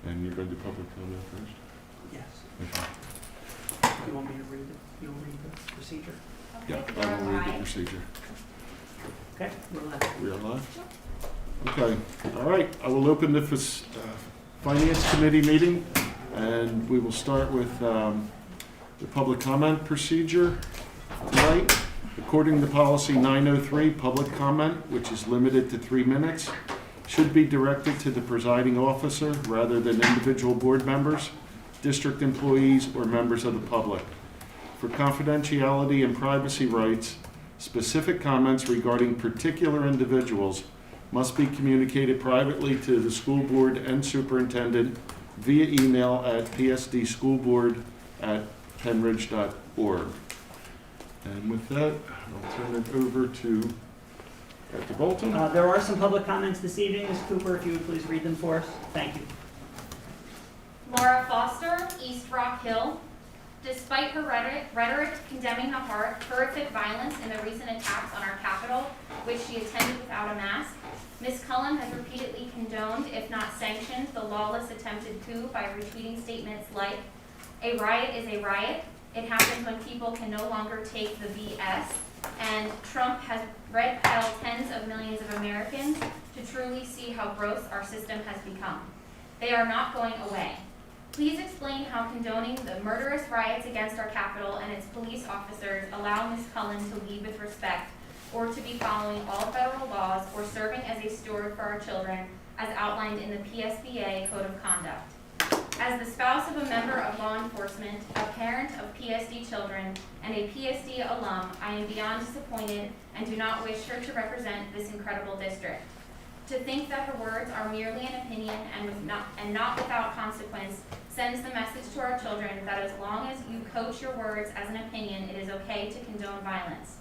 And you're going to do public comment first? Yes. Okay. You want me to read it? You'll read the procedure? Yeah, I will read the procedure. Okay, we're live. We are live? Okay, all right. I will open the Finance Committee meeting, and we will start with the public comment procedure tonight. According to policy 903, public comment, which is limited to 3 minutes, should be directed to the presiding officer rather than individual board members, district employees, or members of the public. For confidentiality and privacy rights, specific comments regarding particular individuals must be communicated privately to the school board and superintendent via email at psdschoolboard@penridge.org. And with that, I'll turn it over to Dr. Bolton. There are some public comments this evening. Ms. Cooper, if you would please read them for us. Thank you. Laura Foster, East Rock Hill. Despite her rhetoric condemning the horrific violence in the recent attacks on our Capitol, which she attended without a mask, Ms. Cullen has repeatedly condoned, if not sanctioned, the lawless attempted coup by retweeting statements like, "A riot is a riot. It happens when people can no longer take the BS," and "Trump has red-pilled tens of millions of Americans to truly see how gross our system has become. They are not going away. Please explain how condoning the murderous riots against our Capitol and its police officers allow Ms. Cullen to lead with respect, or to be following all federal laws, or serving as a steward for our children, as outlined in the PSBA Code of Conduct. As the spouse of a member of law enforcement, a parent of PSD children, and a PSD alum, I am beyond disappointed and do not wish her to represent this incredible district. To think that her words are merely an opinion and not without consequence sends the message to our children that as long as you coach your words as an opinion, it is okay to condone violence.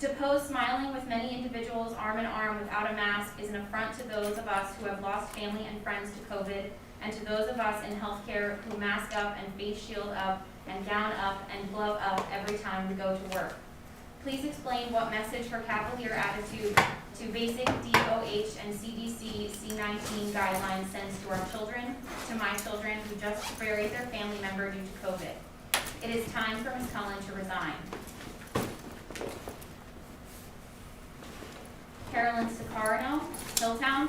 To pose smiling with many individuals arm in arm without a mask is an affront to those of us who have lost family and friends to COVID, and to those of us in healthcare who mask up and face shield up and gown up and glove up every time we go to work. Please explain what message her cavalier attitude to basic DOH and CDC C19 guidelines sends to our children, to my children who just buried their family member due to COVID. It is time for Ms. Cullen to resign. Carolyn Sicarino, Hilltown.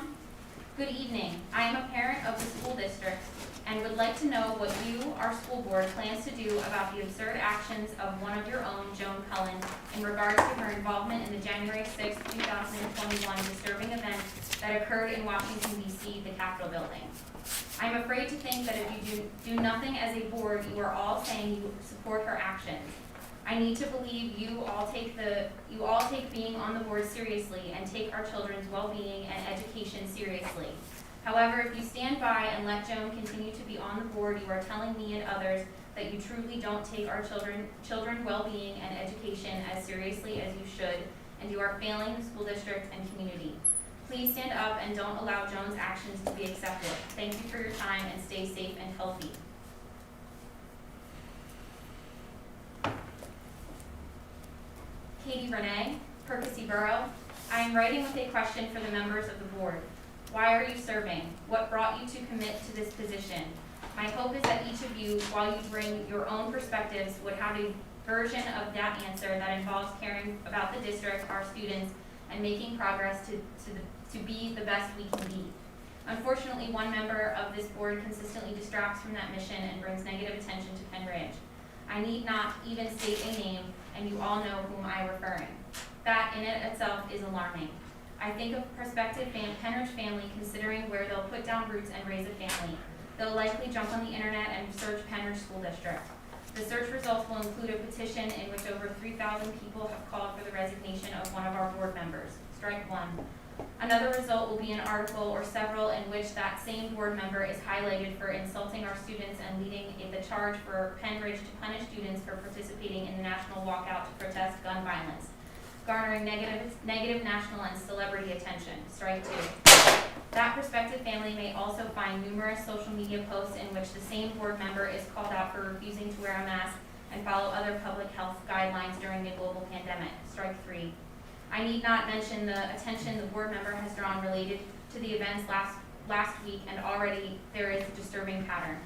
Good evening. I am a parent of the school district and would like to know what you, our school board, plans to do about the absurd actions of one of your own, Joan Cullen, in regards to her involvement in the January 6, 2021 disturbing event that occurred in Washington, D.C., the Capitol building. I'm afraid to think that if you do nothing as a board, you are all saying you support her actions. I need to believe you all take being on the board seriously and take our children's well-being and education seriously. However, if you stand by and let Joan continue to be on the board, you are telling me and others that you truly don't take our children's well-being and education as seriously as you should, and you are failing the school district and community. Please stand up and don't allow Joan's actions to be accepted. Thank you for your time and stay safe and healthy. Katie Renee, Percy Borough. I am writing with a question for the members of the board. Why are you serving? What brought you to commit to this position? My hope is that each of you, while you bring your own perspectives, would have a version of that answer that involves caring about the district, our students, and making progress to be the best we can be. Unfortunately, one member of this board consistently distracts from that mission and brings negative attention to Penridge. I need not even state a name, and you all know whom I am referring. That in it itself is alarming. I think of prospective Penridge family considering where they'll put down roots and raise a family. They'll likely jump on the internet and search Penridge School District. The search results will include a petition in which over 3,000 people have called for the resignation of one of our board members. Strike one. Another result will be an article or several in which that same board member is highlighted for insulting our students and leading the charge for Penridge to punish students for participating in the national walkout to protest gun violence, garnering negative national and celebrity attention. Strike two. That prospective family may also find numerous social media posts in which the same board member is called out for refusing to wear a mask and follow other public health guidelines during a global pandemic. Strike three. I need not mention the attention the board member has drawn related to the events last last week, and already there is a disturbing pattern.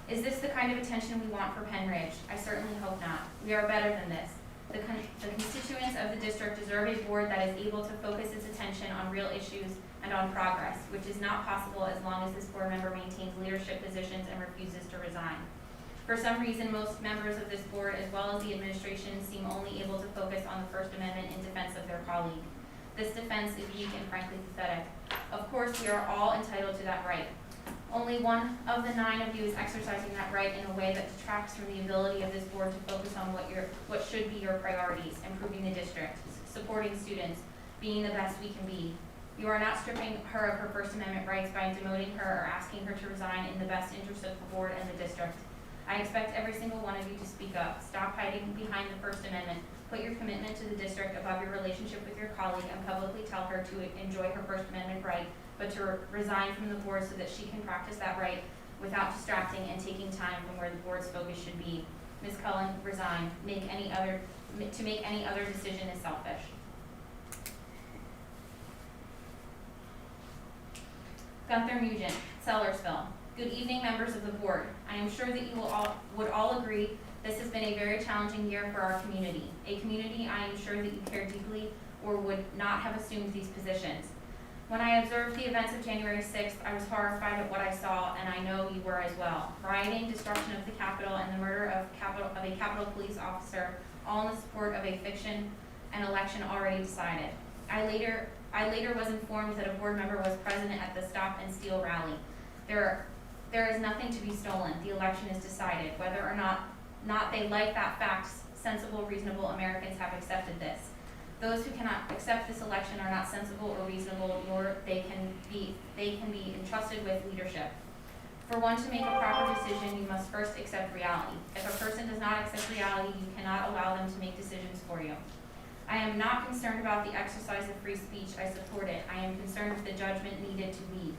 Is this the kind of attention we want for Penn Ridge? I certainly hope not. We are better than this. The constituents of the district deserve a board that is able to focus its attention on real issues and on progress, which is not possible as long as this board member maintains leadership positions and refuses to resign. For some reason, most members of this board, as well as the administration, seem only able to focus on the First Amendment in defense of their colleague. This defense is weak and frankly pathetic. Of course, we are all entitled to that right. Only one of the 9 of you is exercising that right in a way that detracts from the ability of this board to focus on what should be your priorities: improving the district, supporting students, being the best we can be. You are not stripping her of her First Amendment rights by demoting her or asking her to resign in the best interest of the board and the district. I expect every single one of you to speak up. Stop hiding behind the First Amendment. Put your commitment to the district above your relationship with your colleague and publicly tell her to enjoy her First Amendment right, but to resign from the board so that she can practice that right without distracting and taking time from where the board's focus should be. Ms. Cullen, resign. To make any other decision is selfish. Gunther Nugent, Sellersville. Good evening, members of the board. I am sure that you would all agree this has been a very challenging year for our community, a community I am sure that you care deeply or would not have assumed these positions. When I observed the events of January 6th, I was horrified at what I saw, and I know you were as well. Rioting, destruction of the Capitol, and the murder of a Capitol police officer, all in the support of a fiction and election already decided. I later was informed that a board member was present at the Stop and Steal rally. There is nothing to be stolen. The election is decided. Whether or not they like that fact, sensible, reasonable Americans have accepted this. Those who cannot accept this election are not sensible or reasonable, nor they can be entrusted with leadership. For one to make a proper decision, you must first accept reality. If a person does not accept reality, you cannot allow them to make decisions for you. I am not concerned about the exercise of free speech. I support it. I am concerned with the judgment needed to lead.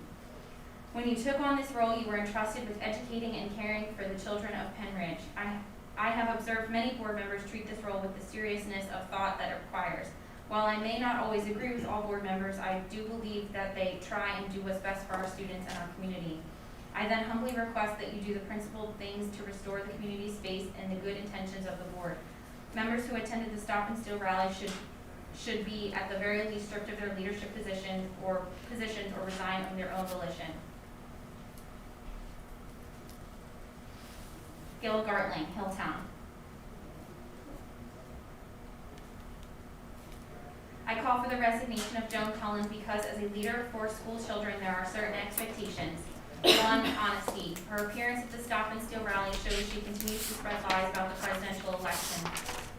When you took on this role, you were entrusted with educating and caring for the children of Penn Ridge. I have observed many board members treat this role with the seriousness of thought that it requires. While I may not always agree with all board members, I do believe that they try and do what's best for our students and our community. I then humbly request that you do the principled things to restore the community space and the good intentions of the board. Members who attended the Stop and Steal rally should be at the very least stripped of their leadership positions or resign of their own volition. Gil Gartling, Hilltown. I call for the resignation of Joan Cullen because as a leader for school children, there are certain expectations. 1, honesty. Her appearance at the Stop and Steal rally shows she continues to spread lies about the presidential election.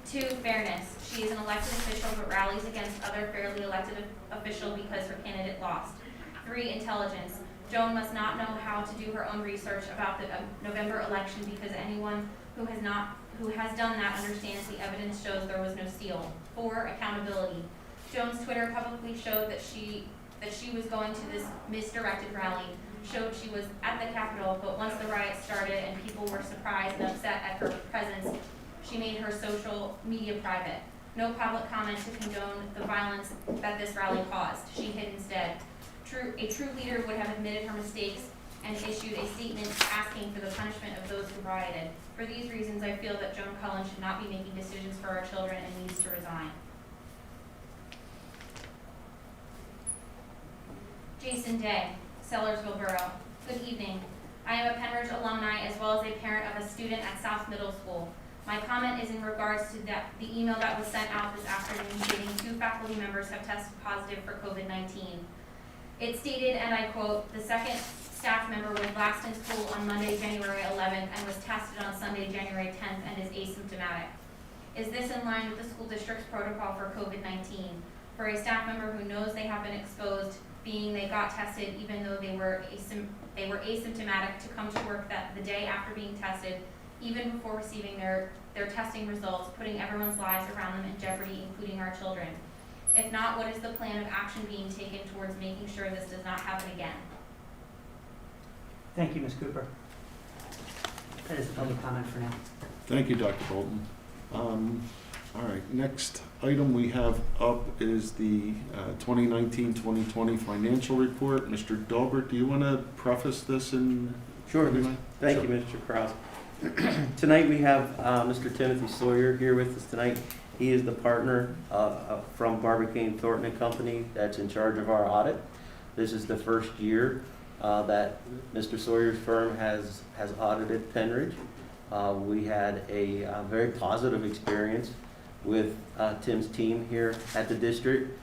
2, fairness. She is an elected official but rallies against other fairly elected official because her candidate lost. 3, intelligence. Joan must not know how to do her own research about the November election because anyone who has done that understands the evidence shows there was no steal. 4, accountability. Joan's Twitter publicly showed that she was going to this misdirected rally, showed she was at the Capitol, but once the riot started and people were surprised and upset at her presence, she made her social media private. No public comment to condone the violence that this rally caused. She hid instead. A true leader would have admitted her mistakes and issued a statement asking for the punishment of those who rioted. For these reasons, I feel that Joan Cullen should not be making decisions for our children and needs to resign. Jason Day, Sellersville Borough. Good evening. I am a Penn Ridge alumni as well as a parent of a student at South Middle School. My comment is in regards to the email that was sent out this afternoon stating 2 faculty members have tested positive for COVID-19. It stated, and I quote, the second staff member was last in school on Monday, January 11th and was tested on Sunday, January 10th and is asymptomatic. Is this in line with the school district's protocol for COVID-19? For a staff member who knows they have been exposed, being they got tested even though they were asymptomatic, to come to work the day after being tested, even before receiving their testing results, putting everyone's lives around them in jeopardy, including our children. If not, what is the plan of action being taken towards making sure this does not happen again? Thank you, Ms. Cooper. That is the public comment for now. Thank you, Dr. Bolton. All right, next item we have up is the 2019-2020 financial report. Mr. Dalbert, do you want to preface this in? Sure. Anyway? Thank Sure. you, Mr. Kraus. Tonight we have Mr. Timothy Sawyer here with us tonight. He is the partner from Barbicane Thornton and Company that's in charge of our audit. This is the first year that Mr. Sawyer's firm has audited Penridge. We had a very positive experience with Tim's team here at the district.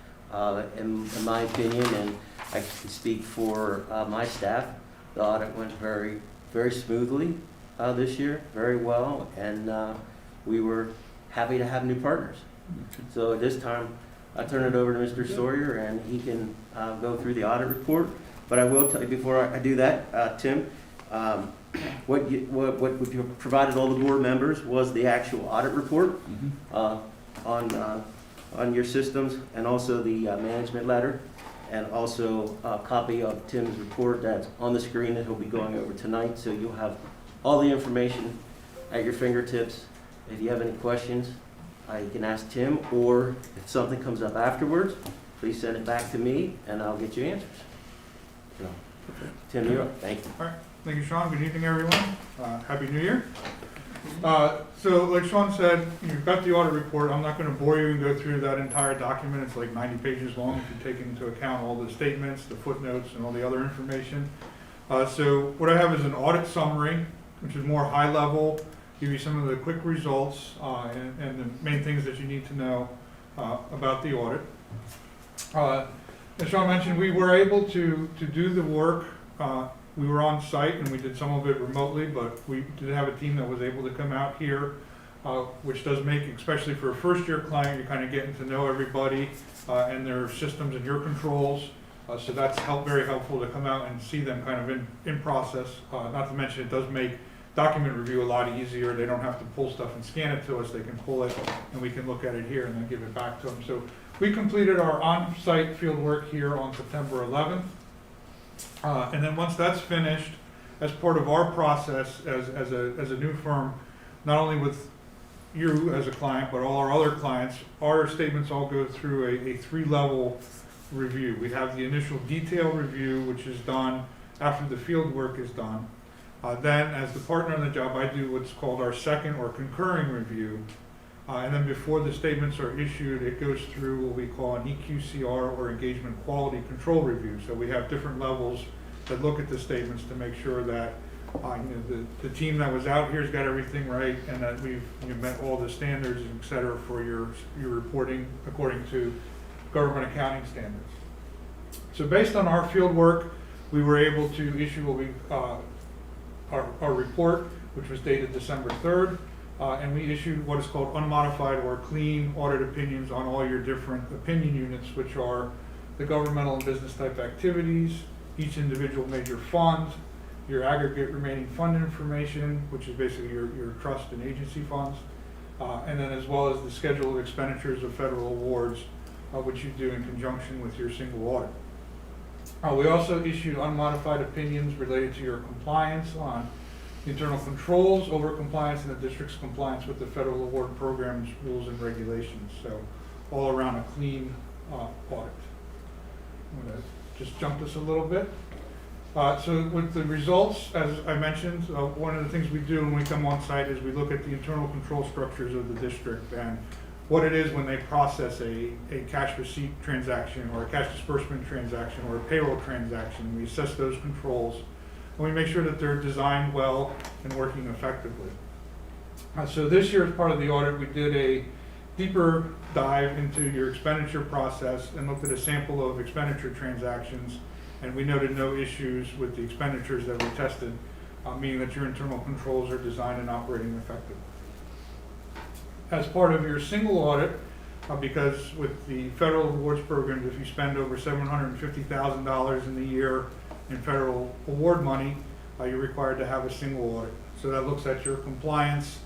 In my opinion, and I can speak for my staff, the audit went very, very smoothly this year, very well, and we were happy to have new partners. So at this time, I turn it over to Mr. Sawyer, and he can go through the audit report. But I will tell you before I do that, Tim, what we provided all the board members was the actual audit report on your systems, and also the management letter, and also a copy of Tim's report that's on the screen that he'll be going over tonight. So you'll have all the information at your fingertips. If you have any questions, you can ask Tim, or if something comes up afterwards, please send it back to me, and I'll get you answers. So, Tim, you're up. Thank you. All right, thank you, Sean. Good evening, everyone. Happy New Year. So like Sean said, you've got the audit report. I'm not going to bore you and go through that entire document. It's like 90 pages long if you take into account all the statements, the footnotes, and all the other information. So what I have is an audit summary, which is more high level, give you some of the quick results and the main things that you need to know about the audit. As Sean mentioned, we were able to do the work. We were on site and we did some of it remotely, but we did have a team that was able to come out here, which does make, especially for a first-year client, you're kind of getting to know everybody and their systems and your controls. So that's very helpful to come out and see them kind of in process. Not to mention it does make document review a lot easier. They don't have to pull stuff and scan it to us. They can pull it and we can look at it here and then give it back to them. So we completed our on-site field work here on September 11th. And then once that's finished, as part of our process as a new firm, not only with you as a client, but all our other clients, our statements all go through a 3-level review. We have the initial detail review, which is done after the field work is done. Then, as the partner on the job, I do what's called our second or concurring review. And then before the statements are issued, it goes through what we call an EQCR, or Engagement Quality Control Review. So we have different levels that look at the statements to make sure that the team that was out here has got everything right, and that we've met all the standards, et cetera, for your reporting according to government accounting standards. So based on our field work, we were able to issue what we our report, which was dated December 3rd. And we issued what is called unmodified or clean audit opinions on all your different opinion units, which are the governmental and business type activities, each individual major fund, your aggregate remaining fund information, which is basically your trust and agency funds, and then as well as the schedule of expenditures of federal awards, which you do in conjunction with your single audit. We also issued unmodified opinions related to your compliance on internal controls over compliance and the district's compliance with the federal award program's rules and regulations. So all around a clean audit. I'm going to just jump this a little bit. So with the results, as I mentioned, one of the things we do when we come on site is we look at the internal control structures of the district and what it is when they process a cash receipt transaction or a cash disbursement transaction or a payroll transaction. We assess those controls. And we make sure that they're designed well and working effectively. So this year, as part of the audit, we did a deeper dive into your expenditure process and looked at a sample of expenditure transactions, and we noted no issues with the expenditures that we tested, meaning that your internal controls are designed and operating effectively. As part of your single audit, because with the federal awards programs, if you spend over $750,000 in the year in federal award money, you're required to have a single audit. So that looks at your compliance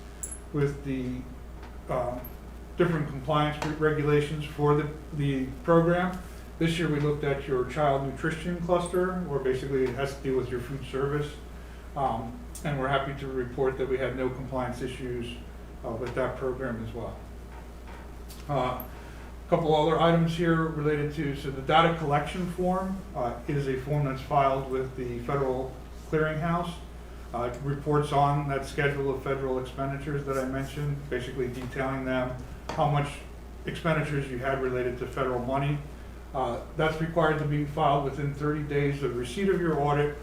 with the different compliance regulations for the program. This year we looked at your child nutrition cluster, or basically it has to deal with your food service. And we're happy to report that we had no compliance issues with that program as well. A couple other items here related to, so the data collection form is a form that's filed with the Federal Clearinghouse. It reports on that schedule of federal expenditures that I mentioned, basically detailing them, how much expenditures you had related to federal money. That's required to be filed within 30 days of receipt of your audit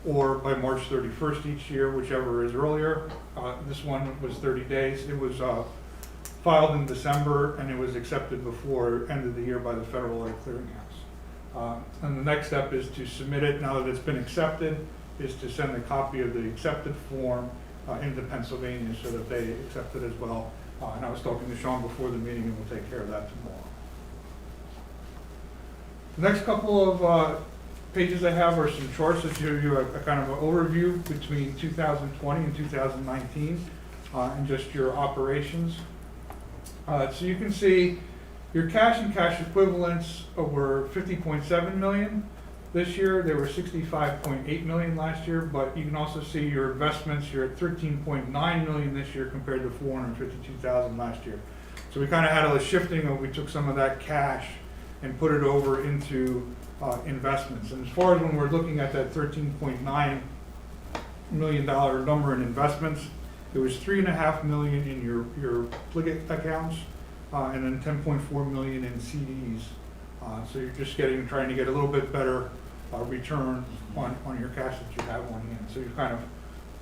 or by March 31st each year, whichever is earlier. This one was 30 days. It was filed in December and it was accepted before end of the year by the Federal Audit Clearinghouse. And the next step is to submit it, now that it's been accepted, is to send a copy of the accepted form into Pennsylvania so that they accept it as well. And I was talking to Sean before the meeting and we'll take care of that tomorrow. The next couple of pages I have are some charts that give you a kind of an overview between 2020 and 2019 and just your operations. So you can see your cash and cash equivalents were 50.7 million this year. They were 65.8 million last year, but you can also see your investments. You're at 13.9 million this year compared to 452,000 last year. So we kind of had a shifting of, we took some of that cash and put it over into investments. And as far as when we're looking at that $13.9 million number in investments, there was $3.5 million in your obligate accounts and then 10.4 million in CDs. So you're just trying to get a little bit better return on your cash that you have on hand. So you kind of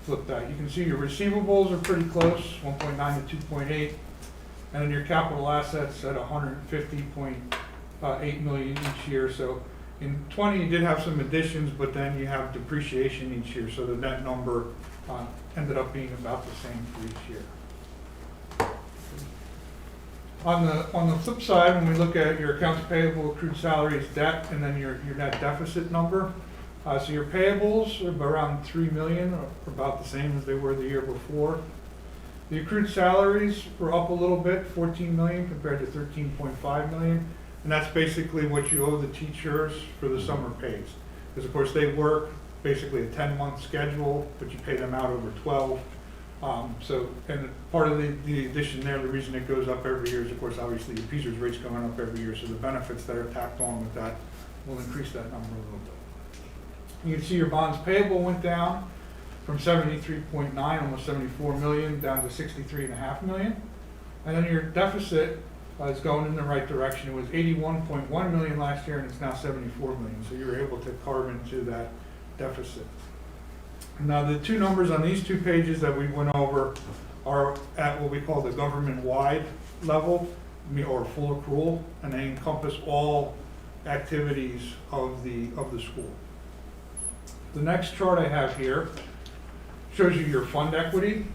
flip that. You can see your receivables are pretty close, 1.9 to 2.8, and then your capital assets at 150.8 million each year. So in 20 you did have some additions, but then you have depreciation each year. So the net number ended up being about the same for each year. On the flip side, when we look at your accounts payable, accrued salaries, debt, and then your net deficit number, so your payables are around 3 million, or about the same as they were the year before. The accrued salaries were up a little bit, 14 million compared to 13.5 million, and that's basically what you owe the teachers for the summer pays. Because of course they work basically a 10-month schedule, but you pay them out over 12. And part of the addition there, the reason it goes up every year is, of course, obviously the PSERS rate's going up every year, so the benefits that are tacked on with that will increase that number a little bit. You can see your bonds payable went down from 73.9, almost 74 million, down to 63.5 million. And then your deficit is going in the right direction. It was 81.1 million last year, and it's now 74 million. So you were able to carve into that deficit. Now the two numbers on these two pages that we went over are at what we call the government-wide level, or full accrual, and they encompass all activities of the school. The next chart I have here shows you your fund equity.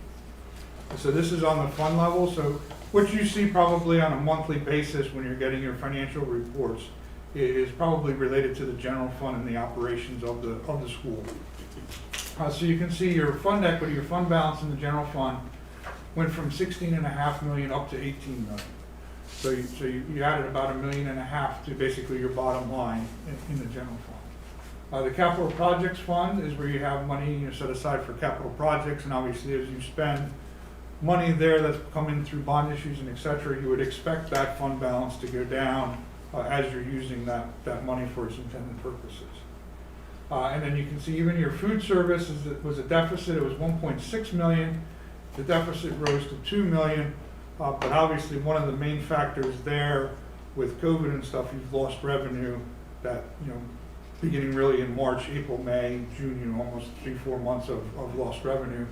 So this is on the fund level. So what you see probably on a monthly basis when you're getting your financial reports is probably related to the general fund and the operations of the school. So you can see your fund equity, your fund balance in the general fund went from 16.5 million up to 18 million. So you added about $1.5 million to basically your bottom line in the general fund. The capital projects fund is where you have money set aside for capital projects, and obviously as you spend money there that's coming through bond issues and et cetera, you would expect that fund balance to go down as you're using that money for its intended purposes. And then you can see even your food service was a deficit. It was 1.6 million. The deficit rose to 2 million. But obviously one of the main factors there with COVID and stuff, you've lost revenue that, beginning really in March, April, May, June, almost 3-4 months of lost revenue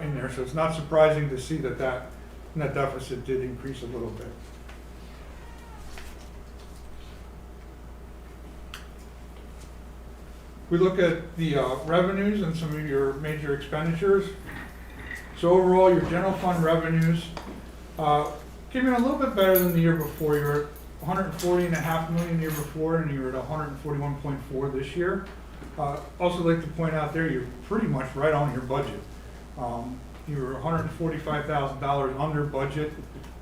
in there. So it's not surprising to see that net deficit did increase a little bit. We look at the revenues and some of your major expenditures. So overall, your general fund revenues came in a little bit better than the year before. You were at 140.5 million the year before, and you were at 141.4 this year. Also like to point out there, you're pretty much right on your budget. You were $145,000 under budget,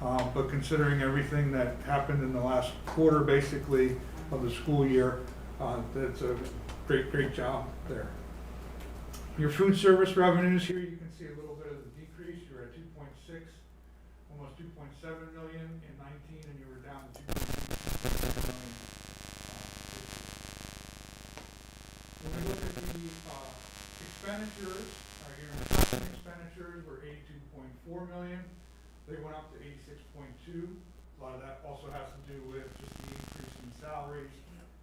but considering everything that happened in the last quarter, basically, of the school year, that's a great job there. Your food service revenues here, you can see a little bit of the decrease. You're at 2.6 almost 2.7 million in 19, and you were down to 2.2 million. When we look at the expenditures, your investment expenditures were 82.4 million. They went up to 86.2. A lot of that also has to do with just the increase in salaries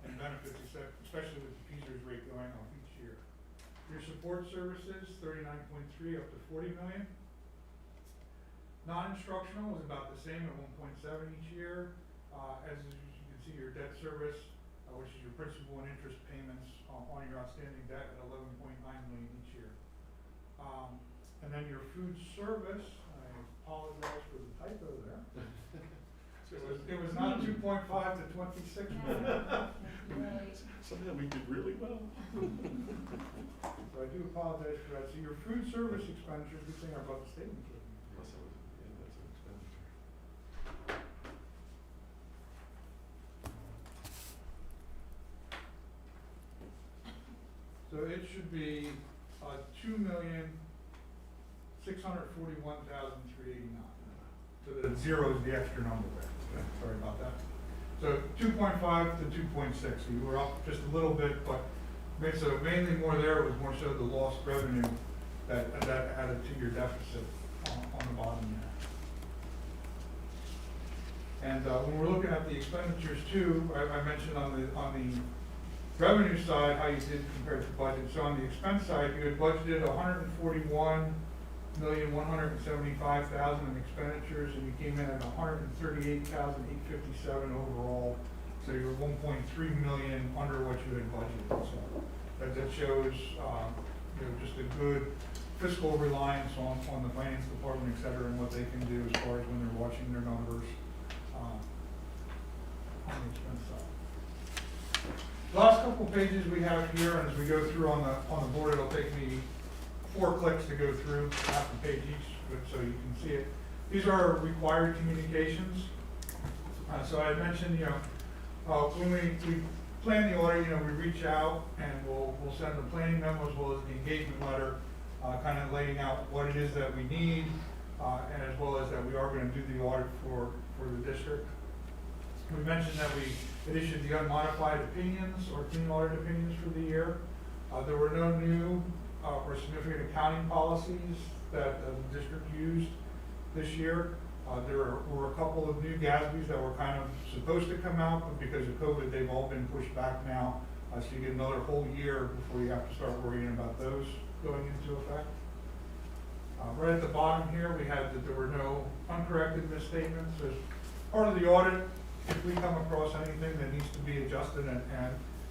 and benefits, especially with the PSERS rate going up each year. Your support services, 39.3 up to 40 million. Non-instructional was about the same at 1.7 each year. As you can see, your debt service, which is your principal and interest payments on your outstanding debt, at 11.9 million each year. And then your food service, I apologize for the typo there. It was not 2.5 to 26 million. Somehow we did really well. So I do apologize for that. So your food service expenditures, good thing about the statements with me. Yes, that was, yeah, that's an expenditure. So it should be 2,641,389. So the zero is the extra number there. Okay, sorry about that. So 2.5 to 2.6. So you were up just a little bit, but so mainly more there was more so the lost revenue that added to your deficit on the bottom there. And when we're looking at the expenditures too, I mentioned on the revenue side how you did compared to budget. So on the expense side, you had budgeted 141,175,000 in expenditures, and you came in at 138,857 overall. So you were 1.3 million under what you had budgeted. So that shows just a good fiscal reliance on the finance department, et cetera, and what they can do as far as when they're watching their numbers on the expense side. The last couple pages we have here, and as we go through on the board, it'll take me 4 clicks to go through half the page each, so you can see it. These are required communications. So I mentioned, when we plan the audit, we reach out and we'll send the planning memo as well as the engagement letter, kind of laying out what it is that we need, and as well as that we are going to do the audit for the district. We mentioned that we had issued the unmodified opinions or clean audit opinions for the year. There were no new or significant accounting policies that the district used this year. There were a couple of new GASBs that were kind of supposed to come out, but because of COVID, they've all been pushed back now. So you get another whole year before you have to start worrying about those going into effect. Right at the bottom here, we had that there were no uncorrected misstatements. As part of the audit, if we come across anything that needs to be adjusted, and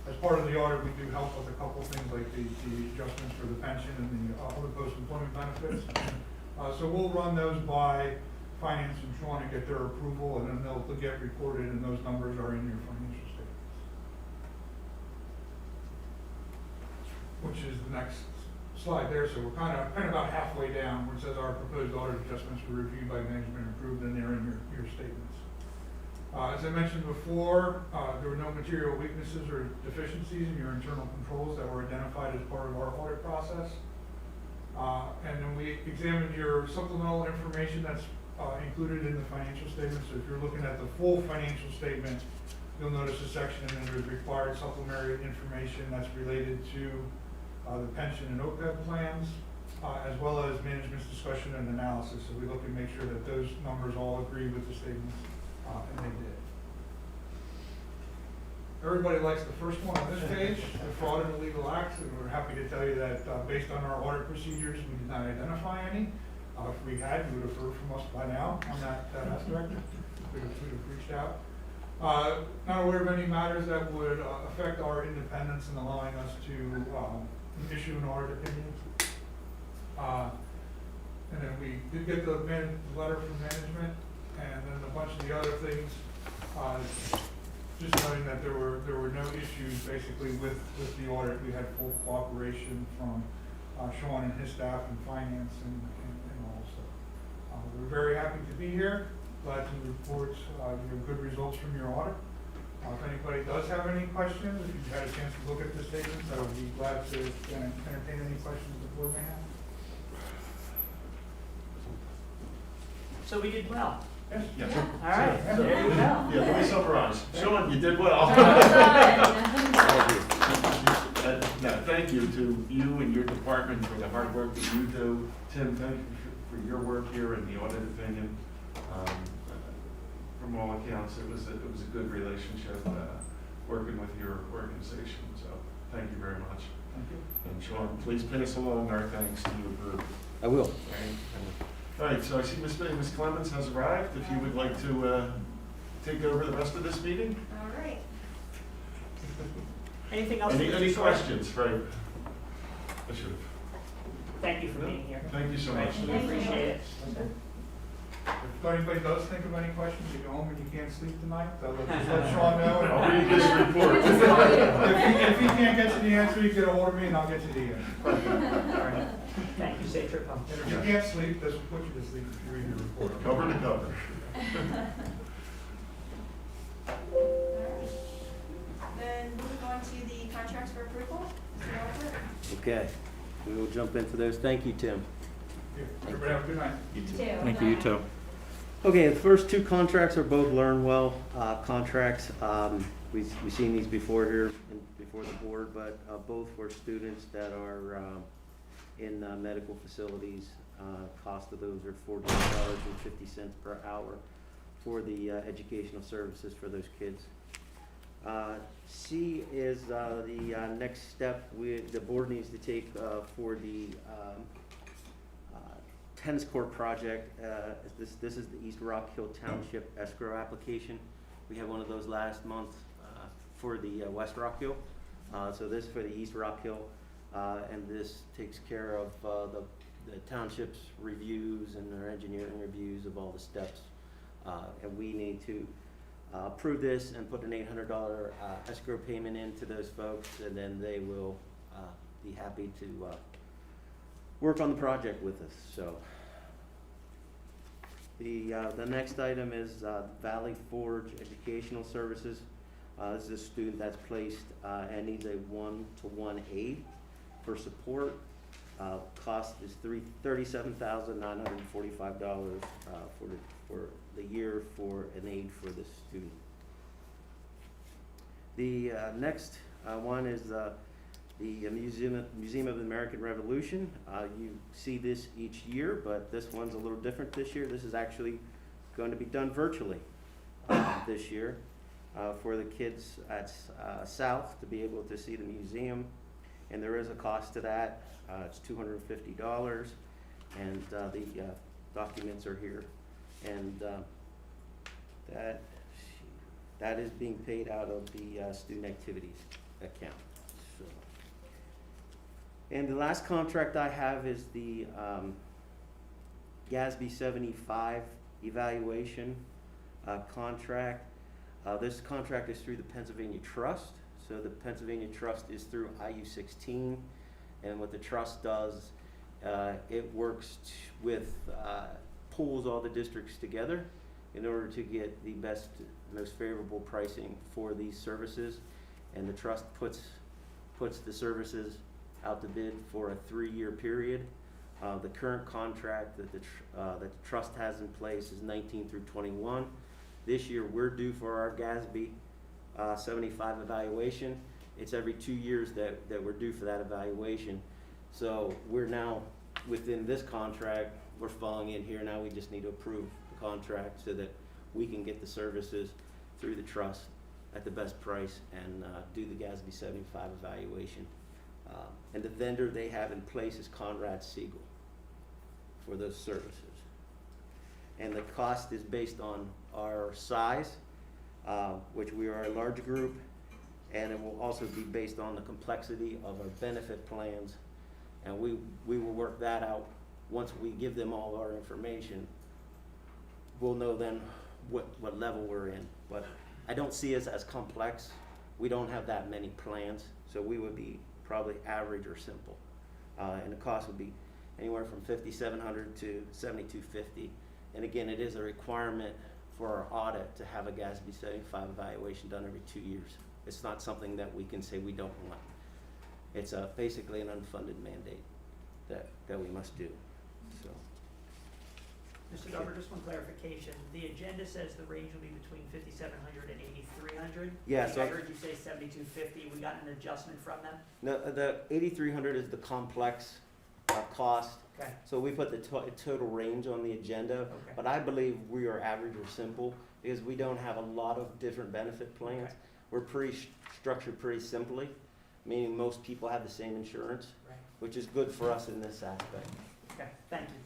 as part of the audit, we do help with a couple of things like the adjustments for the pension and the other post-employment benefits. So we'll run those by finance and Sean and get their approval, and then they'll get recorded, and those numbers are in your financial statements. Which is the next slide there. So we're kind of about halfway down where it says our proposed audit adjustments were reviewed by management and approved, and they're in your statements. As I mentioned before, there were no material weaknesses or deficiencies in your internal controls that were identified as part of our audit process. And then we examined your supplemental information that's included in the financial statement. So if you're looking at the full financial statement, you'll notice a section and there's required supplementary information that's related to the pension and OPEB plans, as well as management's discussion and analysis. So we look and make sure that those numbers all agree with the statements. And they did. Everybody likes the first one on this page, the fraud and illegal acts, and we're happy to tell you that based on our audit procedures, we did not identify any. If we had, you would have heard from us by now on that aspect. We'd have reached out. Not aware of any matters that would affect our independence in allowing us to issue an audit opinion. And then we did get the letter from management, and then a bunch of the other things, just noting that there were no issues basically with the audit. We had full cooperation from Sean and his staff and finance and all. So we're very happy to be here. Glad to report good results from your audit. If anybody does have any questions, if you've had a chance to look at the statements, I would be glad to entertain any questions the board may have. So we did well. Yes. Yes. All right, so there you go. Yeah, let me summarize. Sean, you did well. No, thank you to you and your department for the hard work that you do. Tim, thank you for your work here and the audit opinion. From all accounts, it was a good relationship working with your organization, so thank you very much. Thank you. And Sean, please pass along our thanks to your group. I will. All right, so I see Ms. Clemens has arrived. If you would like to take over the rest of this meeting? All right. Anything else? Any questions, right? I should have. Thank you for being here. Thank you so much. We appreciate it. If anybody does think of any questions, you go home and you can't sleep tonight, just let Sean know. and I'll read this report. If he can't get you the answer, you get a hold of me and I'll get you the answer. All right. Thank you, safe trip home. And if you can't sleep, this will put you to sleep if you read the report. Cover to cover. Then moving on to the contracts for approval. Mr. Oliver? Okay, we will jump into those. Thank you, Tim. Everybody have a good night. Thank you, you too. Okay, the first two contracts are both Learn Well contracts. We've seen these before here, before the board, but both for students that are in medical facilities. Cost of those are $48.50 per hour for the educational services for those kids. C is the next step the board needs to take for the tennis court project. This is the East Rock Hill Township Escrow application. We had one of those last month for the West Rock Hill. So this is for the East Rock Hill, and this takes care of the township's reviews and their engineering reviews of all the steps. And we need to approve this and put an $800 escrow payment into those folks, and then they will be happy to work on the project with us. So the next item is Valley Forge Educational Services. This is a student that's placed and needs a 1-to-1 aid for support. Cost is $37,945 for the year for an aid for this student. The next one is the Museum of the American Revolution. You see this each year, but this one's a little different this year. This is actually going to be done virtually this year for the kids at South to be able to see the museum. And there is a cost to that. It's $250, and the documents are here. And that is being paid out of the student activities account. So. And the last contract I have is the GASB 75 Evaluation contract. This contract is through the Pennsylvania Trust. So the Pennsylvania Trust is through IU16, and what the trust does, it works pulls all the districts together in order to get the best, most favorable pricing for these services, and the trust puts the services out to bid for a 3-year period. The current contract that the trust has in place is 19 through 21. This year we're due for our GASB 75 evaluation. It's every 2 years that we're due for that evaluation. So we're now within this contract, we're falling in here. Now we just need to approve the contract so that we can get the services through the trust at the best price and do the GASB 75 evaluation. And the vendor they have in place is Conrad Siegel for those services. And the cost is based on our size, which we are a large group, and it will also be based on the complexity of our benefit plans. And we will work that out. Once we give them all our information, we'll know then what level we're in. But I don't see us as complex. We don't have that many plans, so we would be probably average or simple. And the cost would be anywhere from $5,700 to $7,250. And again, it is a requirement for our audit to have a GASB 75 evaluation done every 2 years. It's not something that we can say we don't want. It's basically an unfunded mandate that we must do. So Mr. Garber, just one clarification. The agenda says the range will be between 5,700 and 8,300. Yeah, I so- heard you say 7,250. We got an adjustment from them? No, the 8,300 is the complex cost. Okay. So we put the total range on the agenda, Okay. but I believe we are average or simple because we don't have a lot of different benefit plans. Okay. We're pretty structured pretty simply, meaning most people have the same insurance, Right. which is good for us in this aspect. Okay, thank you.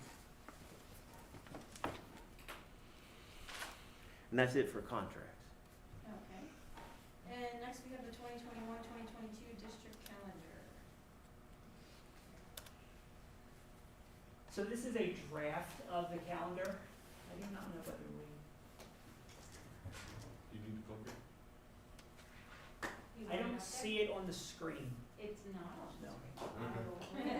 And that's it for contracts. Okay. And next we have the 2021-2022 district calendar. So this is a draft of the calendar. I do not know whether we, You need to copy? I don't see it on the screen. It's not on No. Okay.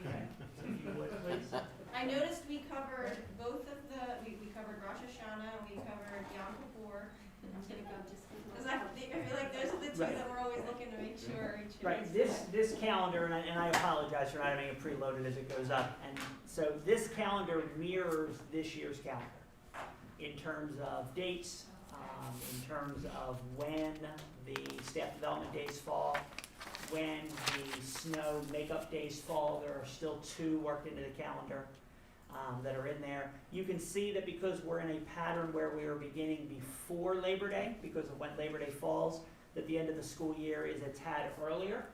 Okay. So if you would, please. I noticed we covered both of we covered Rosh Hashanah, we covered Yom Kippur. I'm gonna go just. Because I feel like those are the two Right. that we're always looking to make sure each Right, this calendar, and I apologize for not having it preloaded as it goes up, and so this calendar mirrors this year's calendar in terms of dates, in terms of when the staff development days fall, when the snow makeup days fall. There are still 2 worked into the calendar that are in there. You can see that because we're in a pattern where we are beginning before Labor Day, because of when Labor Day falls, that the end of the school year is a tad earlier.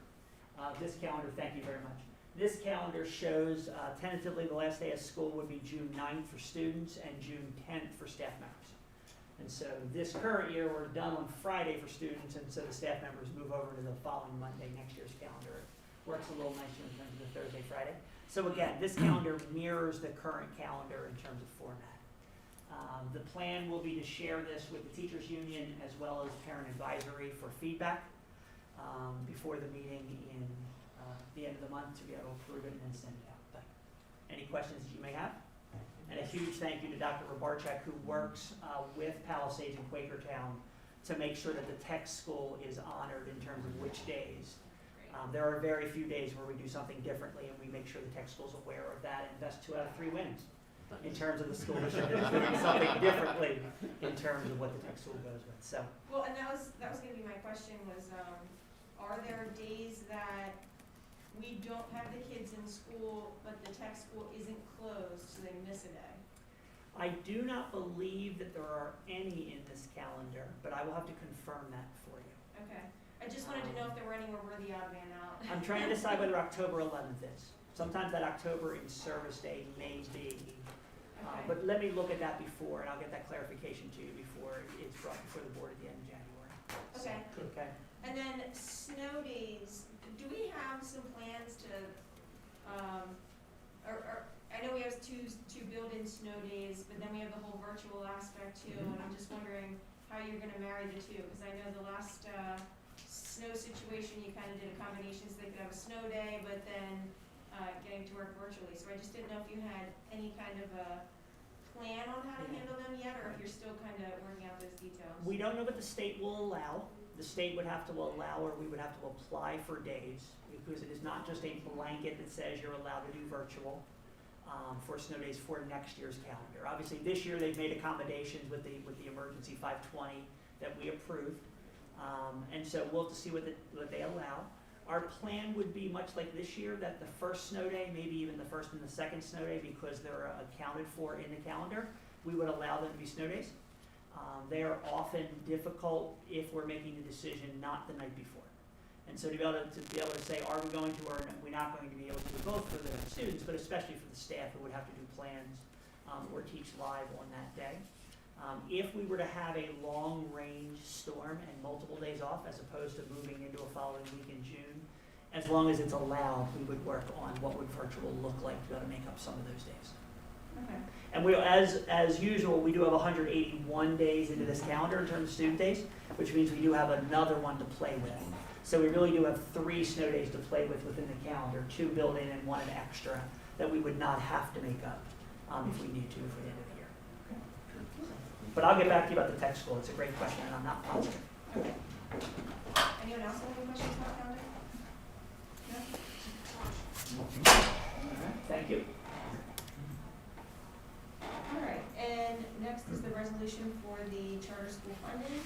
This calendar, thank you very much. This calendar shows tentatively the last day of school would be June 9th for students and June 10th for staff members. And so this current year, we're done on Friday for students, and so the staff members move over to the following Monday, next year's calendar. It works a little nicer in terms of the Thursday, Friday. So again, this calendar mirrors the current calendar in terms of format. The plan will be to share this with the teachers union as well as parent advisory for feedback before the meeting in the end of the month to be able to approve it and then send it out. But any questions that you may have? And a huge thank you to Dr. Rabarchak, who works with Palisades and Quakertown to make sure that the tech school is honored in terms of which days. There are very few days where we do something differently, and we make sure the tech school's aware of that, and that's 2 out of 3 wins in terms of the school district doing something differently in terms of what the tech school goes with. So, Well, and that was going to be my question was, are there days that we don't have the kids in school, but the tech school isn't closed, so they miss a day? I do not believe that there are any in this calendar, but I will have to confirm that for you. Okay. I just wanted to know if there were anywhere we're the odd man out. I'm trying to decide whether October 11th is. Sometimes that October in service day may be. Okay. But let me look at that before, and I'll get that clarification to you before it's brought before the board at the end of January. Okay. So, okay. And then snow days, do we have some plans to, or I know we have two built-in snow days, but then we have the whole virtual aspect too, and I'm just wondering how you're gonna marry the two, because I know the last snow situation, you kind of did a combination so they could have a snow day, but then getting to work virtually. So I just didn't know if you had any kind of a plan on how to handle them yet, or if you're still kind of working out those details. We don't know what the state will allow. The state would have to allow, or we would have to apply for days, because it is not just a blanket that says you're allowed to do virtual for snow days for next year's calendar. Obviously, this year they've made accommodations with the emergency 520 that we approved, and so we'll have to see what they allow. Our plan would be much like this year, that the first snow day, maybe even the first and the second snow day, because they're accounted for in the calendar, we would allow them to be snow days. They are often difficult if we're making the decision not the night before. And so to be able to say, are we going to, or are we not going to be able to do both for the students, but especially for the staff who would have to do plans or teach live on that day. If we were to have a long-range storm and multiple days off, as opposed to moving into a following week in June, as long as it's allowed, we would work on what would virtual look like to be able to make up some of those days. Okay. And we, as usual, we do have 181 days into this calendar in terms of student days, which means we do have another one to play with. So we really do have 3 snow days to play with within the calendar, 2 built in and 1 an extra, that we would not have to make up if we need to for the end of the year. But I'll get back to you about the tech school. It's a great question, and I'm not positive. Okay. Anyone else have any questions about calendar? No? Thank you. All right. school funding.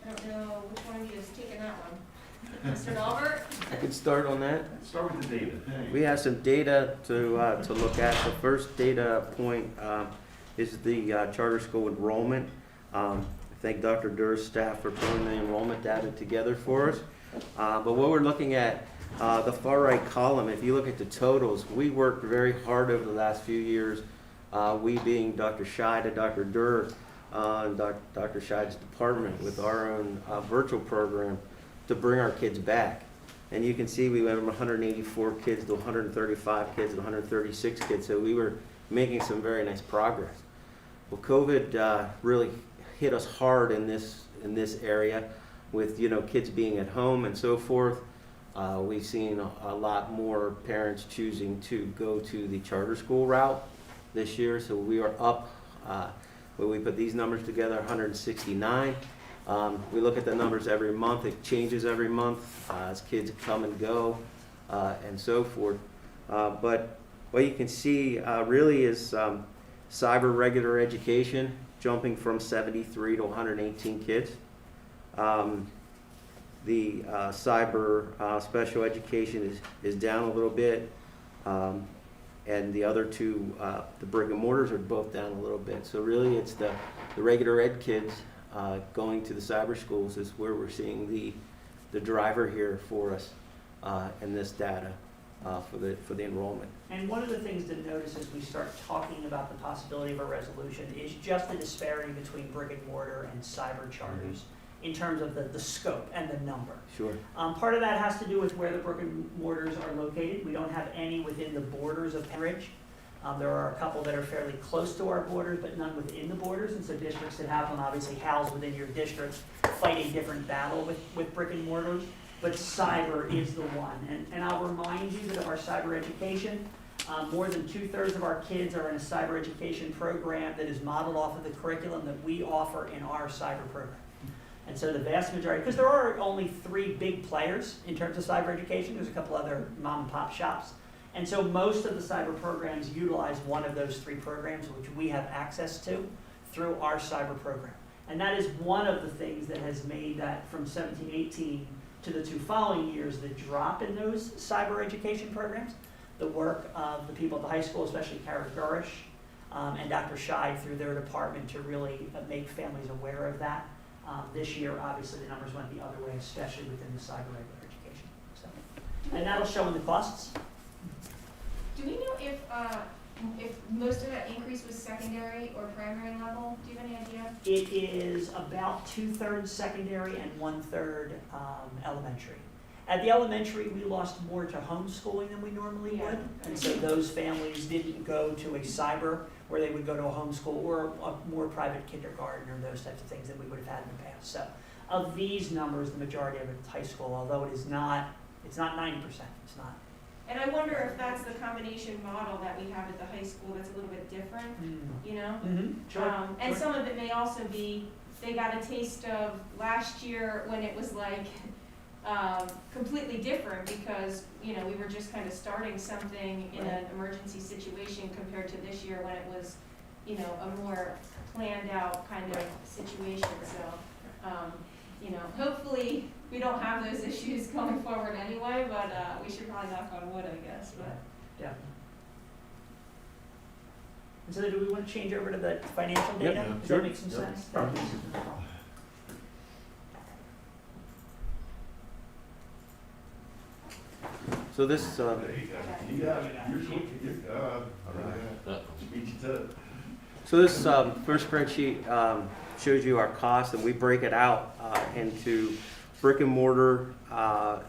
I don't know which one of you has taken that one. Mr. Dahlberg? I could start on that. Start with the data. We have some data to look at. The first data point is the charter school enrollment. I thank Dr. Durr's staff for putting the enrollment data together for us. But what we're looking at, the far right column, if you look at the totals, we worked very hard over the last few years, we being Dr. Scheid and Dr. Durr, and Dr. Scheid's department with our own virtual program to bring our kids back. And you can see we went from 184 kids to 135 kids to 136 kids, so we were making some very nice progress. Well, COVID really hit us hard in this area with, you know, kids being at home and so forth. We've seen a lot more parents choosing to go to the charter school route this year, so we are up, when we put these numbers together, 169. We look at the numbers every month. It changes every month as kids come and go and so forth. But what you can see really is cyber regular education jumping from 73 to 118 kids. The cyber special education is down a little bit. And the other two, the brick and mortars, are both down a little bit. So really it's the regular ed kids going to the cyber schools is where we're seeing the driver here for us in this data for the enrollment. And one of the things to notice as we start talking about the possibility of a resolution is just the disparity between brick and mortar and cyber charters in terms of the scope and the number. Sure. Part of that has to do with where the brick and mortars are located. We don't have any within the borders of Penridge. There are a couple that are fairly close to our borders, but none within the borders, and so districts that have them obviously housed within your district fight a different battle with brick and mortars, but cyber is the one. And I'll remind you that of our cyber education, more than 2/3 of our kids are in a cyber education program that is modeled off of the curriculum that we offer in our cyber program. And so the vast majority, because there are only 3 big players in terms of cyber education, there's a couple other mom and pop shops. And so most of the cyber programs utilize one of those 3 programs, which we have access to through our cyber program. And that is one of the things that has made that from 17-18 to the 2 following years, the drop in those cyber education programs. The work of the people at the high school, especially Kara Gurish and Dr. Scheid through their department to really make families aware of that. This year, obviously, the numbers went the other way, especially within the cyber regular education. So, and that'll show in the costs. Do we know if most of that increase was secondary or primary level? Do you have any idea? It is about 2/3 secondary and 1/3 elementary. At the elementary, we lost more to homeschooling than we normally would, and so those families didn't go to a cyber where they would go to a homeschool or a more private kindergarten or those types of things that we would have had in the past. So of these numbers, the majority of it is high school, although it's not 90%, it's not. And I wonder if that's the combination model that we have at the high school that's a little bit different, you know? Sure. And Sure. some of it may also be, they got a taste of last year when it was like completely different because, you know, we were just kind of starting something in an emergency situation compared to this year when it was, you know, a more planned out kind of situation. So, you know, hopefully we don't have those issues going forward anyway, but we should probably knock on wood, I guess. But Yeah. And so do we want to change over to the financial data? Yeah, Does sure. that make some Yep. sense? So this, So this first spreadsheet shows you our costs, and we break it out into brick and mortar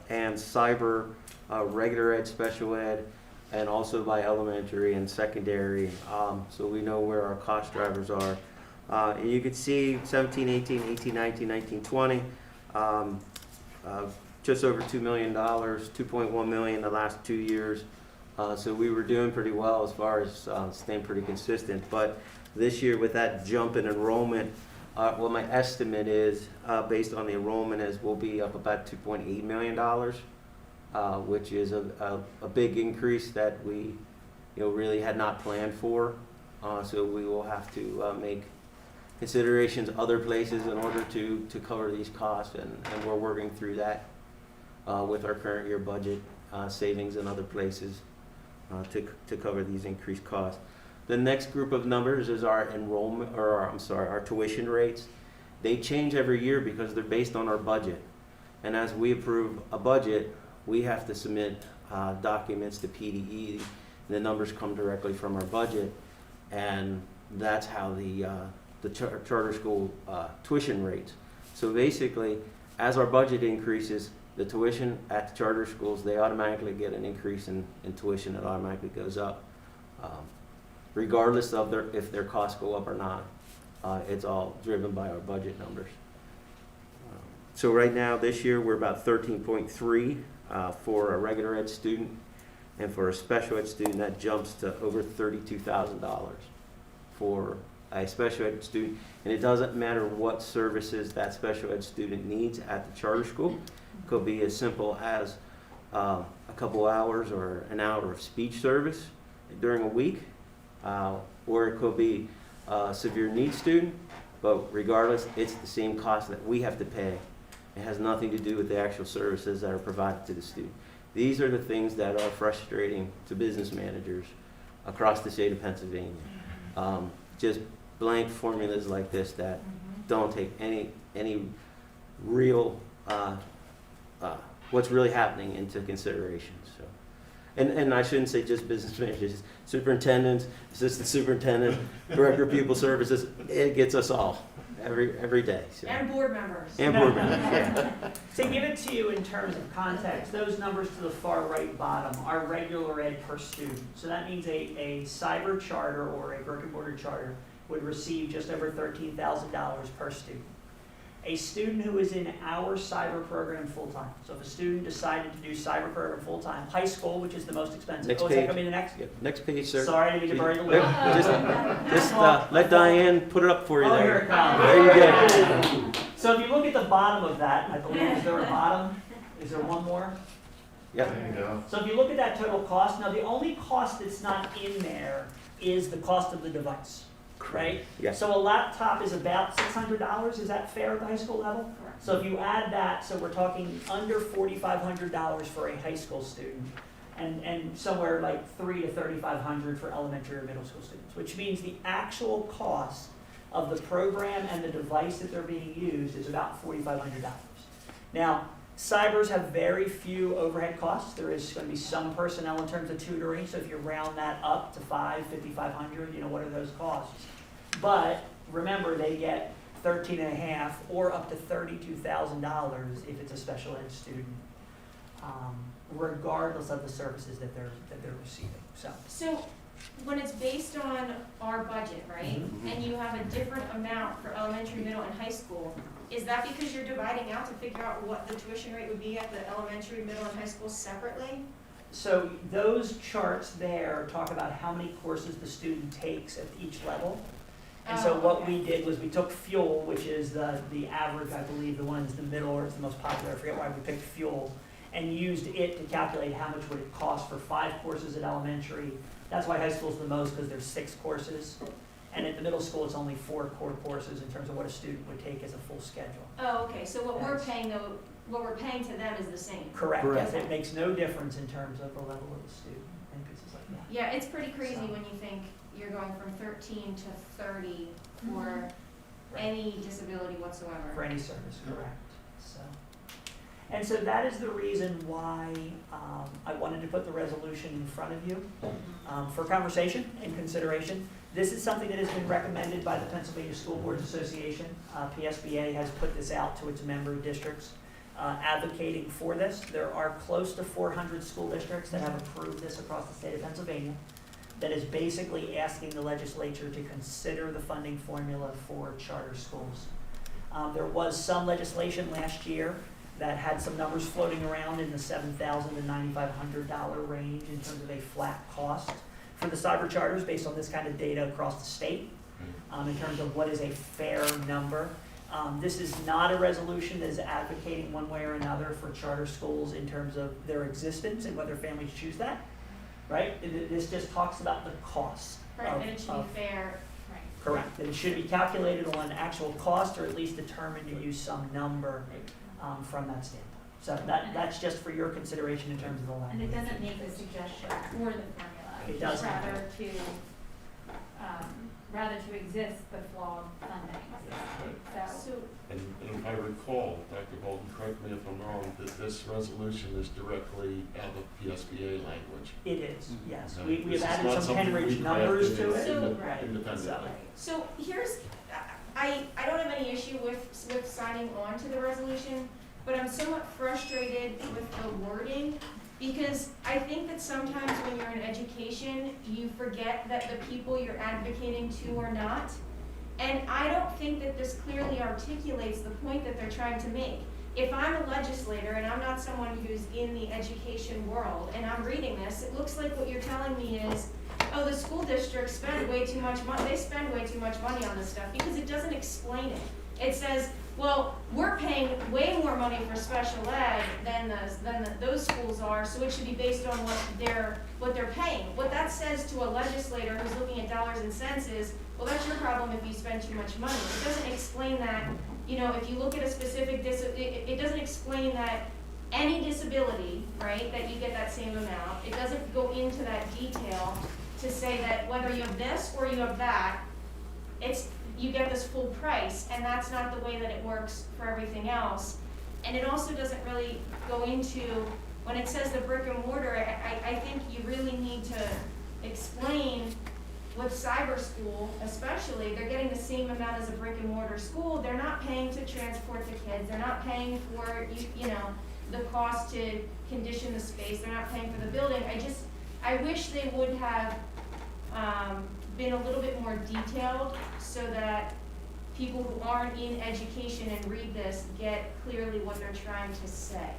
and cyber, regular ed, special ed, and also by elementary and secondary, so we know where our cost drivers are. And you can see 17, 18, 18, 19, 19, 20, just over $2 million, 2.1 million the last 2 years. So we were doing pretty well as far as staying pretty consistent. But this year with that jump in enrollment, well, my estimate is, based on the enrollment, is we'll be up about $2.8 million, which is a big increase that we, you know, really had not planned for. So we will have to make considerations other places in order to cover these costs, and we're working through that with our current year budget savings in other places to cover these increased costs. The next group of numbers is our enrollment, or our tuition rates. They change every year because they're based on our budget. And as we approve a budget, we have to submit documents to PDE. The numbers come directly from our budget, and that's how the charter school tuition rates. So basically, as our budget increases, the tuition at the charter schools, they automatically get an increase in tuition. It automatically goes up, regardless of if their costs go up or not. It's all driven by our budget numbers. So right now, this year, we're about 13.3 for a regular ed student, and for a special ed student, that jumps to over $32,000 for a special ed student. And it doesn't matter what services that special ed student needs at the charter school. It could be as simple as a couple hours or an hour of speech service during a week, or it could be a severe needs student. But regardless, it's the same cost that we have to pay. It has nothing to do with the actual services that are provided to the student. These are the things that are frustrating to business managers across the state of Pennsylvania. Just blank formulas like this that don't take any real what's really happening into consideration. So, and I shouldn't say just business managers, superintendents, assistant superintendents, director of pupil services. It gets us all every day. So. And board members. And board members. To give it to you in terms of context, those numbers to the far right bottom are regular ed per student. So that means a cyber charter or a brick and mortar charter would receive just over $13,000 per student. A student who is in our cyber program full-time. So if a student decided to do cyber program full-time, high school, which is the most expensive. Next Is that page. coming to next? Yeah, next page, sir. Sorry, I didn't mean to bury the lead. Just let Diane put it up for you Oh, here there. it comes. There you go. So if you look at the bottom of that, I believe, is there a bottom? Is there one more? Yep. There you go. So if you look at that total cost, now the only cost that's not in there is the cost of the device, right? Yes. So a laptop is about $600, is that fair at the high school level? Correct. So if you add that, so we're talking under $4,500 for a high school student, and somewhere like $3,000 to $3,500 for elementary or middle school students, which means the actual cost of the program and the device that they're being used is about $4,500. Now, cybers have very few overhead costs. There is going to be some personnel in terms of tutoring, so if you round that up to $5,500, what are those costs? But remember, they get $13,500 or up to $32,000 if it's a special ed student, regardless of the services that they're receiving. So when it's based on our budget, right, and you have a different amount for elementary, middle, and high school, is that because you're dividing out to figure out what the tuition rate would be at the elementary, middle, and high school separately? So those charts there talk about how many courses the student takes at each level. And so Oh, what okay. we did was we took fuel, which is the average, I believe, the one is the middle or it's the most popular, I forget why we picked fuel, and used it to calculate how much would it cost for 5 courses at elementary. That's why high school's the most, because there's 6 courses. And at the middle school, it's only 4 core courses in terms of what a student would take as a full schedule. Oh, okay, so what we're Yes. paying though, what we're paying to them is the same? Correct, Correct. yes, it makes no difference in terms of the level of the student and pieces like that. Yeah, it's pretty crazy So- when you think you're going from 13 to 30 for Right. any disability whatsoever. For any service, correct. And so that is the reason why I wanted to put the resolution in front of you for conversation and consideration. This is something that has been recommended by the Pennsylvania School Boards Association. PSBA has put this out to its member districts advocating for this. There are close to 400 school districts that have approved this across the state of Pennsylvania, that is basically asking the legislature to consider the funding formula for charter schools. There was some legislation last year that had some numbers floating around in the $7,000 to $9,500 range in terms of a flat cost for the cyber charters based on this kind of data across the state in terms of what is a fair number. This is not a resolution that is advocating one way or another for charter schools in terms of their existence and whether families choose that, right? This just talks about the cost. Right, and it should be fair Correct, and it should be calculated on actual cost, or at least determined to use some number from that standpoint. So that's just for your consideration in terms of the And language. it doesn't make a suggestion for the formula. It doesn't. Rather to exist the flawed funding. So, And if I recall, Dr. Bolton, correct me if I'm wrong, that this resolution is directly out of PSBA language. It is, yes. Okay. We This have is added not some something Henridge we numbers crafted to it. So- Right. independently. So here's, I don't have any issue with signing on to the resolution, but I'm somewhat frustrated with the wording, because I think that sometimes when you're in education, you forget that the people you're advocating to are not. And I don't think that this clearly articulates the point that they're trying to make. If I'm a legislator and I'm not someone who's in the education world, and I'm reading this, it looks like what you're telling me is, oh, the school districts spend way too much money, they spend way too much money on this stuff, because it doesn't explain it. It says, well, we're paying way more money for special ed than those schools are, so it should be based on what they're paying. What that says to a legislator who's looking at dollars and cents is, well, that's your problem if you spend too much money. It doesn't explain that, if you look at a specific it doesn't explain that any disability, right, that you get that same amount. It doesn't go into that detail to say that whether you have this or you have that, you get this full price, and that's not the way that it works for everything else. And it also doesn't really go into, when it says the brick and mortar, I think you really need to explain with cyber school, especially, they're getting the same amount as a brick and mortar school. They're not paying to transport the kids, they're not paying for, the cost to condition the space, they're not paying for the building. I wish they would have, been a little bit more detailed, so that people who aren't in education and read this get clearly what they're trying to say.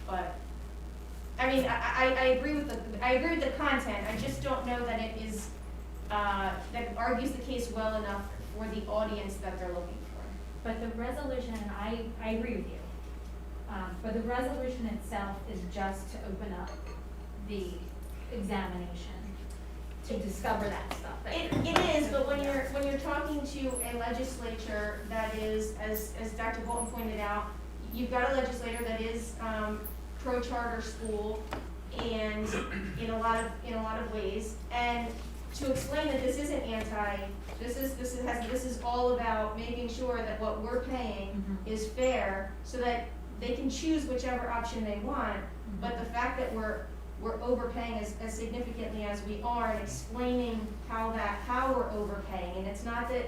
But, I mean, I agree with the content, I just don't know that it is, that argues the case well enough for the audience that they're looking for. but the resolution, and I agree with you, but the resolution itself is just to open up the examination, to discover that stuff. It is, but when you're talking to a legislature that is, as Dr. Bolton pointed out, you've got a legislator that is pro-charter school, and in a lot of ways, and to explain that this isn't this is all about making sure that what we're paying is fair, so that they can choose whichever option they want. But the fact that we're overpaying as significantly as we are, and explaining how we're overpaying, and it's not that,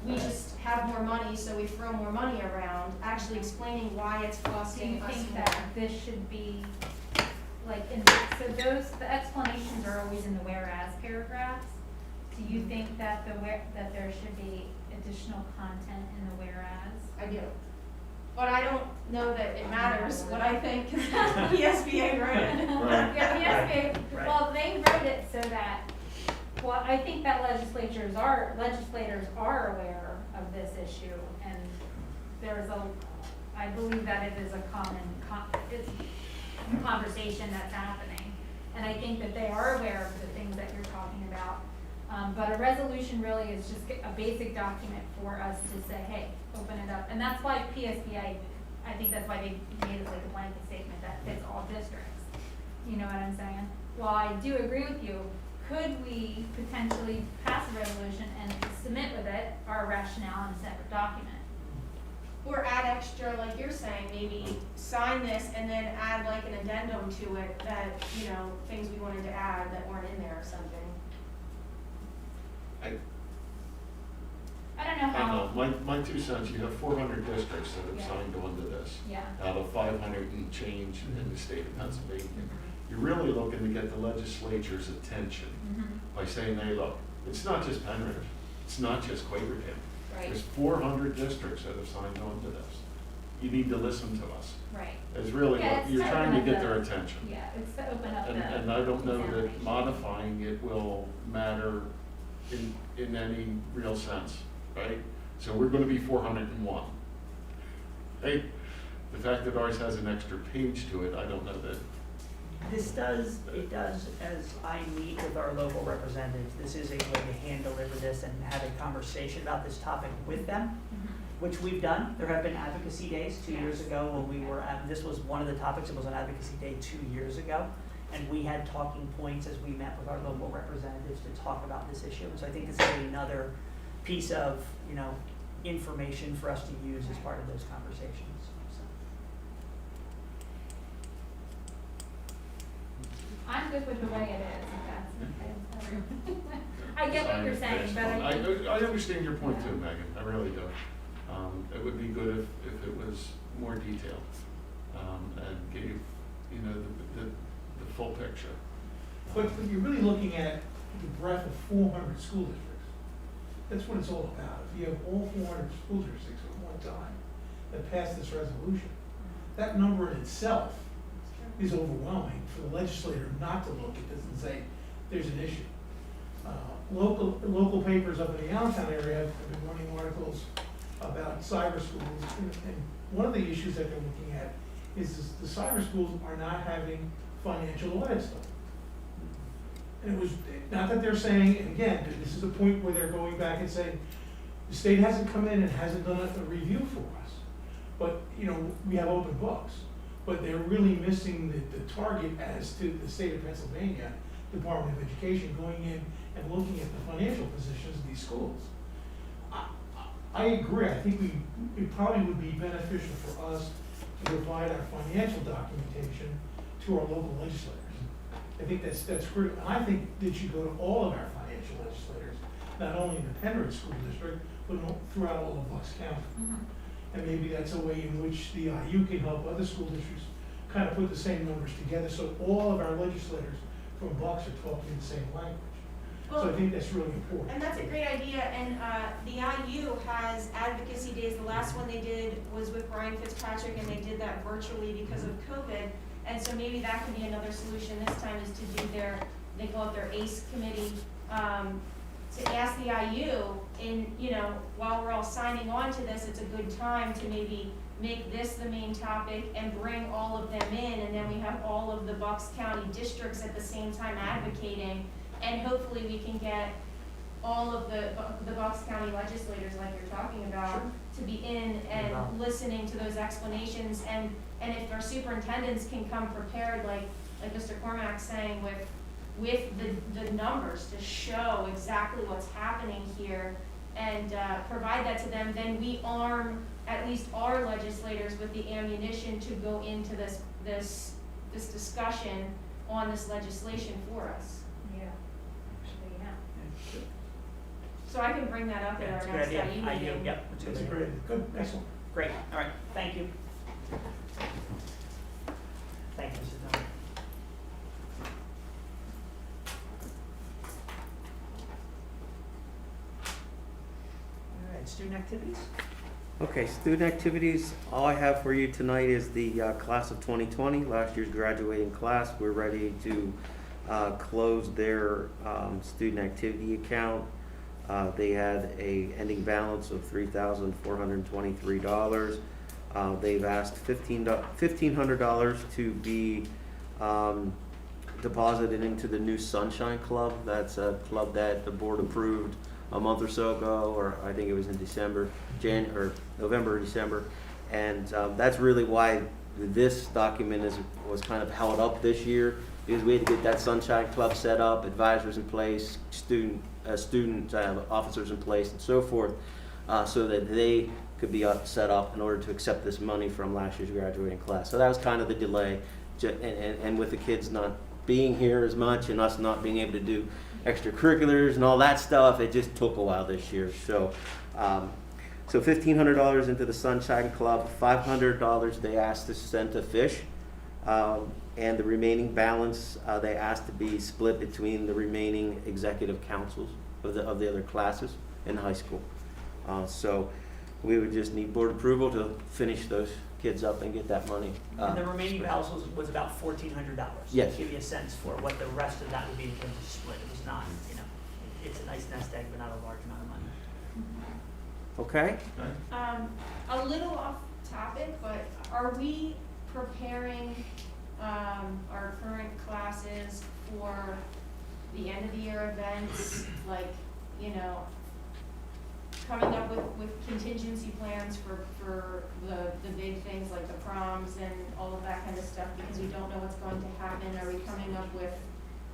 we just have more money, so we throw more money around, actually explaining why it's Do you costing us think more. that this should be, like, the explanations are always in the whereas paragraphs? Do you think that that there should be additional content in the whereas? I do. But I don't know that it matters what I think, because PSBA wrote it. Right. Yeah, yes, Right. well, they wrote it so that, I think that legislators are aware of this issue, and I believe that it is a it's a conversation that's happening. And I think that they are aware of the things that you're talking about. But a resolution really is just a basic document for us to say, hey, open it up. And that's why PSBA, I think that's why they made it like a blanket statement that fits all districts. You know what I'm saying? While I do agree with you, could we potentially pass a resolution and submit with it our rationale in a separate document? Or add extra, like you're saying, maybe sign this and then add like an addendum to it that, things we wanted to add that weren't in there or something. I don't know I how. know, my 2 cents, you have 400 districts that have Yeah. signed on to this, Yeah. out of 500 and change in the state of Pennsylvania. You're really looking to get the legislature's attention by saying, hey, look, it's not just Penrith, it's not just Quakertown. Right, There's 400 districts that have signed on to this. You need to listen to us. right. It's really, Yeah, what it's you're to trying to open get up their the- attention. Yeah, it's to open up the And I don't know that examination. modifying it will matter in any real sense, right? So we're gonna be 401. Hey, the fact that ours has an extra page to it, I don't know that It does, as I meet with our local representatives, this is a way to hand deliver this and have a conversation about this topic with them, which we've done. There have been advocacy days 2 years ago when we were at, this was one of the topics, it was an advocacy day 2 years ago. And we had talking points as we met with our local representatives to talk about this issue. So I think this is another piece of, information for us to use as part of those conversations. So. I'm good with the way it is, if that's okay. I get what you're saying, but I understand your point too, Megan, I really do. It would be good if it was more detailed, and gave, the full picture. But you're really looking at the breadth of 400 school districts. That's what it's all about. If you have all 400 school districts at one time that pass this resolution, that number in itself is overwhelming for the legislator not to look at this and say, there's an issue. Local papers up in the Allentown area have been running articles about cyber schools, and one of the issues that they're looking at is the cyber schools are not having financial audits done. And it was, not that they're saying, and again, this is a point where they're going back and saying, the state hasn't come in and hasn't done a review for us. But, we have open books, but they're really missing the target as to the state of Pennsylvania Department of Education going in and looking at the financial positions of these schools. I agree, I think it probably would be beneficial for us to provide our financial documentation to our local legislators. I think that's critical, and I think that should go to all of our financial legislators, not only in the Penrith School District, but throughout all of Bucks County. And maybe that's a way in which the IU can help other school districts kind of put the same numbers together, so all of our legislators from Bucks are talking the same language. So I think that's really important. And that's a great idea, and the IU has advocacy days. The last one they did was with Brian Fitzpatrick, and they did that virtually because of COVID. And so maybe that can be another solution this time, is to do they call it their ACE committee, to ask the IU, while we're all signing on to this, it's a good time to maybe make this the main topic and bring all of them in, and then we have all of the Bucks County districts at the same time advocating, and hopefully we can get all of the Bucks County legislators, like you're talking about, to be in and listening to those explanations, and if our superintendents can come prepared, like Mr. Cormack's saying, with the numbers to show exactly what's happening here, and provide that to them, then we arm at least our legislators with the ammunition to go into this discussion on this legislation for us. Yeah, actually, yeah. So I can bring that up at our next IU meeting. Yep, that's a That's a good idea. great, good, excellent. Great, all right, thank you. Thank you, Mrs. Miller. All right, student activities? Okay, student activities, all I have for you tonight is the class of 2020, last year's graduating class. We're ready to close their student activity account. They had a ending balance of $3,423. They've asked $1,500 to be deposited into the new Sunshine Club. That's a club that the board approved a month or so ago, or I think it was in November or December. And that's really why this document was kind of held up this year, because we had to get that Sunshine Club set up, advisors in place, student officers in place, and so forth, so that they could be set up in order to accept this money from last year's graduating class. So that was kind of the delay, and with the kids not being here as much and us not being able to do extracurriculars and all that stuff, it just took a while this year. So $1,500 into the Sunshine Club, $500 they asked to send to Fish, and the remaining balance they asked to be split between the remaining executive councils of the other classes in high school. So we would just need board approval to finish those kids up and get that money. And the remaining balance was about $1,400. Yes. To give you a sense for what the rest of that would be in terms of split. It was not, it's a nice nest egg, but not a large amount of money. Okay? A little off topic, but are we preparing our current classes for the end of the year events, like, you know, coming up with contingency plans for the big things like the proms and all of that kind of stuff, because we don't know what's going to happen? Are we coming up with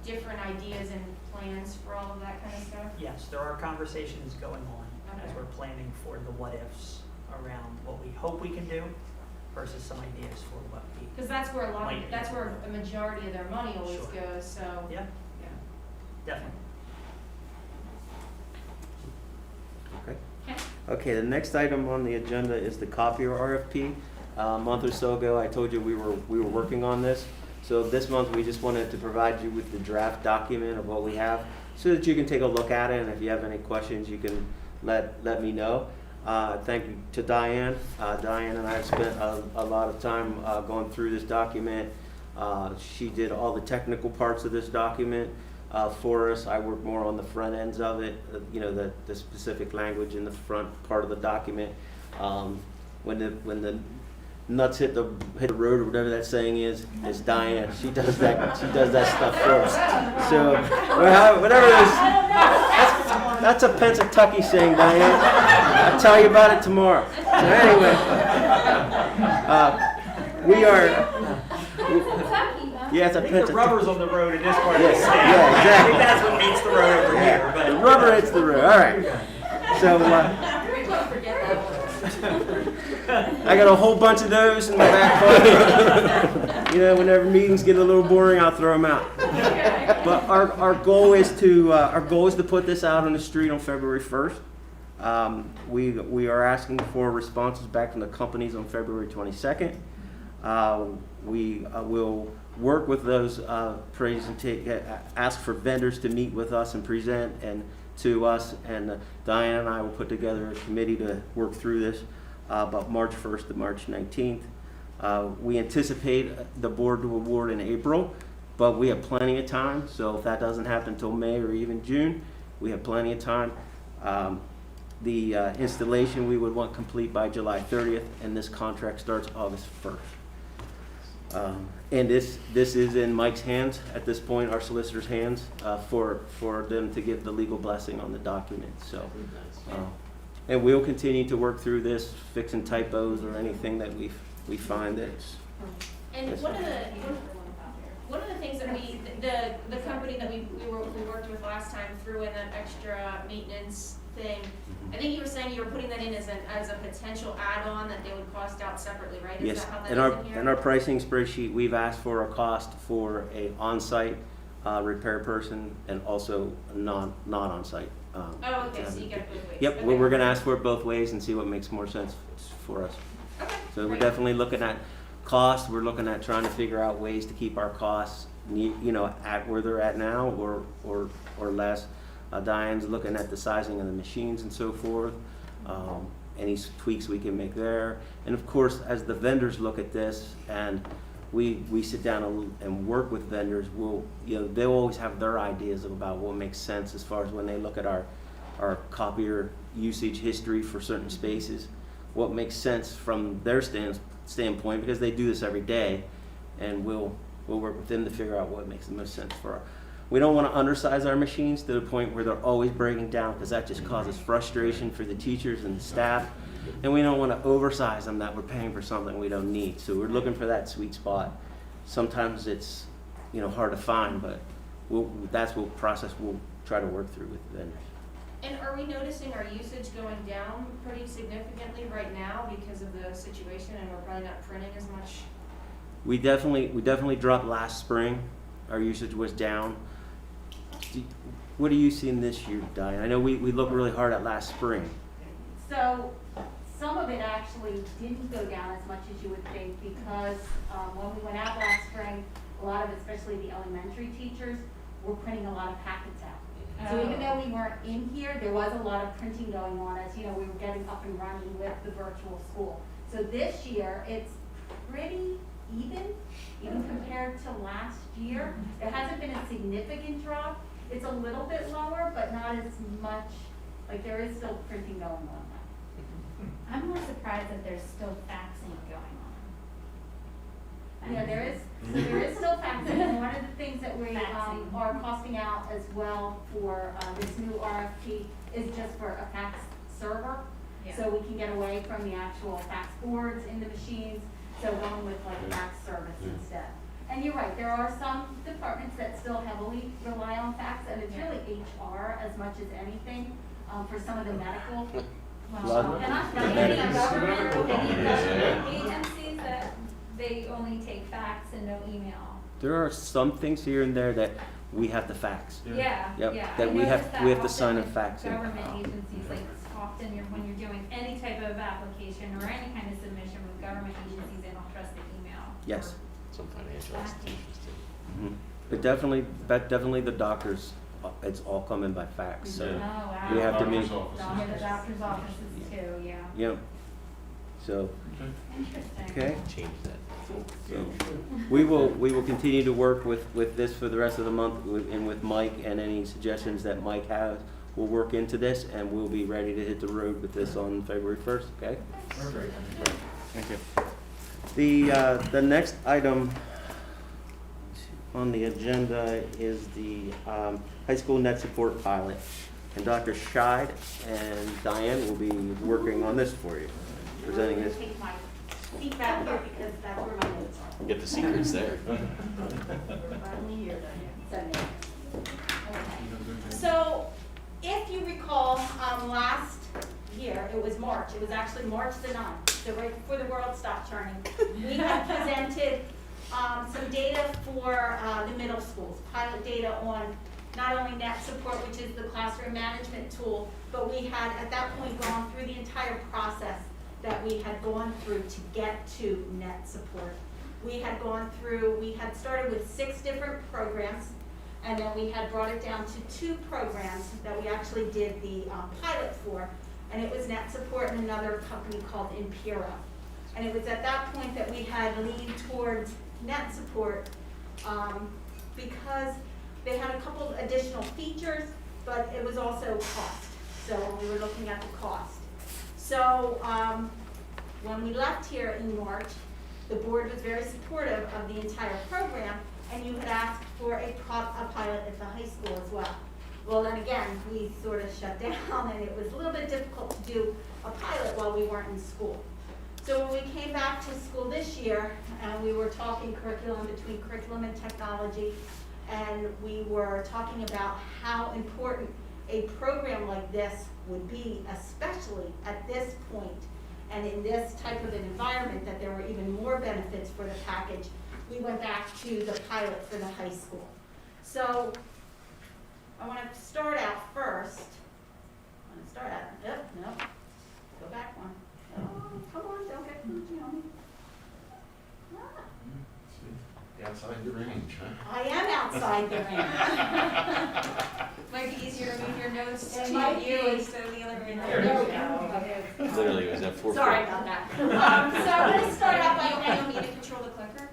different ideas and plans for all of that kind of stuff? Yes, there are conversations going on as Okay. we're planning for the what-ifs around what we hope we can do versus some ideas for what we, Because that's where Might that's be. where a majority of their money always Sure. goes, so. yeah, Yeah. definitely. Okay, the next item on the agenda is the Copier RFP. A month or so ago, I told you we were working on this. So this month, we just wanted to provide you with the draft document of what we have so that you can take a look at it, and if you have any questions, you can let me know. Thank you to Diane. Diane and I have spent a lot of time going through this document. She did all the technical parts of this document for us. I work more on the front ends of it, you know, the specific language in the front part of the document. When the nuts hit the road, or whatever that saying is, it's Diane. She does that stuff for us. So whatever it is, that's a Pennsatucky saying, Diane. I'll tell you about it tomorrow. So anyway, we are. Yeah, it's a I think the Pennsatucky. rubber's on the road in this part of the Yes, state. yeah, exactly. I think that's what meets the road over here, but. The rubber hits the road. All right. So We won't forget that one. I got a whole bunch of those in my back pocket. You know, whenever meetings get a little boring, I'll throw them out. But our goal is to put this out on the street on February 1st. We are asking for responses back from the companies on February 22nd. We will work with those ask for vendors to meet with us and present and to us, and Diane and I will put together a committee to work through this about March 1st to March 19th. We anticipate the board to award in April, but we have plenty of time, so if that doesn't happen until May or even June, we have plenty of time. The installation we would want complete by July 30th, and this contract starts August 1st. And this is in Mike's hands at this point, our solicitor's hands, for them to give the legal blessing on the document. So, and we'll continue to work through this, fixing typos or anything that we find that's. And one of the things that the company that we worked with last time threw in that extra maintenance thing. I think you were saying you were putting that in as a potential add-on that they would cost out separately, right? Is Yes, that how that in is in here? our pricing spreadsheet, we've asked for a cost for a on-site repair person and also not on-site. Oh, okay, so you get it both ways. Yep, Okay. we're gonna ask for it both ways and see what makes more sense for us. Okay, So we're great. definitely looking at cost, we're looking at trying to figure out ways to keep our costs, you know, at where they're at now or less. Diane's looking at the sizing of the machines and so forth, any tweaks we can make there. And of course, as the vendors look at this and we sit down and work with vendors, they'll always have their ideas about what makes sense as far as when they look at our copier usage history for certain spaces, what makes sense from their standpoint, because they do this every day, and we'll work with them to figure out what makes the most sense for our. We don't want to undersize our machines to the point where they're always breaking down, because that just causes frustration for the teachers and the staff. And we don't want to oversize them that we're paying for something we don't need. So we're looking for that sweet spot. Sometimes it's hard to find, but that's what process we'll try to work through with vendors. And are we noticing our usage going down pretty significantly right now because of the situation, and we're probably not printing as much? We definitely dropped last spring. Our usage was down. What are you seeing this year, Diane? I know we looked really hard at last spring. So some of it actually didn't go down as much as you would think, because when we went out last spring, a lot of, especially the elementary teachers, were printing a lot of packets out. So even though we weren't in here, there was a lot of printing going on as, we were getting up and running with the virtual school. So this year, it's pretty even compared to last year. There hasn't been a significant drop. It's a little bit lower, but not as much, like there is still printing going on. I'm more surprised that there's still faxing going on. Yeah, there is still faxing, and one of the things things that we Faxing. are costing out as well for this new RFP is just for a fax server. Yeah. So we can get away from the actual fax boards in the machines, so going with like fax service instead. And you're right, there are some departments that still heavily rely on fax, and it's really HR as much as anything, for some of the medical. Well, And I- Any government Yeah. agencies that they only take fax and no email. There are some things here and there that we have to fax. Yeah, Yep, yeah. that I we have- noticed that we have to often sign a with fax in. Government agencies, like often when you're doing any type of application or any kind of submission with government agencies, they don't trust the email. Yes. Some financial institutions too. Mhm. But definitely the doctors, it's all coming by fax, Oh, so, wow. we have to make, Yeah, the doctor's offices too, yeah. yep. So, Interesting. okay, Change that. so, we will continue to work with this for the rest of the month, and with Mike, and any suggestions that Mike has, we'll work into this, and we'll be ready to hit the road with this on February 1st, okay? Thank you. The next item on the agenda is the high school net support pilot. And Dr. Scheid and Diane will be working on this for you, presenting this. Take my seat back here because that's where my notes are. Get the secrets there. Finally here, Diane. So, if you recall, last year, it was March, it was actually March the 9th, so right before the world stopped turning, we had presented some data for the middle schools, pilot data on not only net support, which is the classroom management tool, but we had at that point gone through the entire process that we had gone through to get to net support. We had started with 6 different programs, and then we had brought it down to 2 programs that we actually did the pilot for, and it was net support and another company called Impero. And it was at that point that we had leaned towards net support because they had a couple additional features, but it was also cost. So we were looking at the cost. So when we left here in March, the board was very supportive of the entire program, and you had asked for a pilot at the high school as well. Well, then again, we sort of shut down, and it was a little bit difficult to do a pilot while we weren't in school. So when we came back to school this year, and we were talking curriculum between curriculum and technology, and we were talking about how important a program like this would be, especially at this point and in this type of an environment, that there were even more benefits for the package, we went back to the pilot for the high school. So I want to start out first. Go back one. Oh, come on, don't get coochie on me. Outside the range, huh? I am outside the range. Might be easier to move your notes It to might you be. instead of the other way There we go. Literally, it was at 4 Sorry about that. So I'm going to start out by You want me to control the clicker?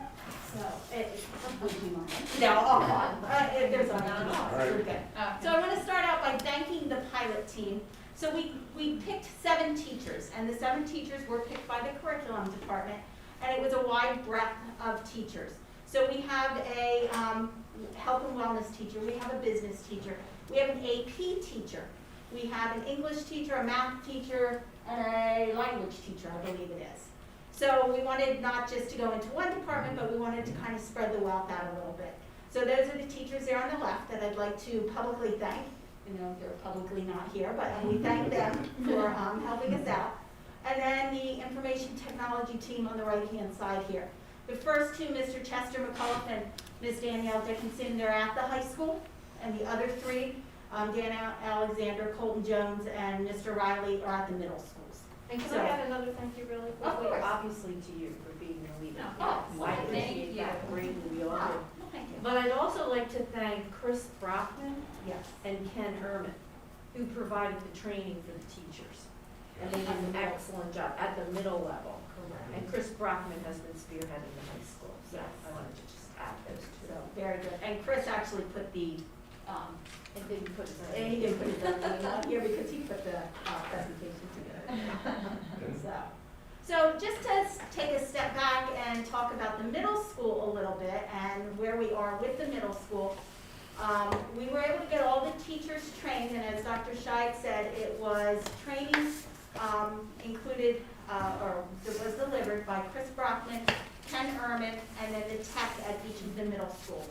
No, oh, come on. There's a we're good. Oh. So I'm going to start out by thanking the pilot team. So we picked 7 teachers, and the 7 teachers were picked by the curriculum department, and it was a wide breadth of teachers. So we have a health and wellness teacher, we have a business teacher, we have an AP teacher, we have an English teacher, a math teacher, and a language teacher, I believe it is. So we wanted not just to go into one department, but we wanted to kind of spread the wealth out a little bit. So those are the teachers there on the left that I'd like to publicly thank. You know, they're publicly not here, but we thank them for helping us out. And then the information technology team on the right-hand side here. The first 2, Mr. Chester McCullough and Ms. Danielle Dickinson, they're at the high school. And the other 3, Dan Alexander, Colton Jones, and Mr. Riley are at the middle schools. And can So- I add another thank you really Of quickly? course. Obviously to you for being the leader. Oh, I thank appreciate you. that greatly, we all Oh, do. well, thank you. But I'd also like to thank Chris Brockman Yes. and Ken Herman, who provided the training for the teachers. And they did an excellent job at the middle level. And Chris Brockman has been spearheading the high school, so I wanted to just add those two. So, very good. And Chris actually put the, And didn't put it and he didn't put his own name on here because he put the presentation together. So just to take a step back and talk about the middle school a little bit and where we are with the middle school, we were able to get all the teachers trained, and as Dr. Scheid said, it was training included, or it was delivered by Chris Brockman, Ken Ehrman, and then the tech at each of the middle schools.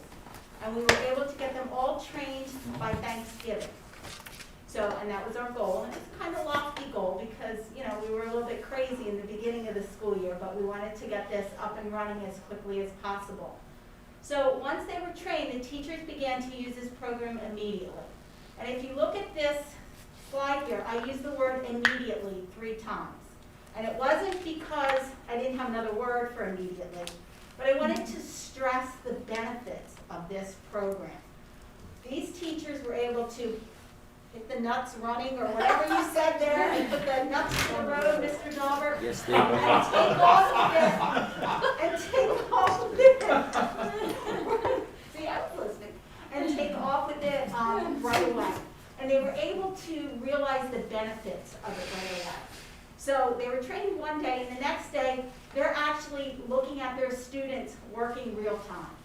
And we were able to get them all trained by Thanksgiving. So, and that was our goal, and it was kind of lofty goal because, you know, we were a little bit crazy in the beginning of the school year, but we wanted to get this up and running as quickly as possible. So once they were trained, the teachers began to use this program immediately. And if you look at this slide here, I used the word immediately 3 times. And it wasn't because I didn't have another word for immediately, but I wanted to stress the benefits of this program. These teachers were able to hit the nuts running, or whatever you said there, and put the nuts in the road, Mr. Dauber. Yes, they And take off with it. See, I was listening. And take off with it right away. And they were able to realize the benefits of it right away. So they were trained one day, and the next day, they're actually looking at their students working real time.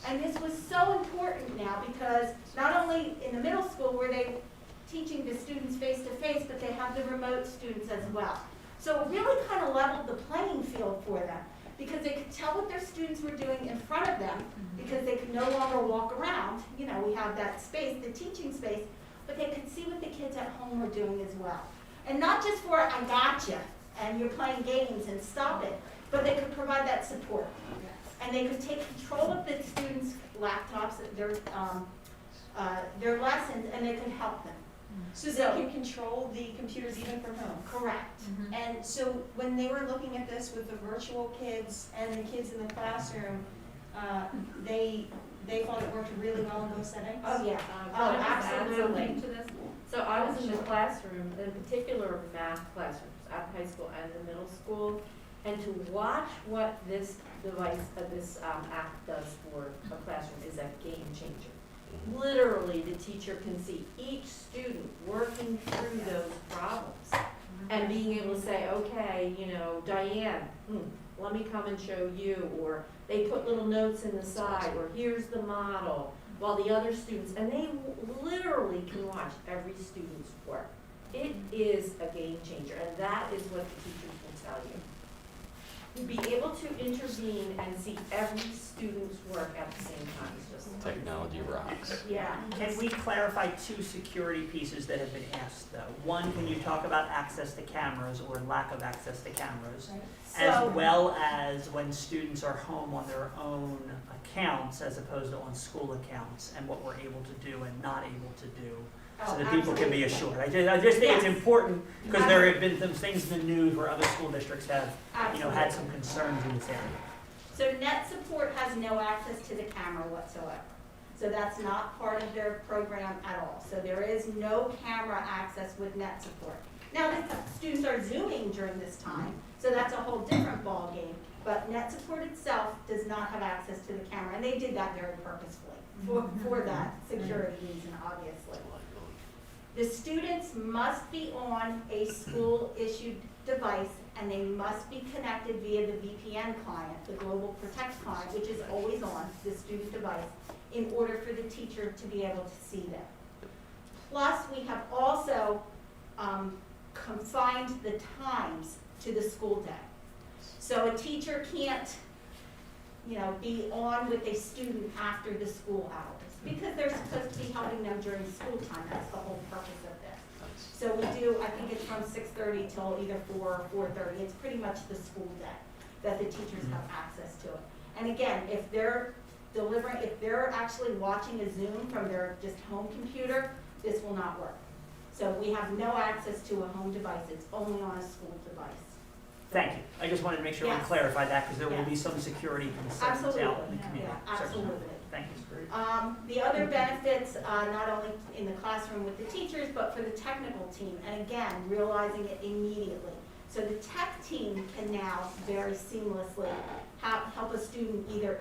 And this was so important now because not only in the middle school were they teaching the students face-to-face, but they have the remote students as well. So it really kind of leveled the playing field for them because they could tell what their students were doing in front of them because they could no longer walk around. You know, we have that space, the teaching space, but they could see what the kids at home were doing as well. And not just for, I gotcha, and you're playing games and stop it, but they could provide that support. And they could take control of the students' laptops, their lessons, and they could help them. So they can control the computers even from home? Correct. And so when they were looking at this with the virtual kids and the kids in the classroom, they thought it worked really well in both settings? Oh, yeah. Oh, absolutely. To this? So I was in the classroom, in particular math classrooms at high school and the middle school, and to watch what this device, this app does for a classroom is a game changer. Literally, the teacher can see each student working through those problems and being able to say, okay, you know, Diane, let me come and show you, or they put little notes in the side, or here's the model, while the other students, and they literally can watch every student's work. It is a game changer, and that is what the teachers will tell you. To be able to intervene and see every student's work at the same time is just Technology rocks. Yeah. Can we clarify 2 security pieces that have been asked, though? One, can you talk about access to cameras or lack of access to cameras? As well as when students are home on their own accounts as opposed to on school accounts, and what we're able to do and not able to do, so that people can be assured. I just think it's important because there have been some things in the news where other school districts have, you know, had some concerns in this area. So Net Support has no access to the camera whatsoever. So that's not part of their program at all. So there is no camera access with Net Support. Now, the students are Zooming during this time, so that's a whole different ballgame. But Net Support itself does not have access to the camera, and they did that very purposefully for that security reason, obviously. The students must be on a school-issued device, and they must be connected via the VPN client, the Global Protect client, which is always on the student device, in order for the teacher to be able to see them. Plus, we have also confined the times to the school day. So a teacher can't, you know, be on with a student after the school hours because they're supposed to be helping them during school time. That's the whole purpose of this. So we do, I think it's from 6:30 till either 4 or 4:30. It's pretty much the school day that the teachers have access to it. And again, if they're actually watching a Zoom from their just home computer, this will not work. So we have no access to a home device. It's only on a school device. Thank you. I just wanted to make sure we Yes. clarified that because there will be Yes. some security concerns out in Absolutely. the community. Yeah, Certainly. absolutely. Thank you. The other benefits, not only in the classroom with the teachers, but for the technical team, and again, realizing it immediately. So the tech team can now very seamlessly help a student either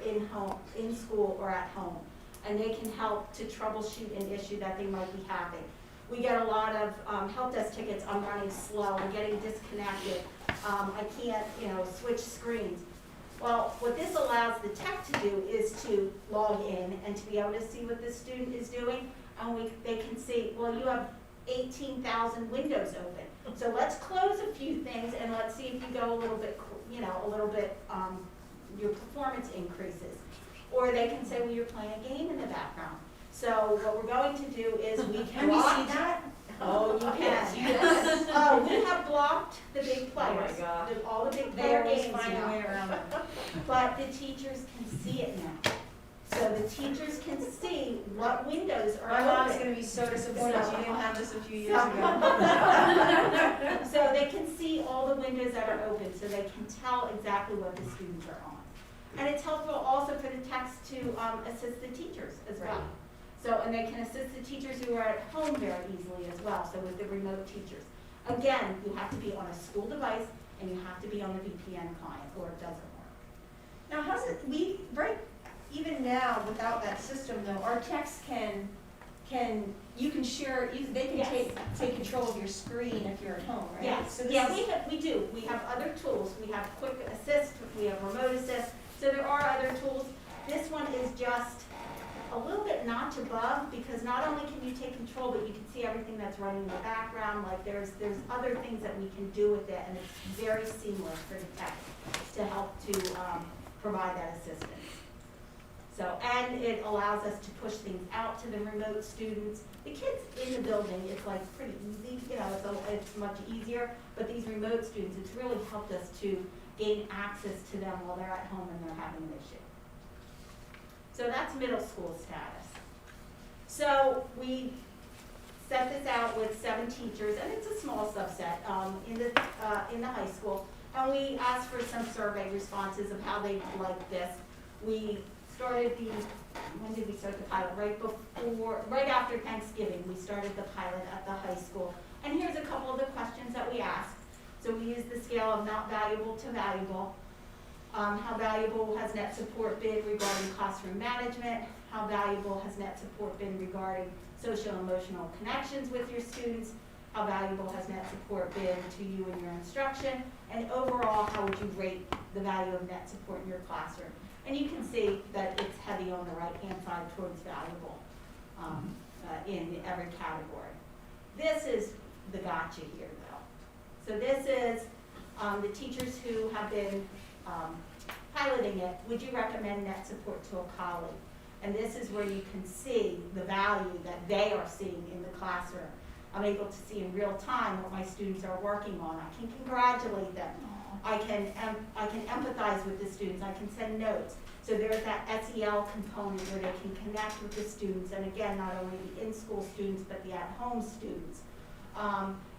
in school or at home, and they can help to troubleshoot an issue that they might be having. We get a lot of help desk tickets, I'm running slow, I'm getting disconnected, I can't, switch screens. Well, what this allows the tech to do is to log in and to be able to see what the student is doing, and they can see, well, you have 18,000 windows open. So let's close a few things and let's see if you go a little bit, your performance increases. Or they can say, well, you're playing a game in the background. So what we're going to do is we can block that. Oh, you can. Yes. Oh, we have blocked the big Oh my players, gosh. all the big They player always games find a now. way around it. But the teachers can see it now. So the teachers can see what windows are My mom's open. gonna be so disappointed she didn't have this a few years So- ago. So they can see all the windows that are open, so they can tell exactly what the students are on. And it's helpful also for the techs to assist the teachers as well. So, and they can assist the teachers who are at home very easily as well, so with the remote teachers. Again, you have to be on a school device and you have to be on the VPN client or it doesn't work. Now, how's it, even now, without that system though, our techs you can share, they can Yes. take control of your screen if you're at home, right? Yes, So this yeah, is- we do. We have other tools. We have quick assist, we have remote assist, so there are other tools. This one is just a little bit notch above because not only can you take control, but you can see everything that's running in the background. Like there's other things that we can do with it, and it's very seamless for the tech to help to provide that assistance. So, and it allows us to push things out to the remote students. The kids in the building, it's like pretty easy, it's much easier, but these remote students, it's really helped us to gain access to them while they're at home and they're having an issue. So that's middle school status. So we set this out with 7 teachers, and it's a small subset in the high school. And we asked for some survey responses of how they liked this. We started when did we start the pilot? Right after Thanksgiving, we started the pilot at the high school. And here's a couple of the questions that we asked. So we used the scale of not valuable to valuable. How valuable has net support been regarding classroom management? How valuable has net support been regarding social and emotional connections with your students? How valuable has net support been to you in your instruction? And overall, how would you rate the value of net support in your classroom? And you can see that it's heavy on the right-hand side towards valuable in every category. This is the gotcha here, though. So this is the teachers who have been piloting it. Would you recommend net support to a colleague? And this is where you can see the value that they are seeing in the classroom. I'm able to see in real time what my students are working on. I can congratulate them. I can empathize with the students. I can send notes. So there's that SEL component where they can connect with the students. And again, not only the in-school students, but the at-home students.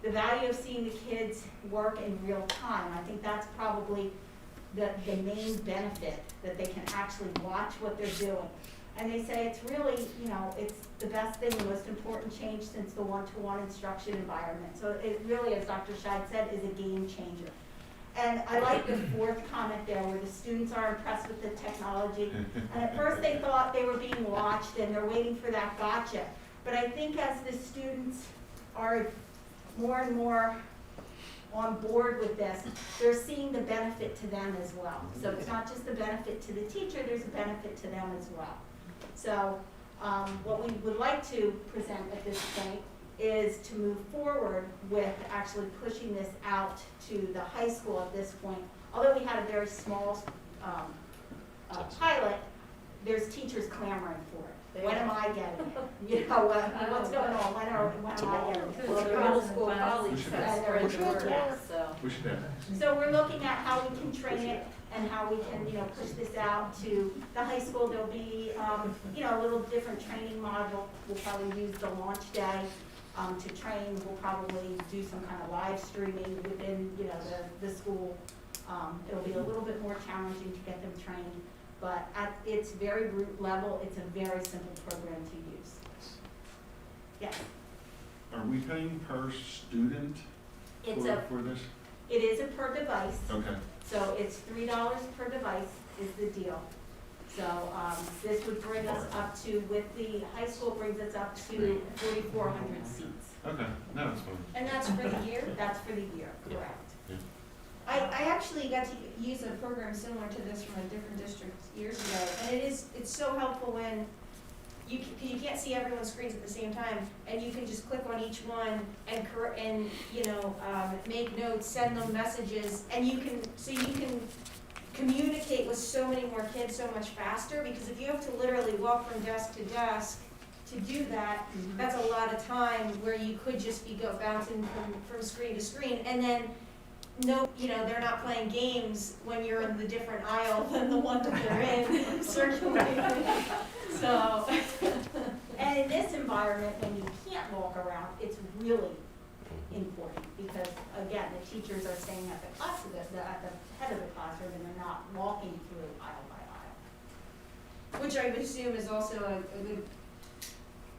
The value of seeing the kids work in real time. I think that's probably the main benefit, that they can actually watch what they're doing. And they say it's really, it's the best thing, the most important change since the one-to-one instruction environment. So it really, as Dr. Scheid said, is a game changer. And I like the 4th comment there where the students are impressed with the technology. And at first they thought they were being watched and they're waiting for that gotcha. But I think as the students are more and more on board with this, they're seeing the benefit to them as well. So it's not just the benefit to the teacher, there's a benefit to them as well. So what we would like to present at this point is to move forward with actually pushing this out to the high school at this point. Although we had a very small pilot, there's teachers clamoring for it. When am I getting it? What's going on? When am I getting it? Well, the middle school colleagues should have have- spread we the should word, have. so. We should have. So we're looking at how we can train it and how we can, push this out to the high school. There'll be, a little different training module. We'll probably use the launch day to train. We'll probably do some kind of live streaming within, the school. It'll be a little bit more challenging to get them trained, but at its very root level, it's a very simple program to use. Yes, Are we paying per student it's for this? it is a per device. Okay. So it's $3 per device is the deal. So, this would bring us up to, with the high school, brings us up to 4,400 seats. Okay, no, it's fine. And that's for the year? That's for the year, correct. I actually got to use a program similar to this from a different district years ago, and it's so helpful when you can't see everyone's screens at the same time, and you can just click on each one and make notes, send them messages, and you can communicate with so many more kids so much faster, because if you have to literally walk from desk to desk to do that, that's a lot of time where you could just be bouncing from screen to screen, and then they're not playing games when you're in the different aisle than the one that they're in, circulating. So, And in this environment, when you can't walk around, it's really important, because again, the teachers are staying at the class, at the head of the classroom, and they're not walking through aisle by aisle. which I would assume is also a good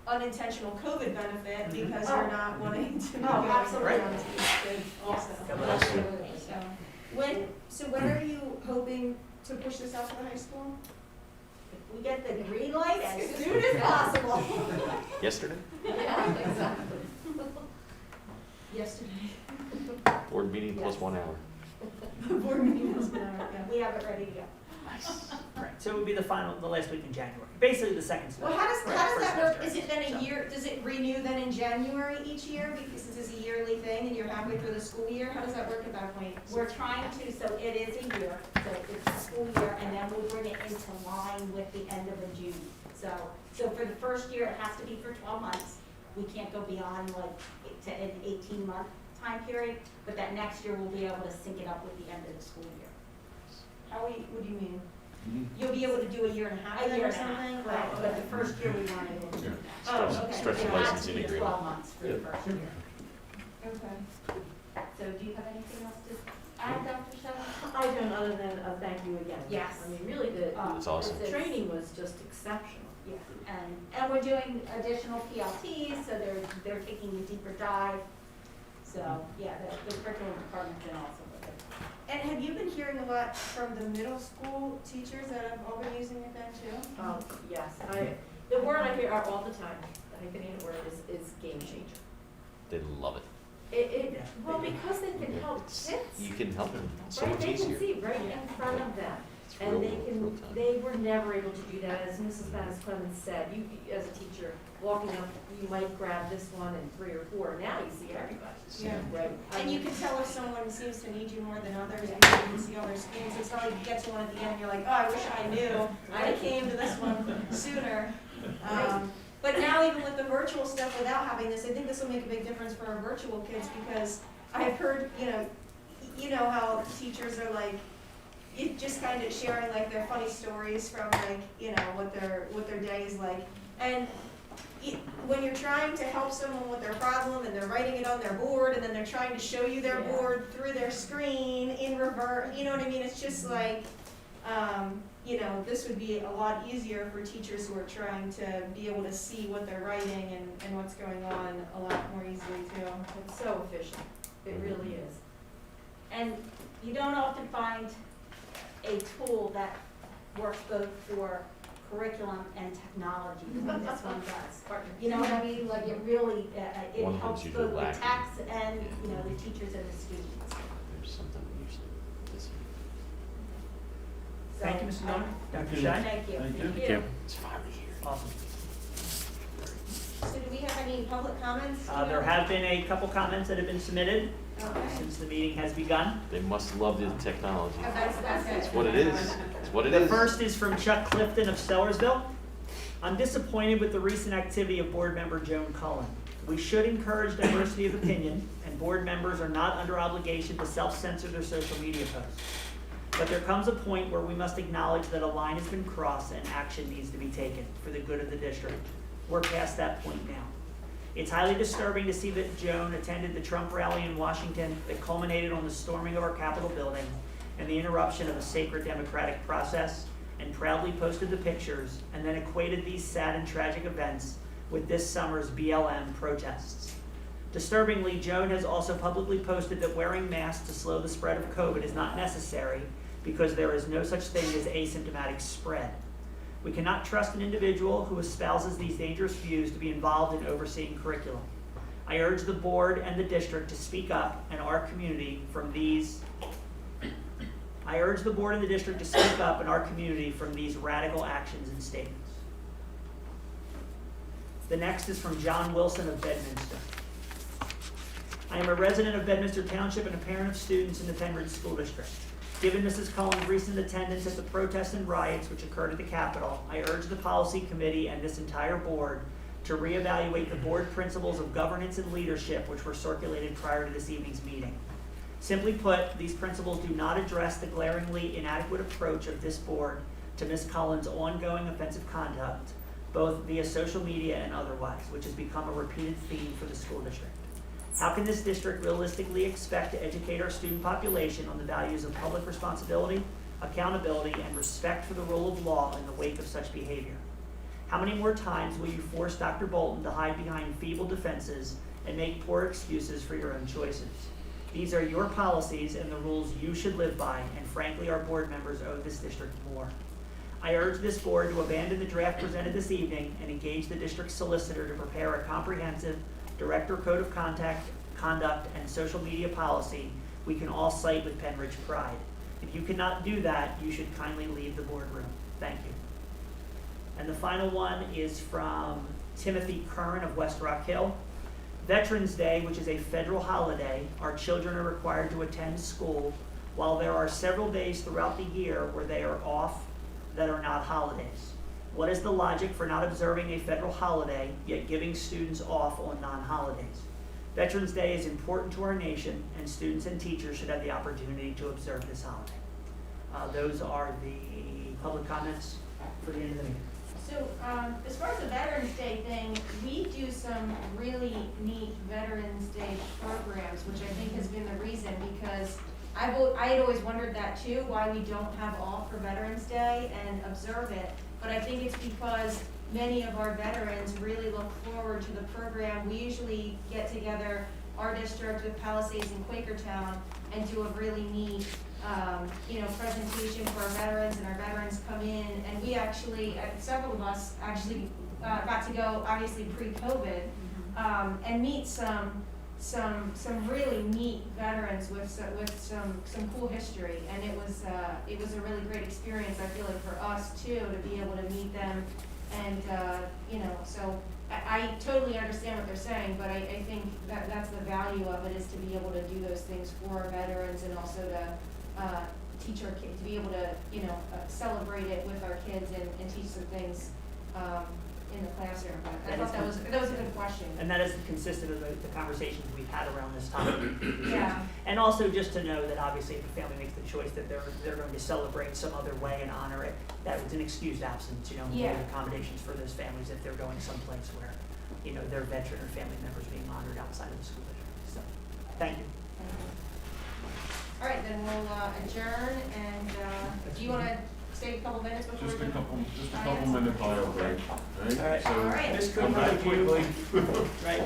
unintentional COVID benefit, because Oh. they're not wanting to be Oh, going absolutely. around to these kids also. So when are you hoping to push this out to the high school? If we get the green light as soon as possible. Yesterday, Yeah, exactly. Yesterday. board meeting plus Yes. 1 hour. Board meeting is now, yeah. We have it ready to go. Right, so it would be the last week in January, basically the second semester. Well, how does Right, that first work? semester. Is it then So- a year, does it renew then in January each year, because this is a yearly thing and you're halfway through the school year? How does that work at that point? We're trying to, so it is a year, so it's a school year, and then we'll bring it into line with the end of the June. So for the first year, it has to be for 12 months. We can't go beyond to an 18-month time period, but that next year we'll be able to sync it up with the end of the school year. What do you mean? You'll be able to do a year and a half A then year or and a half, something, right. right, but the first year we weren't able to do that. Oh, Stretch- okay. Stretch the It has to licensing be agreement. 12 months for the first year. Okay. So do you have anything else to add, Dr. Shelley? I don't, other than, thank you again. Yes. I mean, really, That's awesome. the training was just exceptional. Yeah, and we're doing additional PLTs, so they're taking a deeper dive. So, yeah, the curriculum department's been awesome with it. And have you been hearing a lot from the middle school teachers that have all been using it then too? Yes, the word I hear all the time, the hyphenated word is game changer. They love it. Well, because they can help kids, You can help them so right? much They easier. can see right in front of them. It's And real time. they were never able to do that, as Mrs. Clemens said, you, as a teacher, walking up, you might grab this one and 3 or 4, now you see everybody. Yeah. Right? And you can tell if someone seems to need you more than others, because you can see all their screens. It's not like you get to one at the end, you're like, oh, I wish I knew, I came to this one sooner. But now even with the virtual stuff, without having this, I think this will make a big difference for our virtual kids, because I've heard, you know how teachers are like, you just kind of sharing like their funny stories from what their day is like. And when you're trying to help someone with their problem and they're writing it on their board and then they're trying to show you their board through their screen in reverse, you know what I mean? It's just like, this would be a lot easier for teachers who are trying to be able to see what they're writing and what's going on a lot more easily too. It's so efficient, it really is. And you don't often find a tool that works both for curriculum and technology, like this one does. You know what I mean? Like it really, it One of helps them's usually both the lacking. techs and, the teachers and the students. There's something usually missing. So, Thank you, Mrs. Miller. Dr. Thank you. Shai? Thank you. Thank you. It's finally here. Awesome. So do we have any public comments? There have been a couple comments that have been submitted Okay. since the meeting has begun. They must love the technology. Oh, that's It's it. what it is. It's what it The is. first is from Chuck Clifton of Sellersville. I'm disappointed with the recent activity of board member Joan Cullen. We should encourage diversity of opinion, and board members are not under obligation to self-censor their social media posts. But there comes a point where we must acknowledge that a line has been crossed and action needs to be taken for the good of the district. We're past that point now. It's highly disturbing to see that Joan attended the Trump rally in Washington that culminated on the storming of our Capitol building and the interruption of a sacred democratic process, and proudly posted the pictures and then equated these sad and tragic events with this summer's BLM protests. Disturbingly, Joan has also publicly posted that wearing masks to slow the spread of COVID is not necessary because there is no such thing as asymptomatic spread. We cannot trust an individual who espouses these dangerous views to be involved in overseeing curriculum. I urge the board and the district to speak up in our community from these radical actions and statements. The next is from John Wilson of Bedminster. I am a resident of Bedminster Township and a parent of students in the Penridge School District. Given Mrs. Cullen's recent attendance at the protests and riots which occurred at the Capitol, I urge the policy committee and this entire board to reevaluate the board principles of governance and leadership which were circulated prior to this evening's meeting. Simply put, these principles do not address the glaringly inadequate approach of this board to Ms. Cullen's ongoing offensive conduct, both via social media and otherwise, which has become a repeated theme for the school district. How can this district realistically expect to educate our student population on the values of public responsibility, accountability, and respect for the rule of law in the wake of such behavior? How many more times will you force Dr. Bolton to hide behind feeble defenses and make poor excuses for your own choices? These are your policies and the rules you should live by, and frankly, our board members owe this district more. I urge this board to abandon the draft presented this evening and engage the district solicitor to prepare a comprehensive director code of conduct and social media policy we can all cite with Penridge pride. If you cannot do that, you should kindly leave the boardroom. Thank you. And the final one is from Timothy Curran of West Rock Hill. Veterans Day, which is a federal holiday, our children are required to attend school, while there are several days throughout the year where they are off that are not holidays. What is the logic for not observing a federal holiday, yet giving students off on non-holidays? Veterans Day is important to our nation, and students and teachers should have the opportunity to observe this holiday. Those are the public comments for the end of the meeting. So, as far as the Veterans Day thing, we do some really neat Veterans Day programs, which I think has been the reason, because I had always wondered that too, why we don't have off for Veterans Day and observe it. But I think it's because many of our veterans really look forward to the program. We usually get together, our district with Palisades and Quakertown, and do a really neat presentation for our veterans, and our veterans come in, and we actually, several of us actually got to go, obviously pre-COVID, and meet some really neat veterans with some cool history, and it was a really great experience. I feel like for us too, to be able to meet them, and so I totally understand what they're saying, but I think that's the value of it, is to be able to do those things for our veterans, and also to teach our kids, to be able to celebrate it with our kids and teach some things in the classroom. But I thought that was a good question. And that is consistent with the conversations we've had around this topic. Yeah. And also just to know that obviously if the family makes the choice that they're going to celebrate some other way and honor it, that it's an excused absence, Yeah. make accommodations for those families if they're going someplace where, their veteran or family members being honored outside of the school district. So, thank you. All right, then we'll adjourn, and do you want to stay a couple minutes before? Just a couple Finance? minute bio break. All right. So All right. Ms. come Cooper, back would you- quickly. Right.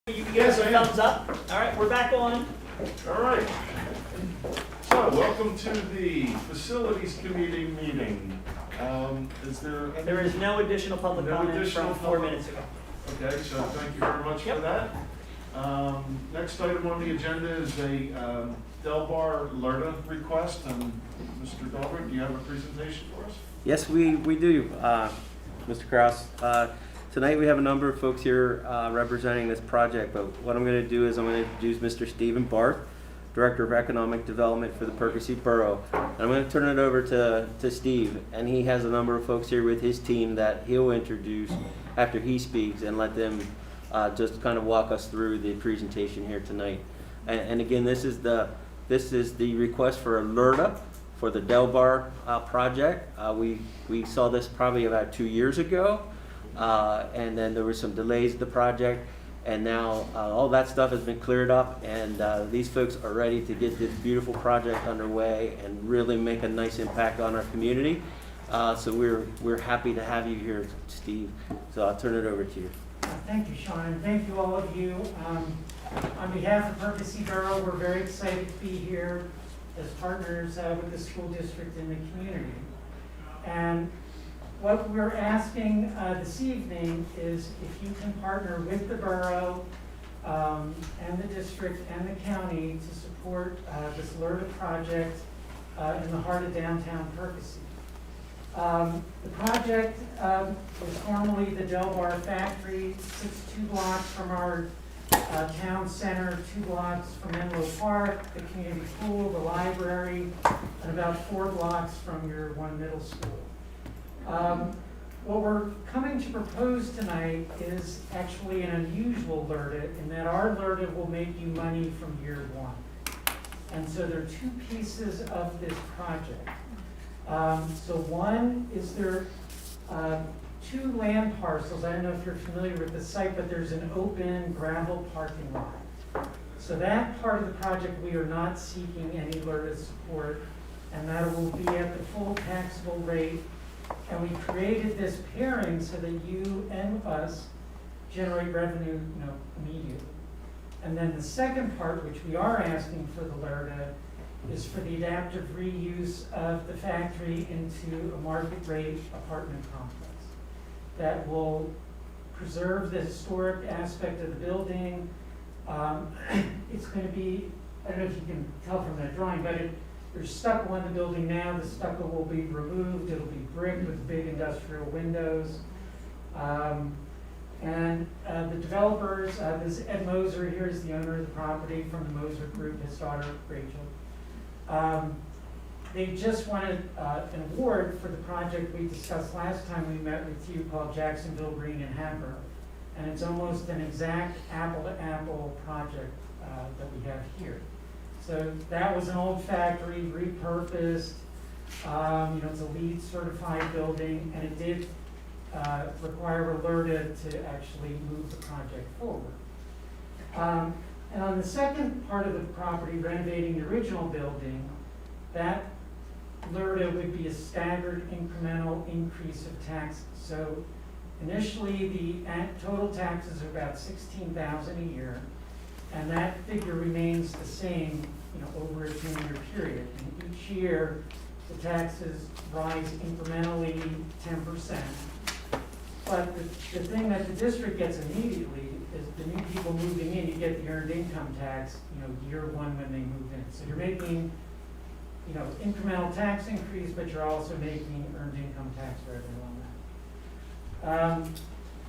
You can give Yes, us I a am. thumbs up. All right, we're back on. All right. So, welcome to the Facilities Committee meeting. Is there any? There is no additional public No comment additional from 4 public- minutes ago. Okay, so thank you very much for Yep. that. Next item on the agenda is a Del Bar LERTA request, and Mr. Dahlberg, do you have a presentation for us? Yes, we do, Mr. Kraus. Tonight we have a number of folks here representing this project, but what I'm going to do is I'm going to introduce Mr. Stephen Barth, Director of Economic Development for the Percy Borough. And I'm going to turn it over to Steve, and he has a number of folks here with his team that he'll introduce after he speaks and let them just kind of walk us through the presentation here tonight. And again, this is the request for a LERTA for the Del Bar project. We saw this probably about 2 years ago, and then there were some delays in the project, and now all that stuff has been cleared up, and these folks are ready to get this beautiful project underway and really make a nice impact on our community. So we're happy to have you here, Steve. So I'll turn it over to you. Thank you, Sean, and thank you all of you. On behalf of Percy Borough, we're very excited to be here as partners with the school district and the community. And what we're asking this evening is if you can partner with the borough and the district and the county to support this LERTA project in the heart of downtown Percy. The project was formerly the Del Bar factory, sits 2 blocks from our town center, 2 blocks from Menlo Park, the community pool, the library, and about 4 blocks from your one middle school. What we're coming to propose tonight is actually an unusual LERTA in that our LERTA will make you money from year 1. And so there are 2 pieces of this project. So one is there 2 land parcels. I don't know if you're familiar with the site, but there's an open gravel parking lot. So that part of the project, we are not seeking any LERTA support, and that will be at the full taxable rate. And we created this pairing so that you and us generate revenue, immediately. And then the second part, which we are asking for the LERTA, is for the adaptive reuse of the factory into a market rate apartment complex that will preserve the historic aspect of the building. It's going to be, I don't know if you can tell from that drawing, but there's stucco on the building now. The stucco will be removed. It'll be brick with big industrial windows. And the developers, this Ed Moser here is the owner of the property from the Moser Group, his daughter Rachel. They just wanted an award for the project we discussed last time we met with you called Jacksonville Green and Hatboro. And it's almost an exact apple-to-apple project that we have here. So that was an old factory, repurposed. It's a LEED certified building, and it did require a LERTA to actually move the project forward. And on the second part of the property, renovating the original building, that LERTA would be a staggered incremental increase of taxes. So initially, the total taxes are about $16,000 a year, and that figure remains the same, over a 10-year period. And each year, the taxes rise incrementally 10%. But the thing that the district gets immediately is the new people moving in, you get the earned income tax, year 1 when they move in. So you're making, incremental tax increase, but you're also making earned income tax revenue on that.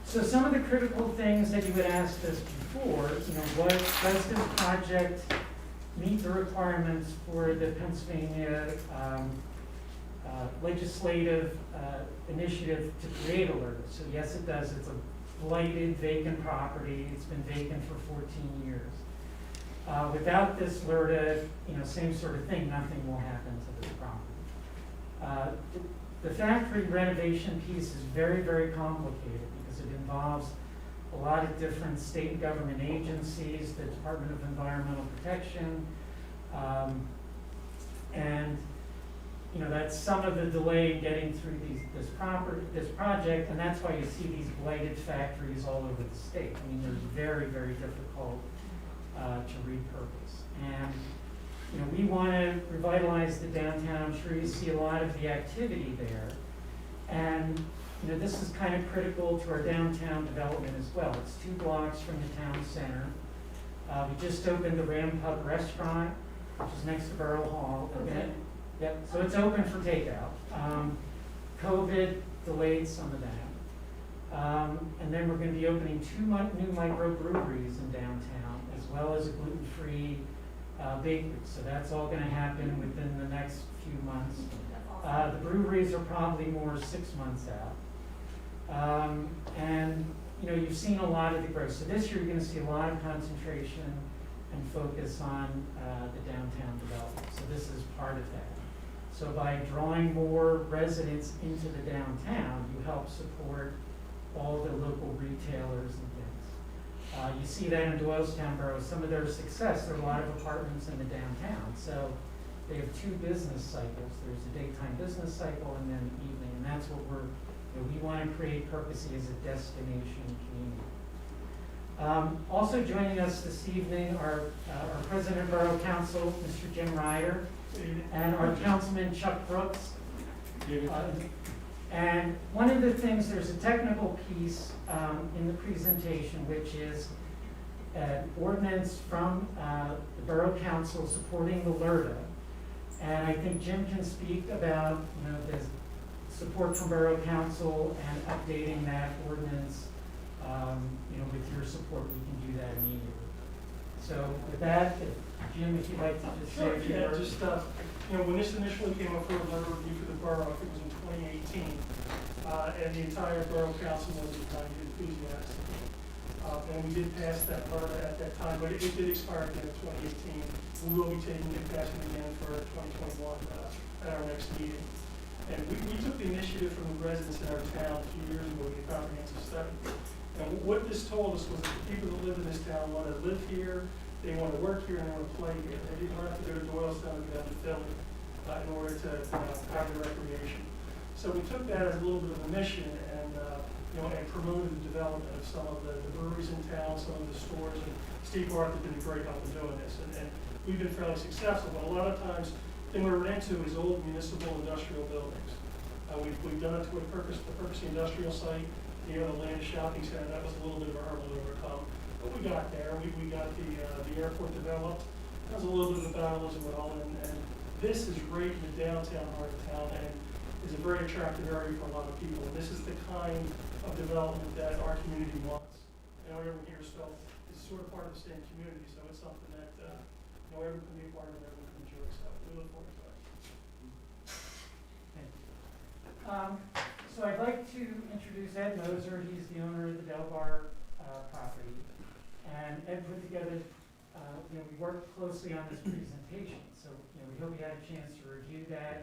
So some of the critical things that you had asked us before, does this project meet the requirements for the Pennsylvania legislative initiative to create a LERTA? So yes, it does. It's a blighted, vacant property. It's been vacant for 14 years. Without this LERTA, same sort of thing, nothing will happen to this property. The factory renovation piece is very, very complicated because it involves a lot of different state and government agencies, the Department of Environmental Protection, and you know, that's some of the delay in getting through this project, and that's why you see these blighted factories all over the state. I mean, they're very, very difficult to repurpose. And, you know, we want to revitalize the downtown. I'm sure you see a lot of the activity there. And, you know, this is kind of critical to our downtown development as well. It's 2 blocks from the town center. We just opened the Ram Pub restaurant, which is next to Borough Hall. Okay. Yep, so it's open for takeout. COVID delayed some of that. And then we're gonna be opening 2 new microbreweries in downtown, as well as a gluten-free bakery. So that's all gonna happen within the next few months. The breweries are probably more 6 months out. And, you know, you've seen a lot of the growth. So this year, you're gonna see a lot of concentration and focus on the downtown development. So this is part of that. So by drawing more residents into the downtown, you help support all the local retailers and things. You see that in Doylestown Borough, some of their success, there are a lot of apartments in the downtown. So they have 2 business cycles. There's a daytime business cycle and then evening, and that's what we want to create Purposey as a destination community. Also joining us this evening are our President of Borough Council, Mr. Jim Ryder, and our Councilman Chuck Brooks. And one of the things, there's a technical piece in the presentation, which is an ordinance from the Borough Council supporting the LRTA. And I think Jim can speak about, you know, the support from Borough Council and updating that ordinance. You know, with your support, we can do that immediately. So with that, Jim, if you'd like to just say a few Yeah, words. just, you know, when this initially came up for a letter review for the borough, I think it was in 2018, and the entire borough council was enthusiastic. And we did pass that letter at that time, but it did expire at the end of 2018. We will be taking it, passing it again for 2021 at our next meeting. And we took the initiative from the residents in our town a few years ago with a comprehensive study. And what this told us was that the people that live in this town want to live here, they want to work here, and they want to play here. They didn't have to go to Doylestown to get down to Philly in order to have their recreation. So we took that as a little bit of a mission and, you know, and promoted the development of some of the breweries in town, some of the stores, and Steve Arthur did a great help in doing this. And we've been fairly successful, but a lot of times, the thing we run into is old municipal industrial buildings. We've done it to the Purposey industrial site, the land shopping center. That was a little bit of a hurdle to overcome. But we got there. We got the airport developed. That was a little bit of a battle as well. And this is right in the downtown heart of town and is a very attractive area for a lot of people. And this is the kind of development that our community wants. You know, everyone here still is sort of part of the same community, so it's something that you know, everyone can be a part of, everyone can enjoy. So we look forward to it. So I'd like to introduce Ed Moser. He's the owner of the Delbar property. And Ed put together, you know, we worked closely on this presentation. So, you know, we hope you had a chance to review that.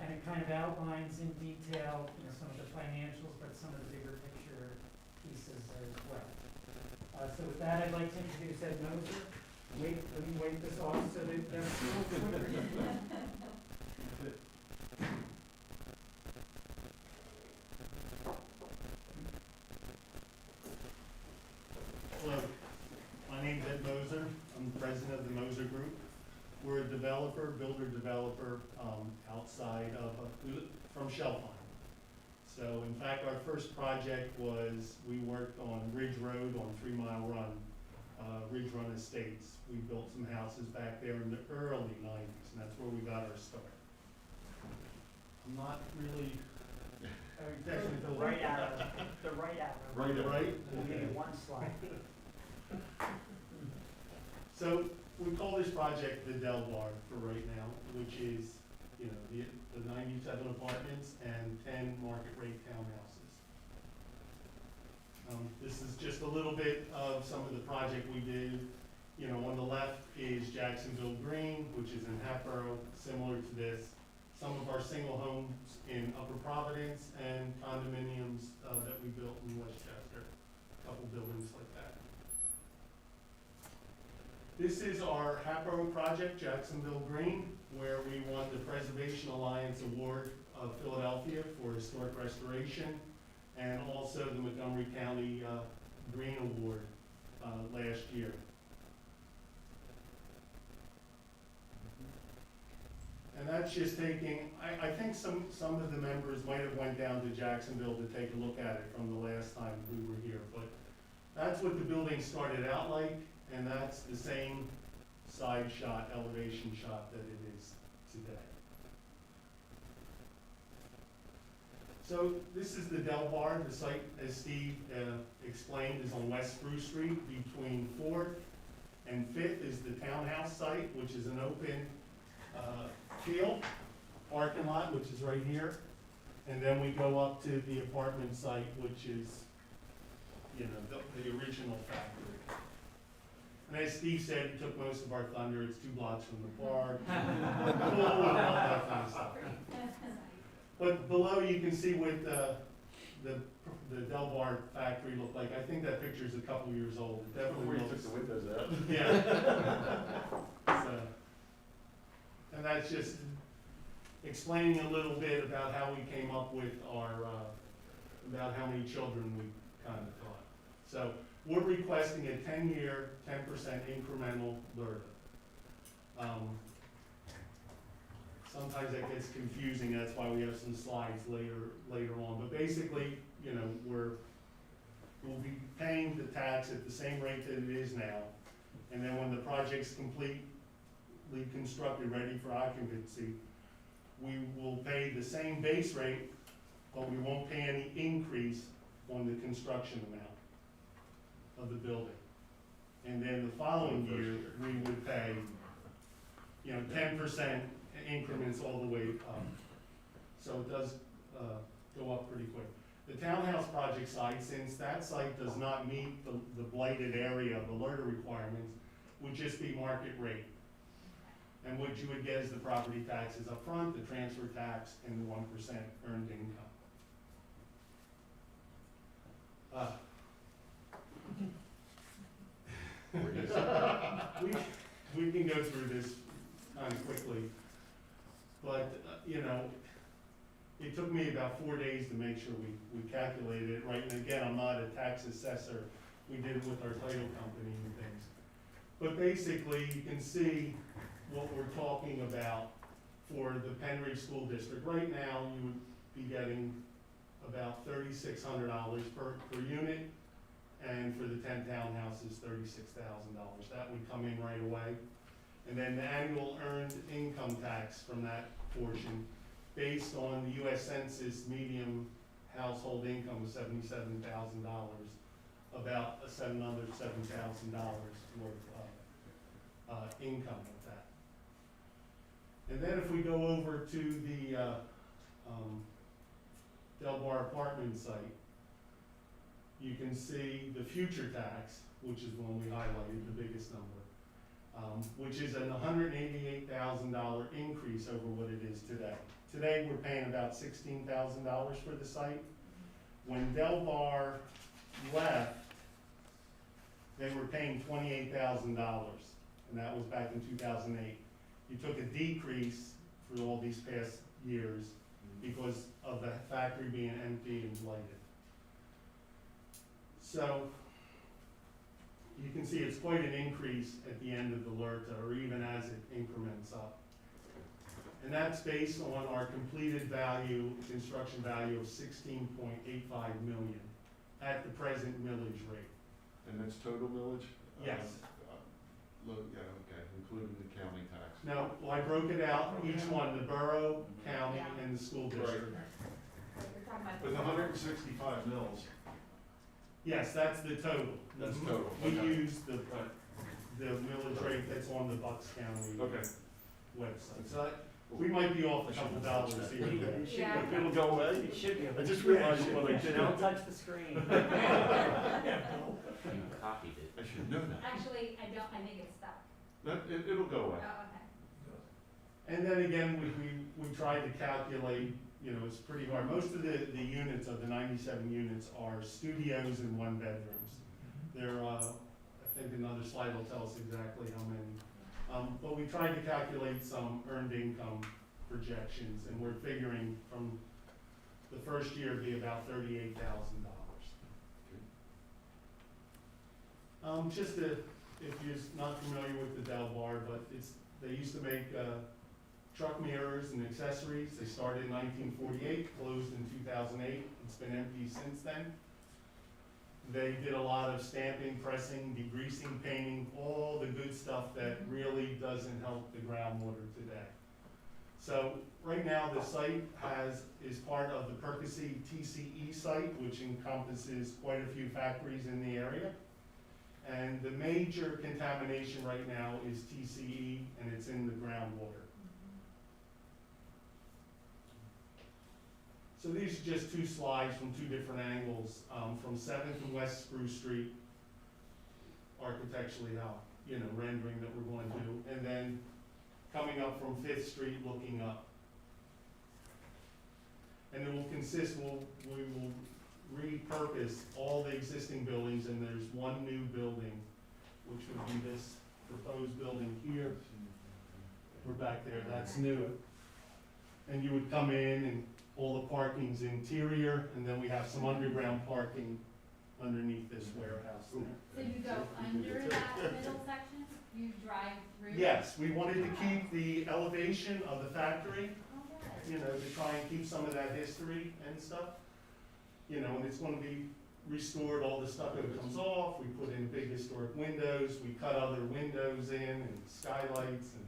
And it kind of outlines in detail, you know, some of the financials, but some of the bigger picture pieces as well. So with that, I'd like to introduce Ed Moser. Let me wait this off so that they're still quicker. Hello, my name's Ed Moser. I'm the president of the Moser Group. We're a developer, builder-developer outside of, from Shellpine. So in fact, our first project was, we worked on Ridge Road on 3 Mile Run, Ridge Run Estates. We built some houses back there in the early 90s, and that's where we got our start. I'm not really, actually the Right arrow, the right arrow. right? We'll give you one slide. So we call this project the Del Bar for right now, which is, you know, the 97 apartments and 10 market rate townhouses. This is just a little bit of some of the project we did. You know, on the left is Jacksonville Green, which is in Hatboro, similar to this. Some of our single homes in Upper Providence and condominiums that we built in Westchester, a couple buildings like that. This is our HAPRO project, Jacksonville Green, where we won the Preservation Alliance Award of Philadelphia for historic restoration, and also the Montgomery County Green Award last year. And that's just taking, I think some of the members might have went down to Jacksonville to take a look at it from the last time we were here, but that's what the building started out like, and that's the same side shot, elevation shot that it is today. So this is the Del Bar. The site, as Steve explained, is on West Spruce Street between 4th and 5th is the townhouse site, which is an open field, parking lot, which is right here. And then we go up to the apartment site, which is, you know, the original factory. And as Steve said, he took most of our thunder. It's 2 blocks from the park, pool, and all that kind of stuff. But below you can see what the Del Bar factory looked like. I think that picture is a couple years old. It definitely looks. Took the windows out. Yeah. So, and that's just explaining a little bit about how we came up with our, about how many children we kind of taught. So we're requesting a 10-year, 10% incremental LRTA. Sometimes that gets confusing, that's why we have some slides later on. But basically, you know, we'll be paying the tax at the same rate that it is now. And then when the project's completely constructed, ready for occupancy, we will pay the same base rate, but we won't pay any increase on the construction amount of the building. And then the following year, we would pay, you know, 10% increments all the way up. So it does go up pretty quick. The townhouse project site, since that site does not meet the blighted area of the LRTA requirements, would just be market rate. And what you would get is the property taxes up front, the transfer tax, and the 1% earned income. We can go through this kind of quickly, but you know, it took me about 4 days to make sure we calculated it right. And again, I'm not a tax assessor. We did it with our title company and things. But basically, you can see what we're talking about for the Penridge School District. Right now, you would be getting about $3,600 per unit, and for the 10 townhouses, $36,000. That would come in right away. And then the annual earned income tax from that portion, based on the U.S. Census median household income of $77,000, about $707,000 worth of income with that. And then if we go over to the Del Bar apartment site, you can see the future tax, which is the one we highlighted, the biggest number, which is an $188,000 increase over what it is today. Today, we're paying about $16,000 for the site. When Del Bar left, they were paying $28,000, and that was back in 2008. You took a decrease for all these past years because of the factory being empty and blighted. So you can see it's quite an increase at the end of the LRTA, or even as it increments up. And that's based on our completed value, construction value of $16.85 million at the present millage rate. And that's total millage? Yes. Look, yeah, okay, including the county tax. No, well, I broke it out, each one, the borough, county, and the school district. With 165 mils, Yes, that's the total. that's total. We Okay. use the millage rate that's on the Bucks County Okay. website. So we might be off a couple dollars here. It should Yeah. be. It'll go away? It should be. I just realized what I did. Don't touch the screen. You copied it. I should know that. Actually, I think it's stuck. It'll go away. Oh, okay. And then again, we tried to calculate, you know, it's pretty hard. Most of the units of the 97 units are studios and 1 bedrooms. They're think another slide will tell us exactly how many. But we tried to calculate some earned income projections, and we're figuring from the first year it'd be about $38,000. Just to, if you're not familiar with the Del Bar, but they used to make truck mirrors and accessories. They started in 1948, closed in 2008. It's been empty since then. They did a lot of stamping, pressing, degreasing, painting, all the good stuff that really doesn't help the groundwater today. So right now the site is part of the Percy TCE site, which encompasses quite a few factories in the area. And the major contamination right now is TCE, and it's in the groundwater. So these are just two slides from two different angles, from 7th and West Spruce Street, architecturally how, rendering that we're going to do, and then coming up from 5th Street looking up. And it will consist, we will repurpose all the existing buildings, and there's one new building, which would be this proposed building here. We're back there, that's new. And you would come in and all the parking's interior, and then we have some underground parking underneath this warehouse there. So you go under that middle section? You drive through? Yes, we wanted to keep the elevation of the factory, to try and keep some of that history and stuff. And it's gonna be restored, all the stucco comes off, we put in big historic windows, we cut other windows in and skylights and,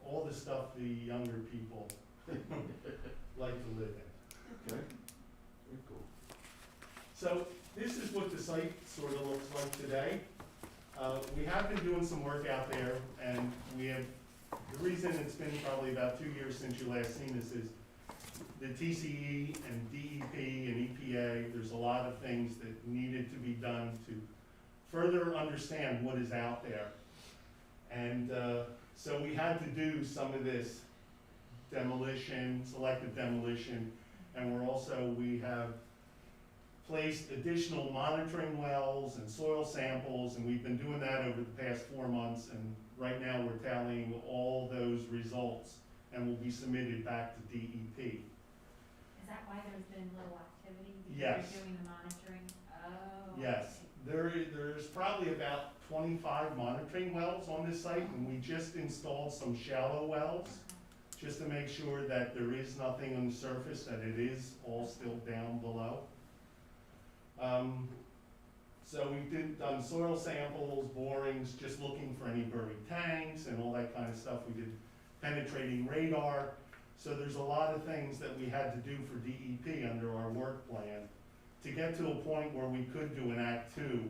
all the stuff the younger people like to live in. Okay, very cool. So this is what the site sort of looks like today. We have been doing some work out there, and the reason it's been probably about 2 years since you last seen this is the TCE and DEP and EPA, there's a lot of things that needed to be done to further understand what is out there. And so we had to do some of this demolition, selective demolition, and we have placed additional monitoring wells and soil samples, and we've been doing that over the past 4 months, and right now we're tallying all those results and will be submitted back to DEP. Is that why there's been little activity? Because Yes. you're doing the monitoring? Oh. Yes, there's probably about 25 monitoring wells on this site, and we just installed some shallow wells just to make sure that there is nothing on the surface, that it is all still down below. So we've done soil samples, borings, just looking for any buried tanks and all that kind of stuff. We did penetrating radar. So there's a lot of things that we had to do for DEP under our work plan to get to a point where we could do an Act 2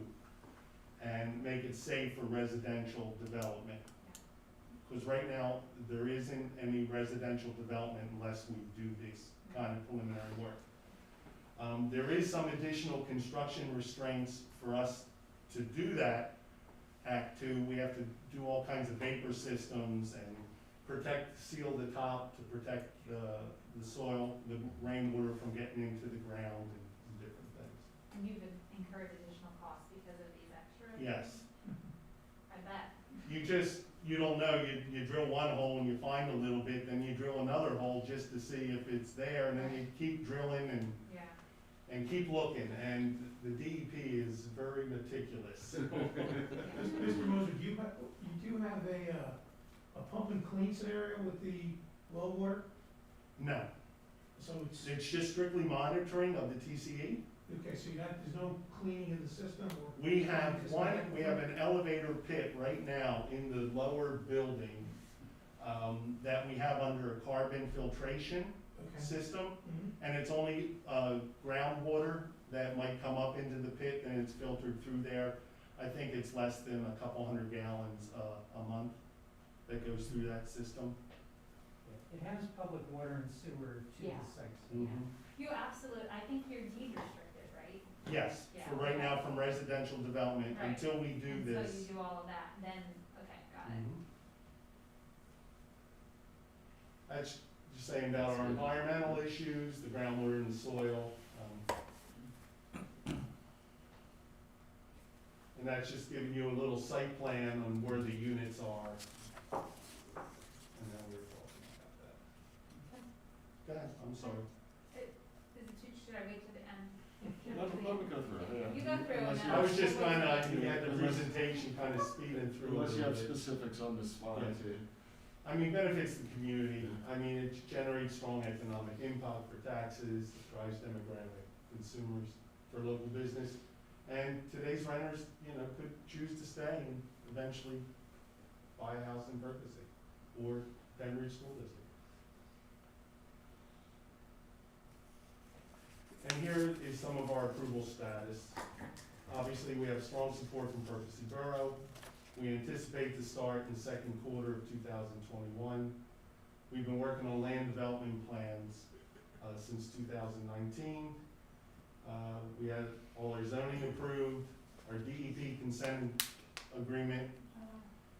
and make it safe for residential development. Because right now, there isn't any residential development unless we do this kind of preliminary work. There is some additional construction restraints for us to do that Act 2. We have to do all kinds of vapor systems and seal the top to protect the soil, the rainwater from getting into the ground and different things. And you've incurred additional costs because of these extras? Yes. I bet. You don't know, you drill one hole and you find a little bit, then you drill another hole just to see if it's there, and then you keep drilling and keep looking, and the DEP is very meticulous. Mr. Moser, you do have a pump and clean scenario with the well water? No, So it's just strictly monitoring of the TCE. okay, so there's no cleaning in the system or? We have an elevator pit right now in the lower building that we have under a carbon filtration system, and it's only groundwater that might come up into the pit, and it's filtered through there. I think it's less than a couple hundred gallons a month that goes through that system. It has public water and sewer to Yeah. the sites. I think you're deed restricted, right? Yes, Yeah. for right now from residential development, Right. until we do this. So you do all of that, then, okay, got it. That's just saying about our environmental issues, the groundwater and the soil. And that's just giving you a little site plan on where the units are. And then we were talking about that. Go ahead, I'm sorry. Should I wait to the end? Let me go through it, yeah. You go through and Unless then I was just we'll wait kind till of, the you end. had the presentation kind of speeding through a Unless you little have bit. specifics on the slides, yeah. I mean, benefits the community. I mean, it generates strong economic impact for taxes, it drives demographic consumers for local business. And today's renters, you know, could choose to stay and eventually buy a house in Berkeley or Penridge School District. And here is some of our approval status. Obviously, we have strong support from Berkeley Borough. We anticipate to start in the second quarter of 2021. We've been working on land development plans since 2019. We had all our zoning approved, our DEP consent agreement.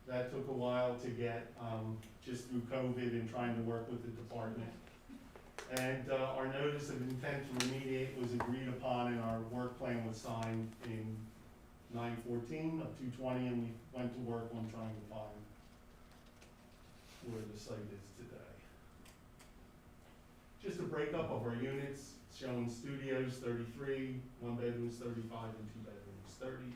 That took a while to get, just through COVID and trying to work with the department. And our notice of intent to remediate was agreed upon and our work plan was signed in 9/14 of 2/20, and we went to work on trying to find where the site is today. Just a breakup of our units, showing studios 33, one bedrooms 35, and two bedrooms 30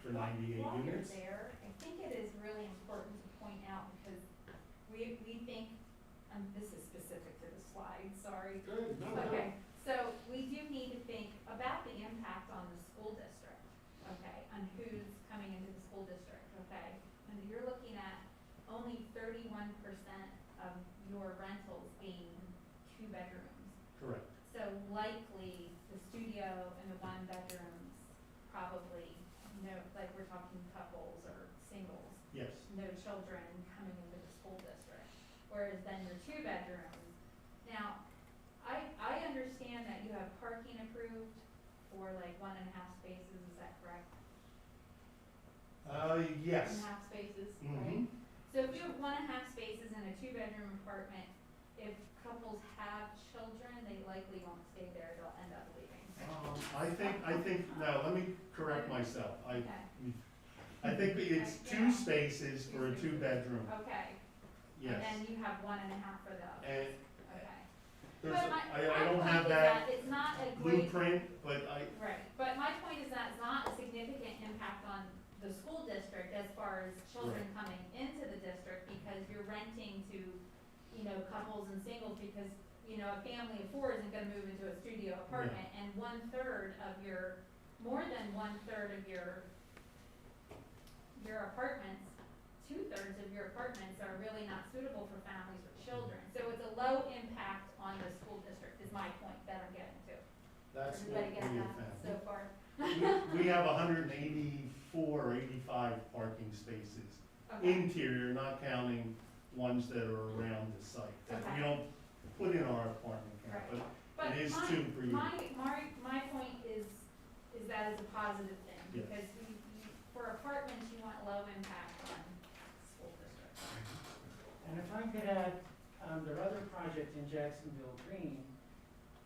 for 98 While you're units. there, I think it is really important to point out, because we think, this is specific to the slide, sorry. Good, no, Okay, so we do need to think about the impact on the school district, okay, on who's coming into the school district, okay? And you're looking at only 31% of your rentals being 2 bedrooms. Correct. So likely, the studio and the 1 bedrooms, probably, no, like we're talking couples or singles, Yes. no children coming into the school district. Whereas then your 2 bedrooms, now, I understand that you have parking approved for like 1.5 spaces, is that correct? Yes. 1.5 spaces, Mhm. right? So if you have 1.5 spaces in a 2-bedroom apartment, if couples have children, they likely won't stay there, they'll end up leaving. I think, no, let me correct myself. Okay, I think it's 2 spaces for a 2-bedroom, okay. yes. And then you have 1.5 for the others, And okay. there's, But I my don't point have is that it's not a great, blueprint, but right, but my point is that it's not a significant impact on the school district as far as children coming into the district, because you're renting to, you know, couples and singles, because, you know, a family of 4 isn't gonna move into a studio apartment, and 1/3 of your, more than 1/3 of your apartments, 2/3 of your apartments are really not suitable for families with children. So it's a low impact on the school district, is my point that I'm getting to. that's what Everybody we get have that found. so far? We have 184 or 85 parking spaces. Okay. Interior, not counting ones that are around the site, that we Okay. don't put in our apartment count, Right. but But it is 2 per unit. my point is that is a positive thing, Yes. because for apartments, you want low impact on school districts. And if I could add, their other project in Jacksonville Green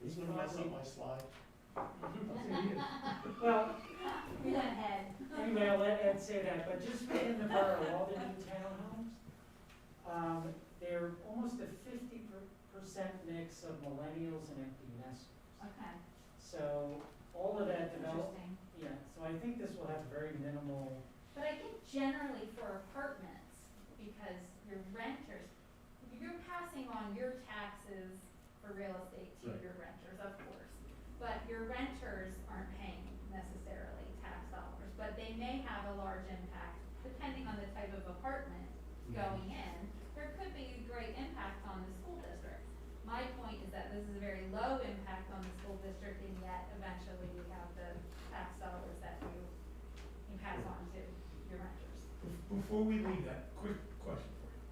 is Isn't it mess up probably, my slide? well, We went ahead. anyway, I'll let Ed say that, but just within the borough, all the new townhomes, they're almost a 50% mix of millennials and empty nesters. Okay, So all of that development, interesting. yeah, so I think this will have very minimal, But I think generally for apartments, because your renters, you're passing on your taxes for real estate to Right. your renters, of course. But your renters aren't paying necessarily tax dollars, but they may have a large impact, depending on the type of apartment going in. There could be a great impact on the school district. My point is that this is a very low impact on the school district, and yet eventually you have the tax dollars that you pass on to your renters. Before we leave that, quick question for you.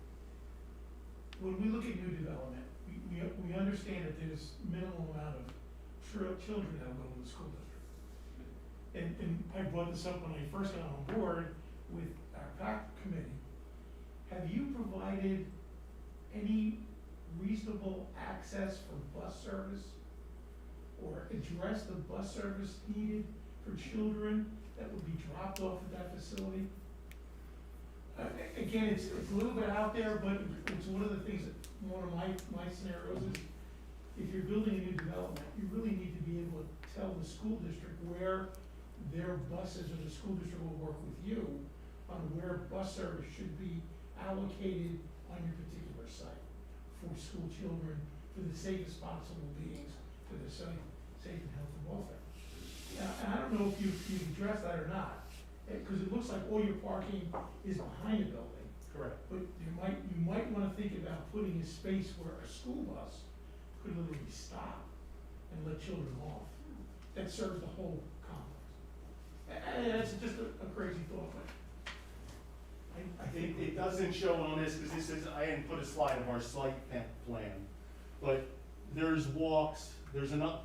When we look at new development, we understand that there's minimal amount of children that will go to the school district. And I brought this up when I first got on board with our PAC committee. Have you provided any reasonable access for bus service or address the bus service needed for children that would be dropped off at that facility. Again, it's a little bit out there, but it's one of the things that, one of my scenarios is, if you're building a new development, you really need to be able to tell the school district where their buses, or the school district will work with you on where bus service should be allocated on your particular site for school children, for the safest possible beings, for their safe and healthy welfare. Yeah, and I don't know if you've addressed that or not, because it looks like all your parking is behind the building. Correct. But you might wanna think about putting a space where a school bus could literally stop and let children off. That serves the whole complex. And that's just a crazy thought, but I think. It doesn't show on this, because this is, I didn't put a slide of our site plan, but there's walks, there's another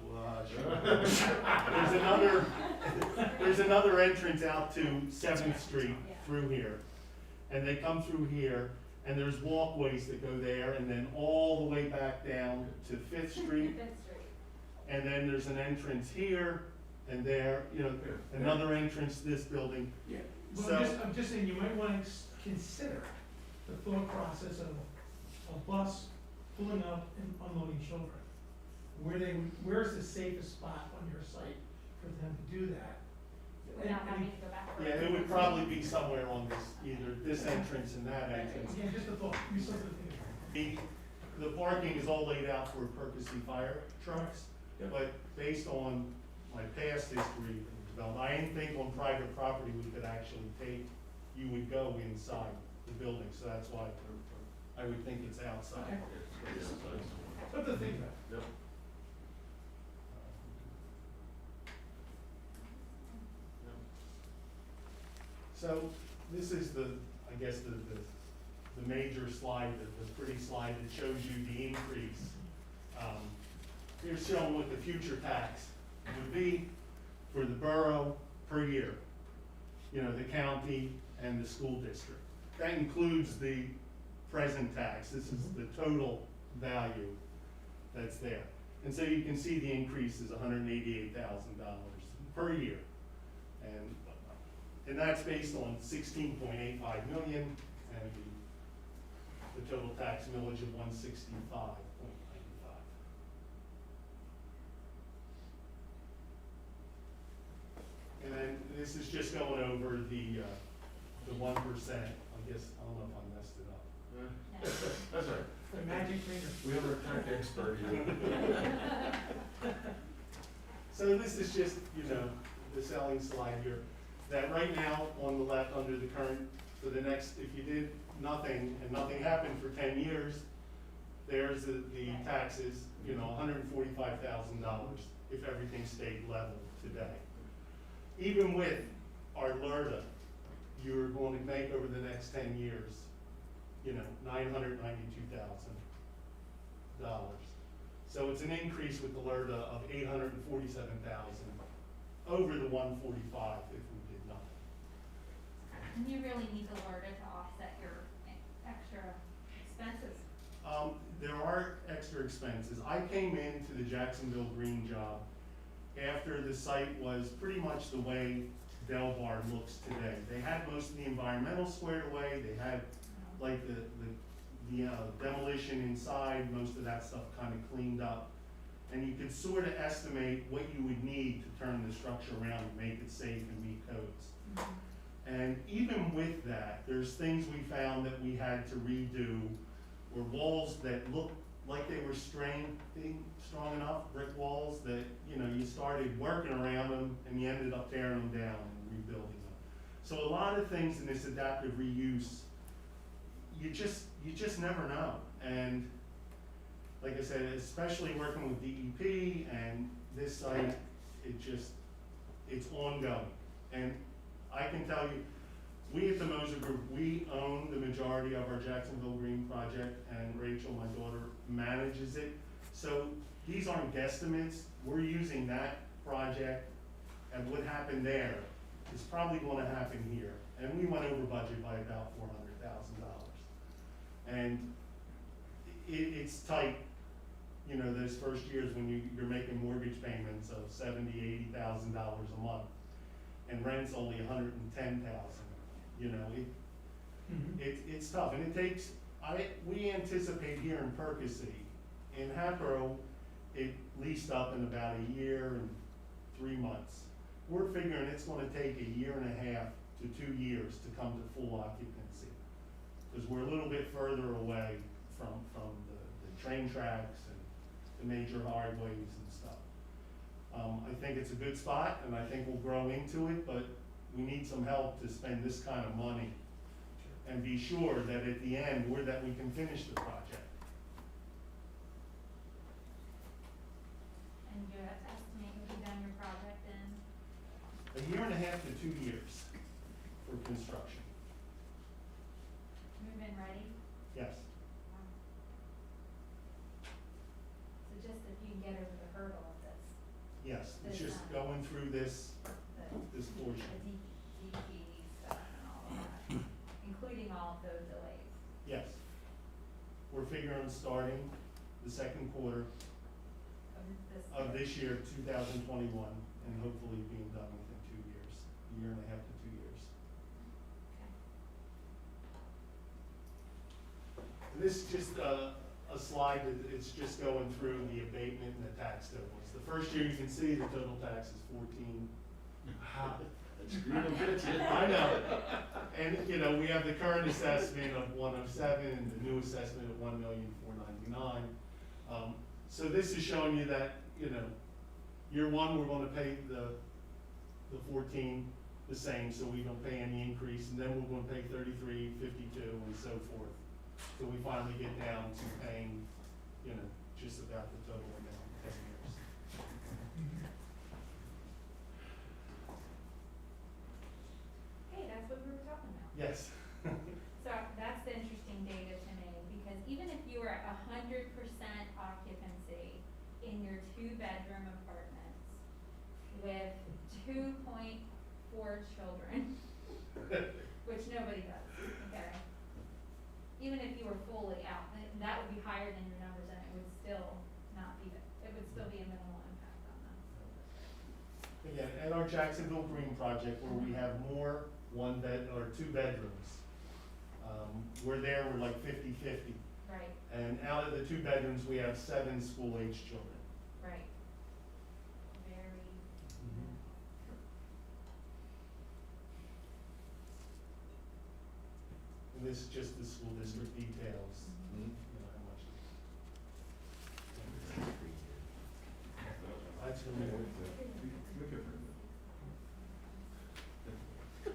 entrance out to 7th Street through here. And they come through here, and there's walkways that go there, and then all the way back down to 5th Street. And then there's an entrance here and there, you know, another entrance to this building. Yeah, So- well, I'm just saying, you might wanna consider the thought process of a bus pulling up and unloading children. Where's the safest spot on your site for them to do that? Without having to go back. Yeah, it would probably be somewhere on this, either this entrance and that entrance. Yeah, just a thought, you something to think about. The parking is all laid out for Percy fire trucks, Yep. but based on my past history of development, I didn't think on private property we could actually you would go inside the building, so that's why I would think it's outside. Okay. Something to think about. Yep. So this is I guess the major slide, the pretty slide that shows you the increase. Here's showing what the future tax would be for the borough per year. You know, the county and the school district. That includes the present tax. This is the total value that's there. And so you can see the increase is $188,000 per year. And that's based on 16.85 million and the total tax millage of 165.95. And then this is just going over the 1%. I guess, I don't know if I messed it up. That's right. The magic finger. We have a tech expert here. So this is just, you know, the selling slide here, that right now on the left under the current, for the next, if you did nothing and nothing happened for 10 years, there's the taxes, you know, $145,000 if everything stayed level today. Even with our LRTA, you're going to make over the next 10 years, you know, $992,000. So it's an increase with the LRTA of $847,000 over the 145 if we did nothing. And you really need the LRTA to offset your extra expenses. There are extra expenses. I came into the Jacksonville Green job after the site was pretty much the way Del Bar looks today. They had most of the environmental squared away. They had like the demolition inside, most of that stuff kind of cleaned up. And you could sort of estimate what you would need to turn the structure around and make it safe and meet codes. And even with that, there's things we found that we had to redo, or walls that looked like they were strong enough, brick walls that, you know, you started working around them and you ended up tearing them down and rebuilding them. So a lot of things in this adaptive reuse, you just never know. And like I said, especially working with DEP and this site, it's ongoing. And I can tell you, we at the Moser Group, we own the majority of our Jacksonville Green project, and Rachel, my daughter, manages it. So these aren't guesstimates. We're using that project, and what happened there is probably going to happen here. And we went over budget by about $400,000. And it's tight, you know, those first years when you're making mortgage payments of $70,000, $80,000 a month. and rent's only $110,000, you know, it's tough, and it takes, we anticipate here in Percy, in Hatboro, it leased up in about a year and 3 months. We're figuring it's gonna take a year and a half to 2 years to come to full occupancy, because we're a little bit further away from the train tracks and the major highways and stuff. I think it's a good spot, and I think we'll grow into it, but we need some help to spend this kind of money and be sure that at the end, that we can finish the project. And you estimate you'll be done your project in? A year and a half to 2 years for construction, Move-in ready? yes. So just if you can get over the hurdle of this, Yes, it's This just time. going through this the portion. DP stuff and all of that, including all of those delays. Yes. We're figuring starting the second quarter of this year, 2021, and hopefully being done within 2 years, a year and a half to 2 years. And this is just a slide it's just going through the abatement and the tax totals. The first year, you can see the total tax is 14. It's green and bits, yeah. I know. And, you know, we have the current assessment of 107 and the new assessment of 1,499,000. So this is showing you that, you know, year one, we're gonna pay the 14 the same, so we don't pay any increase, and then we're gonna pay 33, 52, and so forth. So we finally get down to paying, you know, just about the total amount in 10 years. Hey, that's what we were talking about. Yes. So that's the interesting data to me, because even if you were at 100% occupancy in your 2-bedroom apartments with 2.4 children, which nobody does, okay? Even if you were fully out, that would be higher than your numbers, and it would still not be, it would still be a minimal impact on that. Again, at our Jacksonville Green project, where we have more 2 bedrooms, we're like 50-50. Right, And out of the 2 bedrooms, we have 7 school-age children. right. Very minimal. And this is just the school district details, Mhm. you know, how much. That's for me.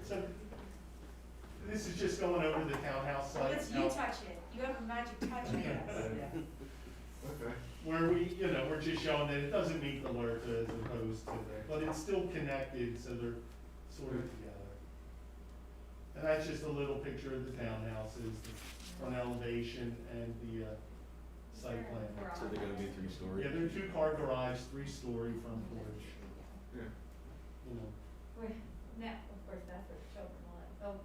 So, this is just going over the townhouse Well, sites. let's you touch it, you have a magic touch, I guess. Okay. Where we, you know, we're just showing that it doesn't meet the LRTA as opposed to, but it's still connected, so they're sort of together. And that's just a little picture of the townhouses, the front elevation and the site plan. So they're gonna be 3-story? Yeah, they're 2-car garage, 3-story front porch, Yeah. you know. Now, of course, that's where the children will live. They'll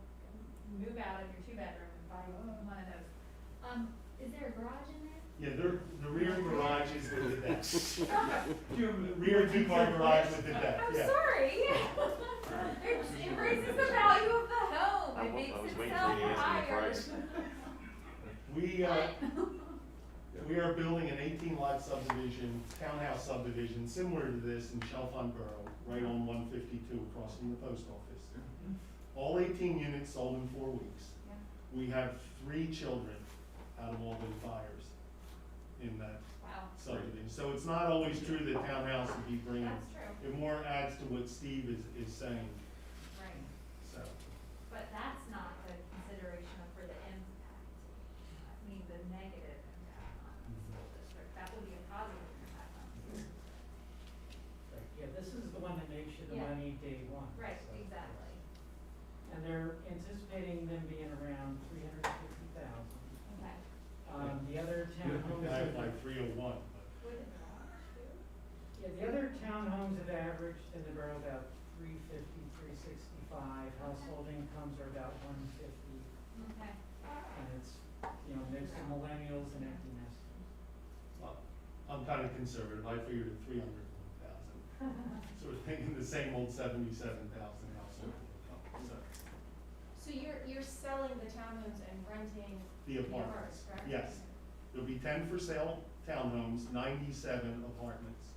move out of your 2-bedroom and buy one of those. Is there a garage in there? Yeah, the rear garage is with the deck. Rear 2-car garage with the deck, I'm yeah. sorry. It raises the value of the home. I It makes was it waiting sell for you to answer the higher. price. We are building an 18-lot subdivision, townhouse subdivision, similar to this in Chalfont Borough, right on 152 across from the post office. All 18 units sold in 4 weeks. Yeah. We have 3 children out of all those buyers in that Wow, subdivision. So it's not always true that townhouse would be bringing, that's true. it more adds to what Steve is saying, Right. so. But that's not the consideration for the impact. I mean, the negative impact on the school district. That will be a positive impact on the school district. Yeah, this is the one that makes you the Yeah. money day one. Right, so. exactly. And they're anticipating them being around 350,000. Okay. The other townhomes. I have like 301, but. With a garage too? Yeah, the other townhomes have averaged in the borough about 350, 365. Household incomes are about 150. Okay. And it's, you know, mix of millennials and empty nesters. I'm kind of conservative, I figured at 301,000. So we're thinking the same old 77,000 household income, So you're selling the townhomes and renting the apartments, correct? yes. There'll be 10 for sale townhomes, 97 apartments,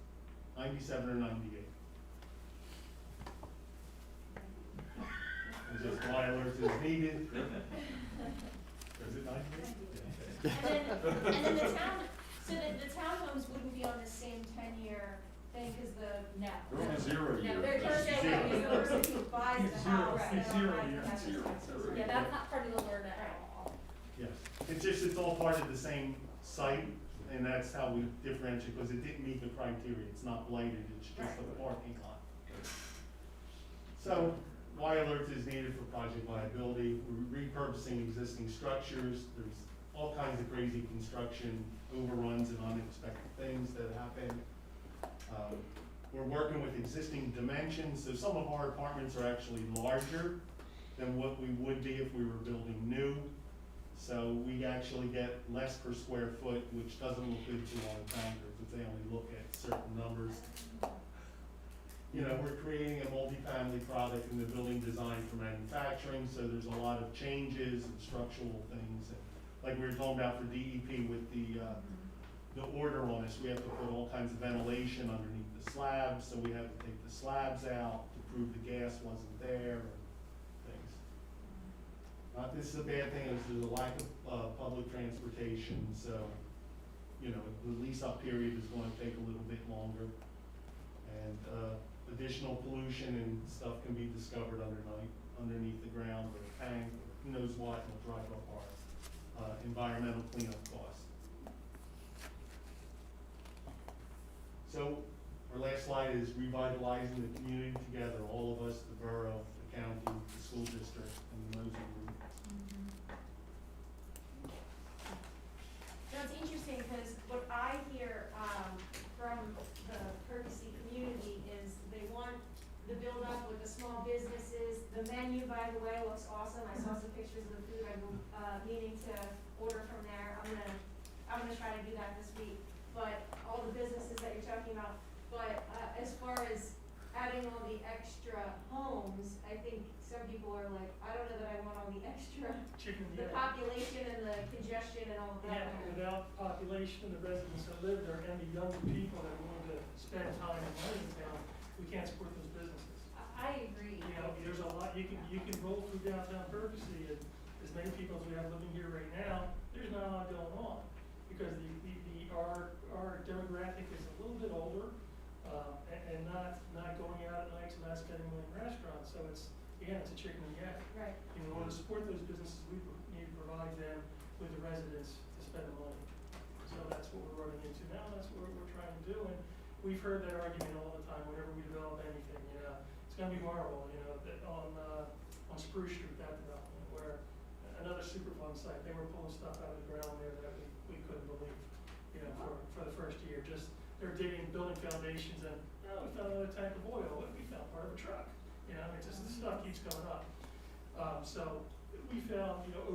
97 or 98. And just why alerts is needed. Is it 98? And then the town, so the townhomes wouldn't be on the same 10-year thing, because They're on a 0 year. No, they're just saying, the person who buys the house, It's they zero, don't have yeah, to have it's this zero. taxes. Yeah, that's not part of the word at all. Yes, it's all part of the same site, and that's how we differentiate, because it didn't meet the criteria, it's not blighted, it's just a parking lot. So, Y alert is needed for project liability, we're repurposing existing structures, there's all kinds of crazy construction overruns and unexpected things that happen. We're working with existing dimensions, so some of our apartments are actually larger than what we would be if we were building new. So we actually get less per square foot, which doesn't look good to our bankers if they only look at certain numbers. You know, we're creating a multifamily product in the building design for manufacturing, so there's a lot of changes and structural things. And like we were talking about for DEP with the order on us, we have to put all kinds of ventilation underneath the slabs, so we have to take the slabs out to prove the gas wasn't there and things. Not this is a bad thing, there's a lack of public transportation, so, you know, the lease-up period is going to take a little bit longer. And additional pollution and stuff can be discovered underneath the ground or a tank, or who knows what, and will drive up our environmental cleanup costs. So our last slide is revitalizing the community together, all of us, the borough, the county, the school district, and the Moser group. Now, it's interesting, because what I hear from the courtesy community is they want the build-up with the small businesses. The menu, by the way, looks awesome. I saw some pictures of the food. I'm meaning to order from there. I'm gonna try to do that this week. But all the businesses that you're talking about. But as far as adding all the extra homes, I think some people are like, I don't know that I want all the extra, Chicken and the egg. population and the congestion and all of that. Yeah, without population, the residents that live there, and the younger people that are willing to spend time and money in town, we can't support those businesses. I agree. You know, there's a lot, you can roll through downtown Berkeley, and as many people as we have living here right now, there's not a lot going on. Because our demographic is a little bit older, and not going out at nights and not spending money in restaurants, so it's a chicken and egg. Right. In order to support those businesses, we need to provide them with the residents to spend the money. So that's what we're running into now, and that's what we're trying to do, and we've heard that argument all the time whenever we develop anything, you know. It's gonna be horrible, you know, that on Spruce Street, that development, where another Superfund site, they were pulling stuff out of the ground there that we couldn't believe, you know, for the first year. Just, they're digging, building foundations, and, oh, we found another tank of oil, we found part of a truck. You know, it's just, the stuff keeps going up. So we found, you know,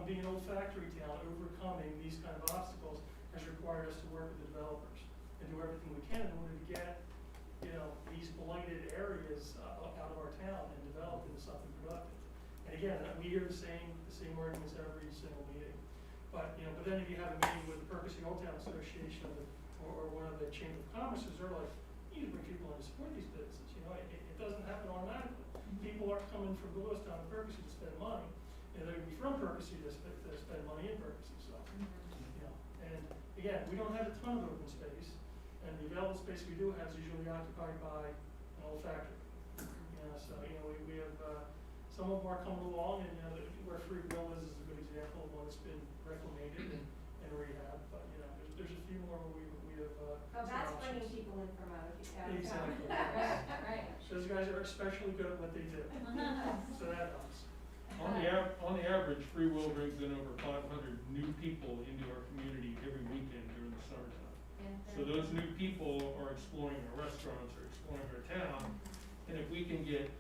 being an old factory town, overcoming these kind of obstacles has required us to work with the developers and do everything we can in order to get, you know, these blighted areas out of our town and develop into something productive. And again, we hear the same arguments every single meeting. But, you know, but then if you have a meeting with the Percy Old Town Association or one of the Chamber of Commerce's, they're like, you need to bring people in to support these businesses. You know, it doesn't happen automatically. People aren't coming from Lewistown to Percy to spend money. You know, they're going to be from Percy to spend money in Percy. So, you know, and again, we don't have a ton of open space, and the available space we do have is usually occupied by an old factory. You know, so you know, we have some of them are coming along, and you know, where Free Will is a good example of one that's been reclamated and rehab. But you know, there's a few more where we have. Oh, that's bringing people in from out of town. Exactly. Right. Those guys are especially good at what they do, so that helps. On the average, Free Will brings in over 500 new people into our community every weekend during the summertime. Yeah. So those new people are exploring our restaurants or exploring our town, and if we can get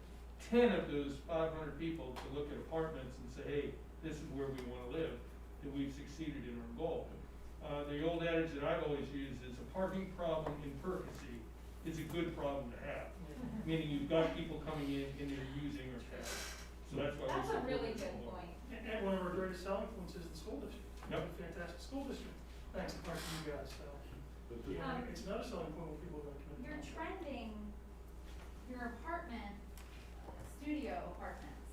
10 of those 500 people to look at apartments and say, hey, this is where we want to live, then we've succeeded in our goal. The old adage that I've always used is a parking problem in Percy is a good problem to have. Meaning you've got people coming in and they're using our cash. So that's why That's we're a really supporting good it. point. And one of our greatest selling points is the school district. We have Yep. a fantastic school district, thanks in part to you guys, so. It's another selling point where people are gonna come in. You're trending your apartment, studio apartments.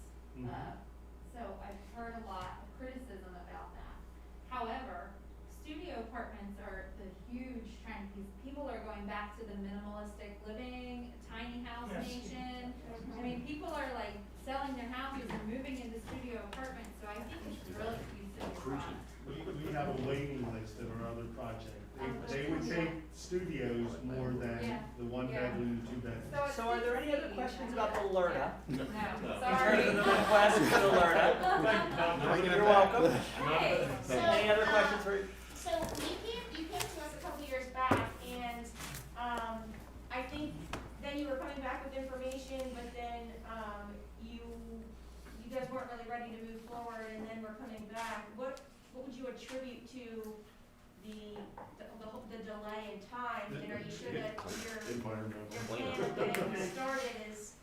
So I've heard a lot of criticism about that. However, studio apartments are the huge trend, because people are going back to the minimalistic living, tiny house Yes. nation. I mean, people are like selling their houses and moving into studio apartments, so I think it's brilliant use of your product. We have a waiting list of our other project. They would take studios more than Yeah. the one Yeah. bedroom, two bedroom. it's So are there any other easy. questions about the LERTA? No, In sorry. terms of the request for the LERTA? You're welcome. Hey, Any other questions for? So you came to us a couple years back, and I think then you were coming back with information, but then you guys weren't really ready to move forward, and then we're coming back. What would you attribute to the delay in time? And are you sure that your plan of getting started is,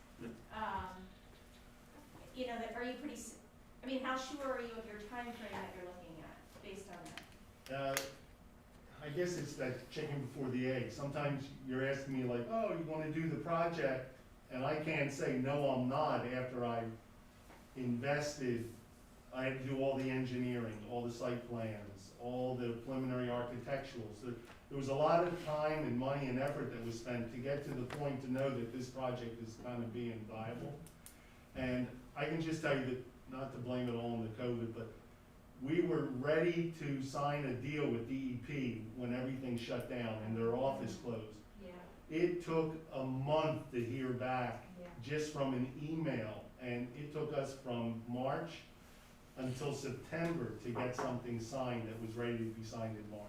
you know, that are you pretty? I mean, how sure are you of your time frame that you're looking at based on that? I guess it's that chicken before the egg. Sometimes you're asking me like, oh, you wanna do the project? And I can't say, no, I'm not, after I invested. I had to do all the engineering, all the site plans, all the preliminary architecturals. There was a lot of time and money and effort that was spent to get to the point to know that this project is kind of being viable. And I can just tell you that, not to blame it all on the COVID, but we were ready to sign a deal with DEP when everything shut down and their office closed. Yeah. It took a month to hear back Yeah. just from an email, and it took us from March until September to get something signed that was ready to be signed in March.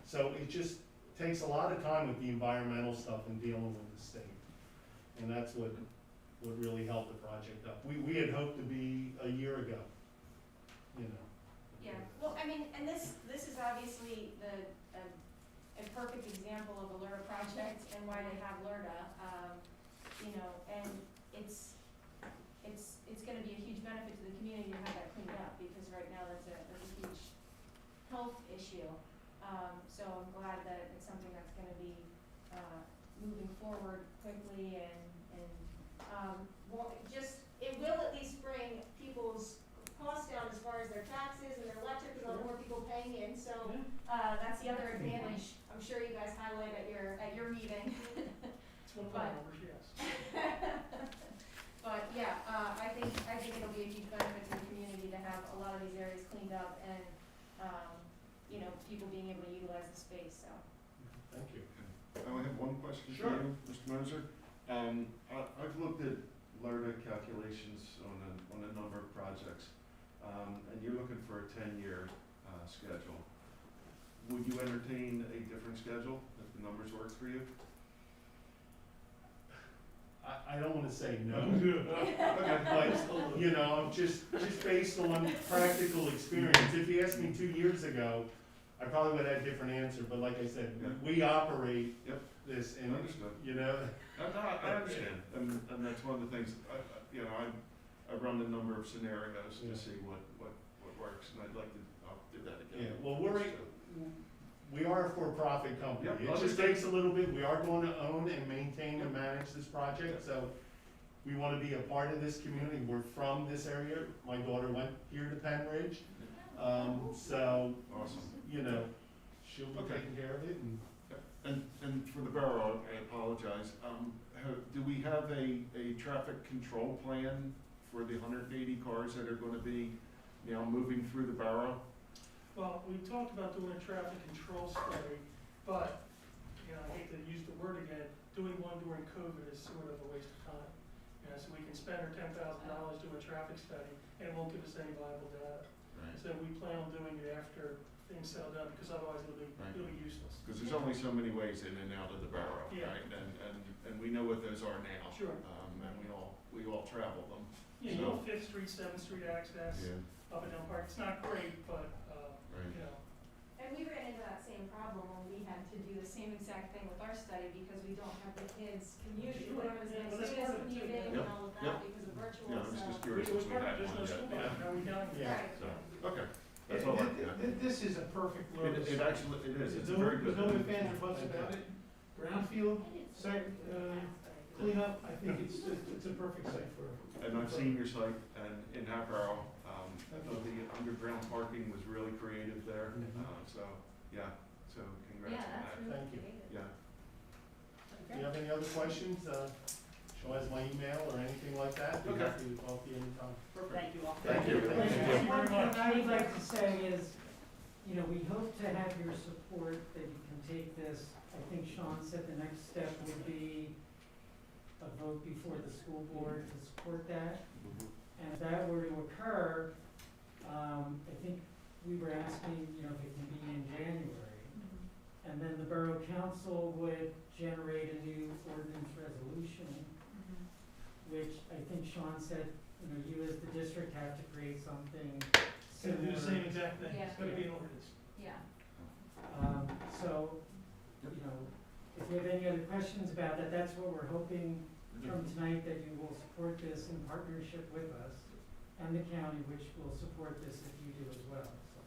So it just takes a lot of time with the environmental stuff and dealing with the state. And that's what really held the project up. We had hoped to be a year ago, you know. Yeah, well, I mean, and this is obviously a perfect example of a LERTA project and why they have LERTA. You know, and it's gonna be a huge benefit to the community to have that cleaned up, because right now that's a huge health issue. So I'm glad that it's something that's gonna be, moving forward quickly and, well, it will at least bring people's costs down as far as their taxes and their electric, because there'll be more people paying in, so, that's the other advantage. I'm sure you guys highlight at your meeting. It's one of our numbers, yes. But yeah, I think it'll be a huge benefit to the community to have a lot of these areas cleaned up and, you know, people being able to utilize the space, so. Thank you. I only have one question for Sure. you, Mr. Moser. I've looked at LERTA calculations on a number of projects, and you're looking for a 10-year schedule. Would you entertain a different schedule if the numbers work for you? I don't wanna say no, but, you know, just based on practical experience. If you asked me 2 years ago, I probably would have had a different answer, but like I said, we operate this and, Understood. you know. I understand, and that's one of the things, you know, I run a number of scenarios to see what works, and I'd like to, I'll do that again. Yeah, well, we are a for-profit company. Yep, It just understood. takes a little bit. We are going to own and maintain and manage this project, so we want to be a part of this community. We're from this area. My daughter went here to Penn Ridge. So, Awesome. you know, she'll be Okay. taking care of it. And for the borough, I apologize, do we have a traffic control plan for the 180 cars that are gonna be, you know, moving through the borough? Well, we talked about doing a traffic control study, but, you know, I hate to use the word again, doing one during COVID is sort of a waste of time. You know, so we can spend our $10,000 doing a traffic study, and it won't give us any viable data. Right. So we plan on doing it after things settle down, because otherwise it'll be useless. Because there's only so many ways in and out of the borough, Yeah. right? And we know what those are now. Sure. And we all travel them. Yeah, you know, 5th Street, 7th Street access, Yeah. up and down Park, it's not great, but, Right. you know. And And we ran into that same problem when we had to do the same exact thing with our study because we don't have the kids commuting, Sure. whatever Yeah, the well, that's students part of it, too. commuting Yep, and all of yep. that because of virtual, Yeah, I was so. just curious It was if we part had of, there's one no yet. school bus, Yeah. how are we down here? Right. So, okay, that's all I had. This is a perfect It, load. it actually, it is, it's a No- very good. There's no ifs, ands, or buts about it. Brownfield, site, cleanup, I think it's a perfect site for. And I've seen your site, and in Hatboro, the underground parking was really creative there, so, yeah, so congrats on that. Thank you. Yeah, If you have any other questions, Shaw has my email or anything like that. Be Okay. happy to talk to you anytime. Thank you all. Thank you. Thank you very One much. thing I would like to say is, you know, we hope to have your support, that you can take this. I think Sean said the next step would be a vote before the school board to support that. And if that were to occur, I think we were asking, you know, if it can be in January. And then the borough council would generate a new ordinance resolution, which I think Sean said, you know, you as the district have to create something Gonna do similar. the same exact thing, Yeah. it's gonna be an ordinance. Yeah. So, you know, if you have any other questions about that, that's what we're hoping from tonight, that you will support this in partnership with us and the county, which will support this if you do as well, so.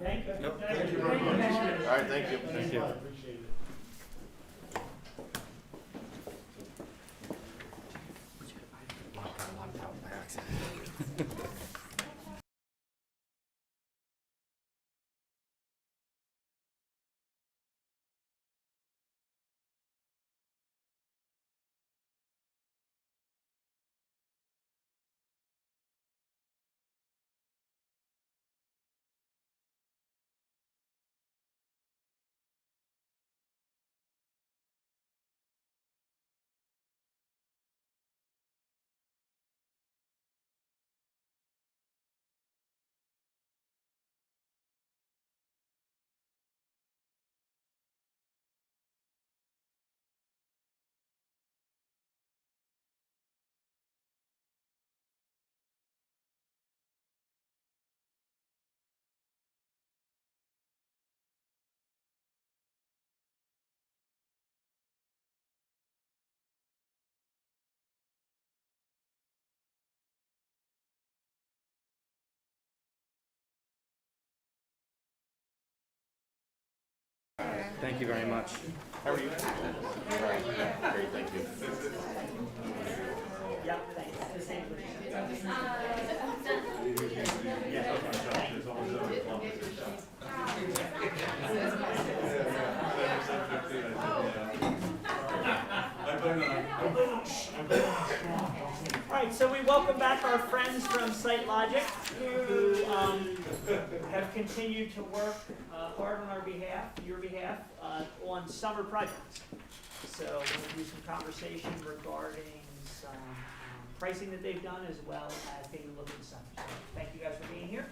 Thank you. Yep, thank you very much. Thank you. All right, thank you. Thanks a lot, appreciate it. Thank you very much. How are you? Great, thank you. Yep, thanks. The same with you. All right, so we welcome back our friends from SiteLogic who have continued to work hard on our behalf, your behalf, on summer projects. So we're going to do some conversation regarding some pricing that they've done as well as taking a look at the summer. So thank you guys for being here.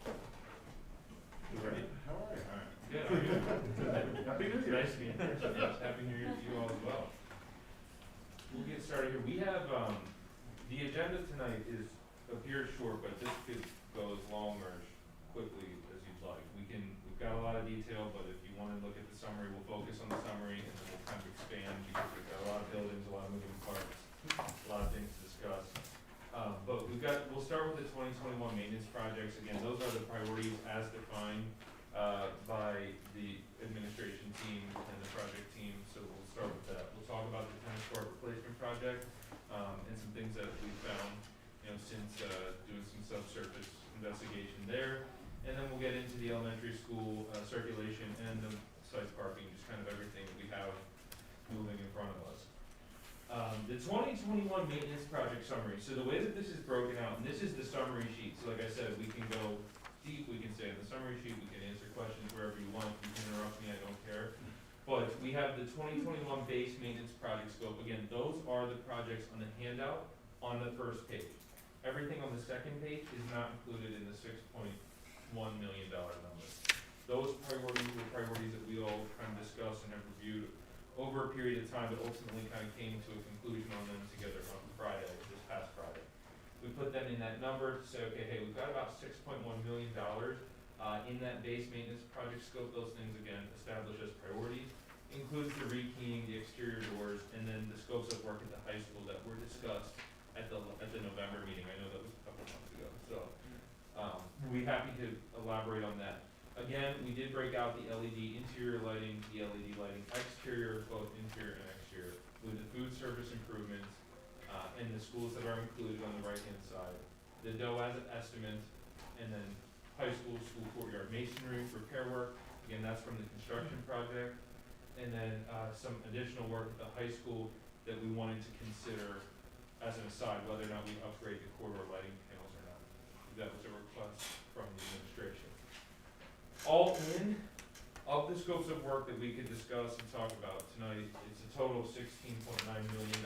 You ready? How are you? All right. Good. How are you? Happy New Year. Nice to be in person. Yes, Happy New Year to you all as well. We'll get started here. We have, the agenda tonight appears short, but this could go as long or as quickly as you'd like. We've got a lot of detail, but if you want to look at the summary, we'll focus on the summary and then we'll kind of expand because we've got a lot of buildings, a lot of moving parts, a lot of things to discuss. But we'll start with the 2021 maintenance projects. Again, those are the priorities as defined by the administration team and the project team, so we'll start with that. We'll talk about the tennis court replacement project and some things that we found, since doing some subsurface investigation there. And then we'll get into the elementary school circulation and the site parking, just kind of everything that we have moving in front of us. The 2021 maintenance project summary. So the way that this is broken out, and this is the summary sheet. So like I said, we can go deep, we can stay on the summary sheet, we can answer questions wherever you want. You can interrupt me, I don't care. But we have the 2021 base maintenance project scope. Again, those are the projects on the handout on the first page. Everything on the second page is not included in the $6.1 million number. Those priorities were priorities that we all kind of discussed and have reviewed over a period of time, but ultimately kind of came to a conclusion on them together on Friday, this past Friday. We put them in that number to say, okay, hey, we've got about $6.1 million in that base maintenance project scope. Those things, again, established as priorities. Includes the rekeying, the exterior doors, and then the scopes of work at the high school that were discussed at the November meeting. I know that was a couple of months ago, so we'll be happy to elaborate on that. Again, we did break out the LED interior lighting, the LED lighting exterior, both interior and exterior, with the food service improvements, and the schools that are included on the right-hand side. The DOE as an estimate, and then high school courtyard masonry repair work. Again, that's from the construction project. And then some additional work at the high school that we wanted to consider as an aside, whether or not we upgrade the corridor lighting panels or not. That was a request from the administration. All in, of the scopes of work that we could discuss and talk about tonight, it's a total of $16.9 million.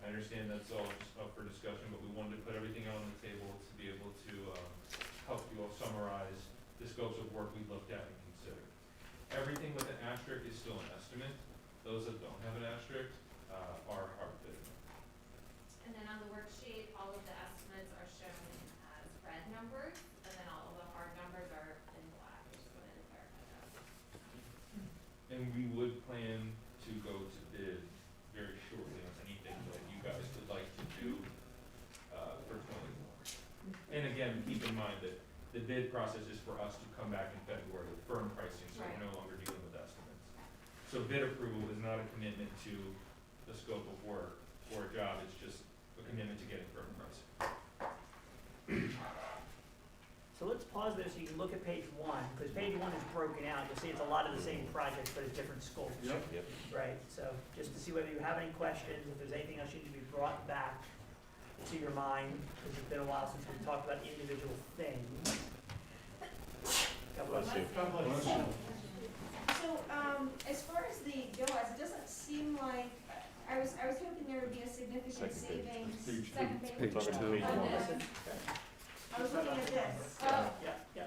I understand that's all just up for discussion, but we wanted to put everything out on the table to be able to help you all summarize the scopes of work we looked at and considered. Everything with an asterisk is still an estimate. Those that don't have an asterisk are hard bid. And then on the worksheet, all of the estimates are shown as red numbers, and then all of the hard numbers are in black. I just wanted to clarify that. And we would plan to go to bid very shortly on anything that you guys would like to do for 2024. And again, keep in mind that the bid process is for us to come back in February with firm pricing, so we're no longer dealing with estimates. So bid approval is not a commitment to the scope of work or a job, it's just a commitment to getting firm pricing. So let's pause there so you can look at page one, because page one is broken out. You'll see it's a lot of the same projects, but it's different scopes. Yep. Right, so just to see whether you have any questions, if there's anything else you need to be brought back to your mind, because it's been a while since we've talked about individual things. God bless you. God bless you. So, as far as the GOAS, it doesn't seem like, I was hoping there would be a significant savings. Second page. Page two. I was looking at this. Yeah.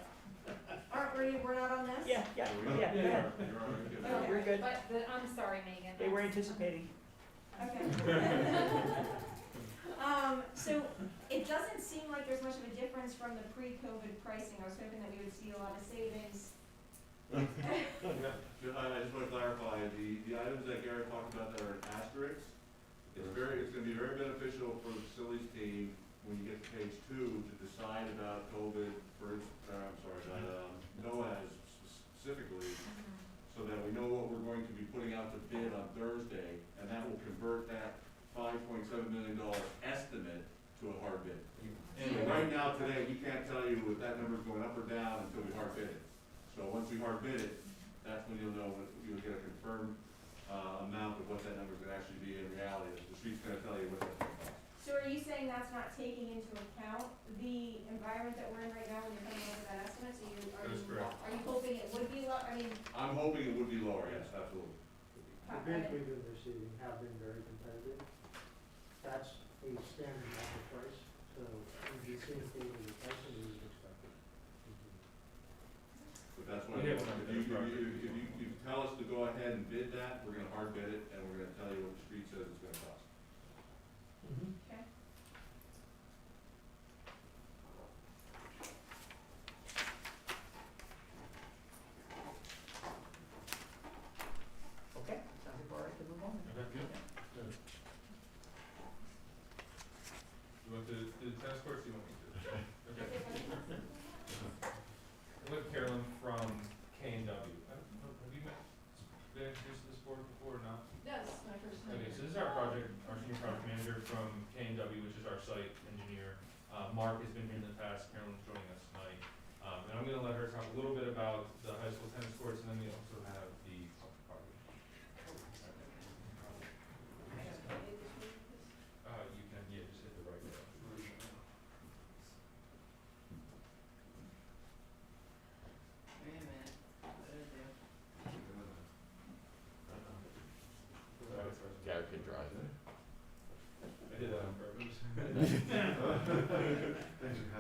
We're not on this? Yeah, go ahead. Okay. We're good. But I'm sorry, Megan. They were anticipating. Okay. So it doesn't seem like there's much of a difference from the pre-COVID pricing. I was hoping that we would see a lot of savings. I just want to clarify, the items that Garrett talked about that are asterisks, it's going to be very beneficial for the facilities team when you get to page 2 to decide about COVID, NOAAs specifically, so that we know what we're going to be putting out to bid on Thursday, and that will convert that $5.7 million estimate to a hard bid. And right now, today, we can't tell you if that number's going up or down until we hard bid it. So once we hard bid it, that's when you'll know, you'll get a confirmed amount of what that number's gonna actually be in reality. The street's gonna tell you what that's gonna cost. So are you saying that's not taking into account the environment that we're in right now when you're coming up with that estimate? So That is correct. are you hoping it would be low? I mean, I'm hoping it would be lower, yes, absolutely. The bids we've been receiving have been very competitive. That's a standard market price, so we've been seeing the pricing we would expect. But that's what, Yeah, if you tell us to go ahead and bid that, we're gonna hard bid it, and we're gonna tell you what the street says it's gonna cost. okay. Okay, sounds like we're all right to move on. Okay. You want the tennis courts, or you want me to? Okay. With Carolyn from K&W. Have you been introduced to this board before or not? Yes, my first time. Okay, so this is our project, our senior project manager from K&W, which is our site engineer. Mark has been here in the past, Carolyn's joining us tonight. And I'm gonna let her talk a little bit about the high school tennis courts, and then we also have the public party. You can, yeah, just hit the right button. Wait a minute, what did I do? Garrett can drive it. I did that on purpose.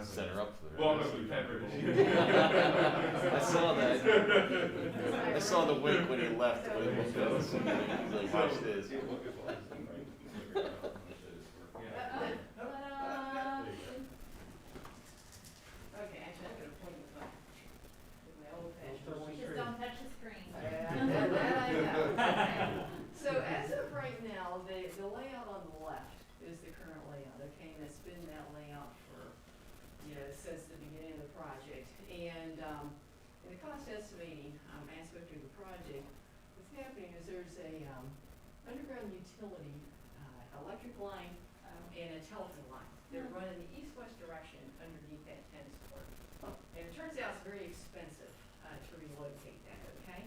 Set her up for the. Well, I'm not going to pepper I saw that. I saw the wink when he left. When he looked at us. He's like, watch this. okay, and it's been that layout for, since the beginning of the project. And, in the cost estimating, aspect of the project, what's happening is there's a, underground utility, electric line, and a telephone line. They're running the east-west direction underneath that tennis court. And it turns out it's very expensive, to relocate that, okay?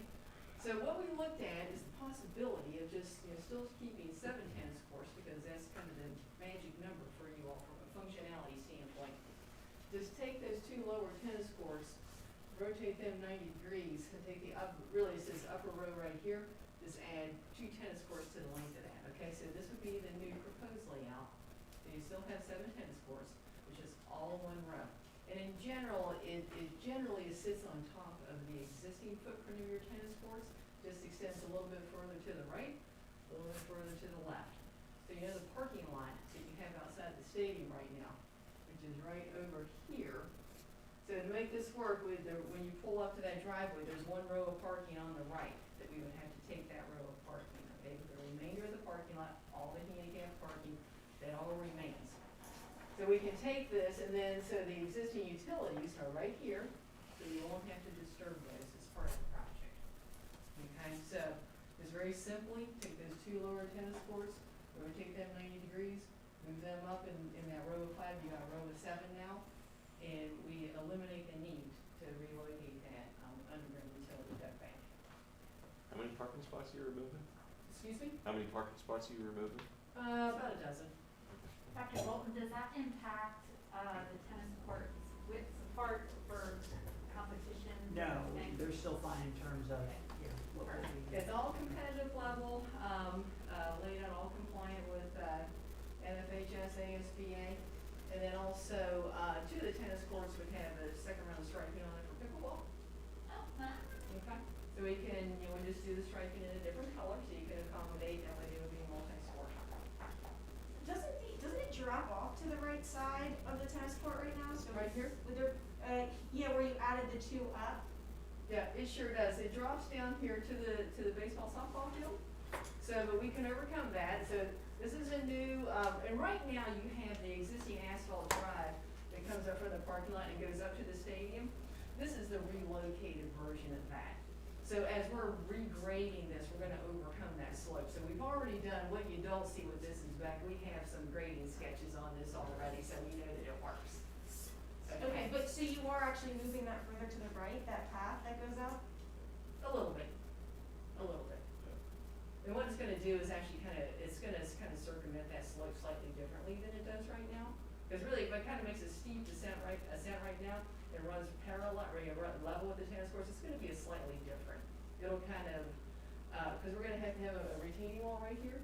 So what we looked at is the possibility of just, still keeping 7 tennis courts, because that's kind of the magic number for you all from a functionality standpoint. Just take those 2 lower tennis courts, rotate them 90 degrees, and take the really it says upper row right here, just add 2 tennis courts to the length of that, okay? So this would be the new proposed layout. So you still have 7 tennis courts, which is all 1 row. And in general, it generally sits on top of the existing footprint of your tennis courts, just extends a little bit further to the right, a little bit further to the left. So the parking lot that you have outside the stadium right now, which is right over here. So to make this work, when you pull up to that driveway, there's 1 row of parking on the right that we would have to take that row of parking, okay? The remainder of the parking lot, all the handicap parking, that all remains. So we can take this, and then, so the existing utilities are right here, so you won't have to disturb those as part of the project. Okay, so just very simply, take those 2 lower tennis courts, rotate them 90 degrees, move them up in that row of 5, you got a row of 7 now, and we eliminate the need to relocate that underground utility duct bank. How many parking spots are you removing? Excuse me? How many parking spots are you removing? About a dozen. Dr. Bolton, does that impact, the tennis courts width apart for competition? No, thing? they're still fine in terms of, what would be. It's all competitive level, laid out all compliant with NFHS, ASBA. And then also, 2 of the tennis courts would have a second round of striping on it for pickleball. Oh, fun. Okay. So we can, we just do the striping in a different color, so you can accommodate, that way it would be multi-sport. Doesn't it drop off to the right side of the tennis court right now? So Right here? Would there, where you added the 2 up? Yeah, it sure does. It drops down here to the baseball softball field. So, but we can overcome that. So this is a new, and right now you have the existing asphalt drive that comes up from the parking lot and goes up to the stadium. This is the relocated version of that. So as we're regrading this, we're gonna overcome that slope. So we've already done, what you don't see with this is back, we have some grading sketches on this already, so we know that it works. Okay, but so you are actually moving that further to the right, that path that goes up? A little bit. And what it's gonna do is actually it's gonna circumvent that slope slightly differently than it does right now. Because really, if it kind of makes a steep ascent right now, it runs parallel, level with the tennis course, it's gonna be a slightly different. It'll kind of, because we're gonna have to have a retaining wall right here.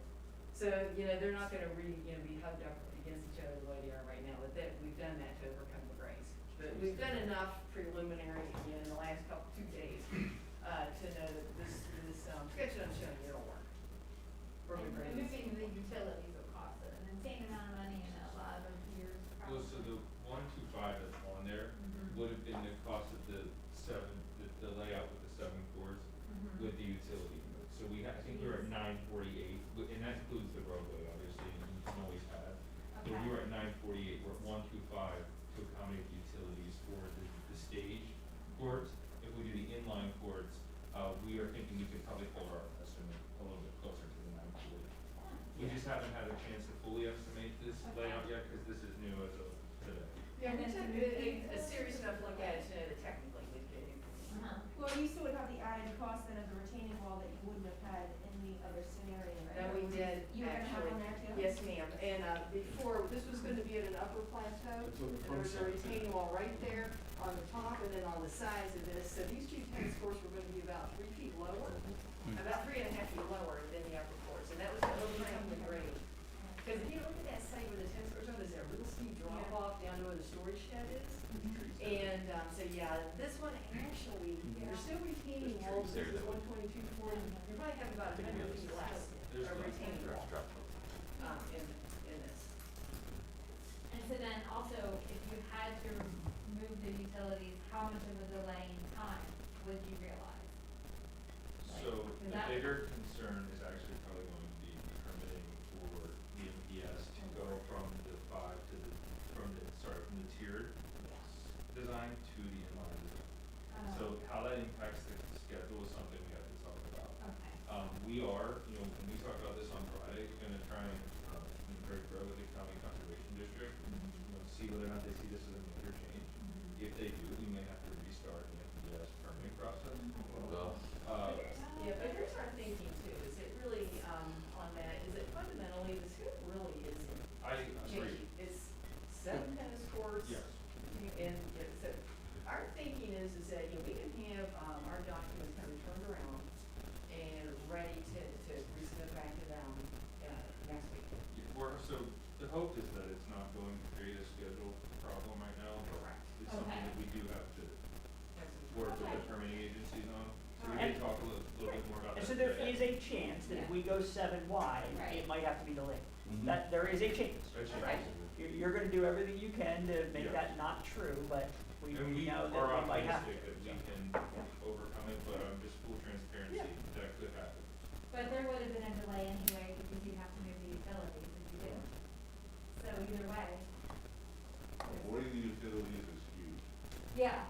So, they're not gonna be hugged up against each other the way they are right now, but we've done that to overcome the grades. But we've done enough preliminary, in the last 2 days, to know that this sketch that I'm showing you will work. And moving the utilities will cost an insane amount of money and a lot of years Well, probably. so the 125 that's on there would have been the cost of the layout with the 7 courts with the utility. So I think we were at 948, and that includes the roadway, obviously, and you can always have. But we were at 948, we're at 125 to accommodate the utilities for the stage courts. If we do the inline courts, we are thinking we could probably hold our estimate a little bit closer to the 940. We just haven't had a chance to fully estimate this layout yet, because this is new as of today. Yeah, we took a serious enough look at it to know that technically we could. Well, you still would have the added cost then of the retaining wall that you wouldn't have had in the other scenario, right? That we did, You were gonna have actually. one there too? Yes, ma'am. And before, this was going to be at an upper plateau. It's on the And front there was a side. retaining wall right there on the top and then on the sides of this. So these 2 tennis courts were going to be about 3 feet lower, about 3.5 feet lower than the upper courts. And that was to overcome the grade. Because if you look at that site where the tennis courts are, there's a real steep drop off down to where the storage shed is. And so yeah, this one actually, you're still retaining walls, this is 12240. You probably have about 100 feet less of retaining wall in this. And so then also, if you had to move the utilities, how much of a delay in time would you realize? So Is the that- bigger concern is actually probably going to be permitting for the MPS to go from the 5 from the tiered design to the inline design. So how that impacts the schedule is something we have to talk about. Okay. We are, when we talk about this on Friday, gonna try and, very grow with the County Conservation District, see whether or not they see this as a major change. If they do, we may have to restart the FDS permitting process. Yeah, but here's our thinking too, is it really, on that, is it fundamentally, the scope really isn't I agree. changing. It's 7 tennis courts. Yes. And, so, our thinking is that, we can have, our documents kind of turned around and ready to resubmit back to them, next week. So the hope is that it's not going to create a schedule problem right now. Correct. It's something Okay. that we do have to work with the permitting agencies on. So we did talk a little bit more about And that so there today. is a chance that if we go 7 wide, Right. it might have to be delayed. Mhm. That, there is a chance, A chance. right? You're gonna do everything you can to make Yes. that not true, but we And we know are that we might have to. optimistic that we can overcome it, but just full transparency, Yeah. that could happen. But there would have been a delay anyway because you have to move the utilities if you do. So either way, Avoiding the utilities is huge. yeah,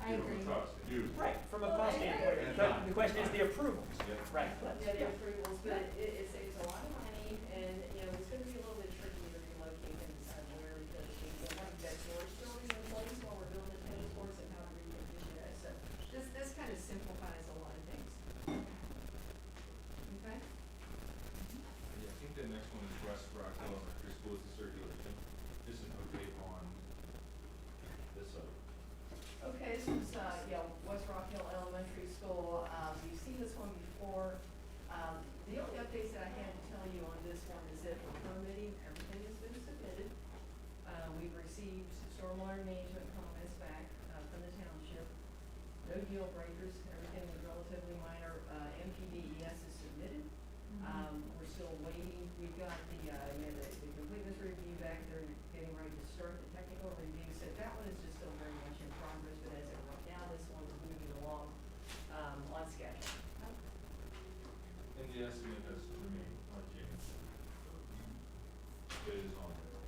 I You know, agree. cost, huge. Right, from a Well, cost I agree. standpoint, And the time. question is the approvals, Yeah. right? Yeah, the approvals, but it saves a lot of money, and, it's gonna be a little bit tricky to relocate and decide where, because we don't have that storage building in place while we're building tennis courts and how to recondition that, so this kind of simplifies a lot of things. Okay? Yeah, I think the next one is West Rock Hill Elementary School, it's a circulation. This is an update on this side. Okay, this is, West Rock Hill Elementary School, you've seen this one before. The only updates that I had to tell you on this one is that for permitting, everything has been submitted. We've received stormwater management comments back, from the township. No deal breakers, everything was relatively minor, MPDES is submitted. We're still waiting, we've got the completeness review back, they're getting ready to start the technical review, so that one is just still very much in progress, but as of right now, this one is moving along, on schedule. And the estimate has remained unchanged. It is on there.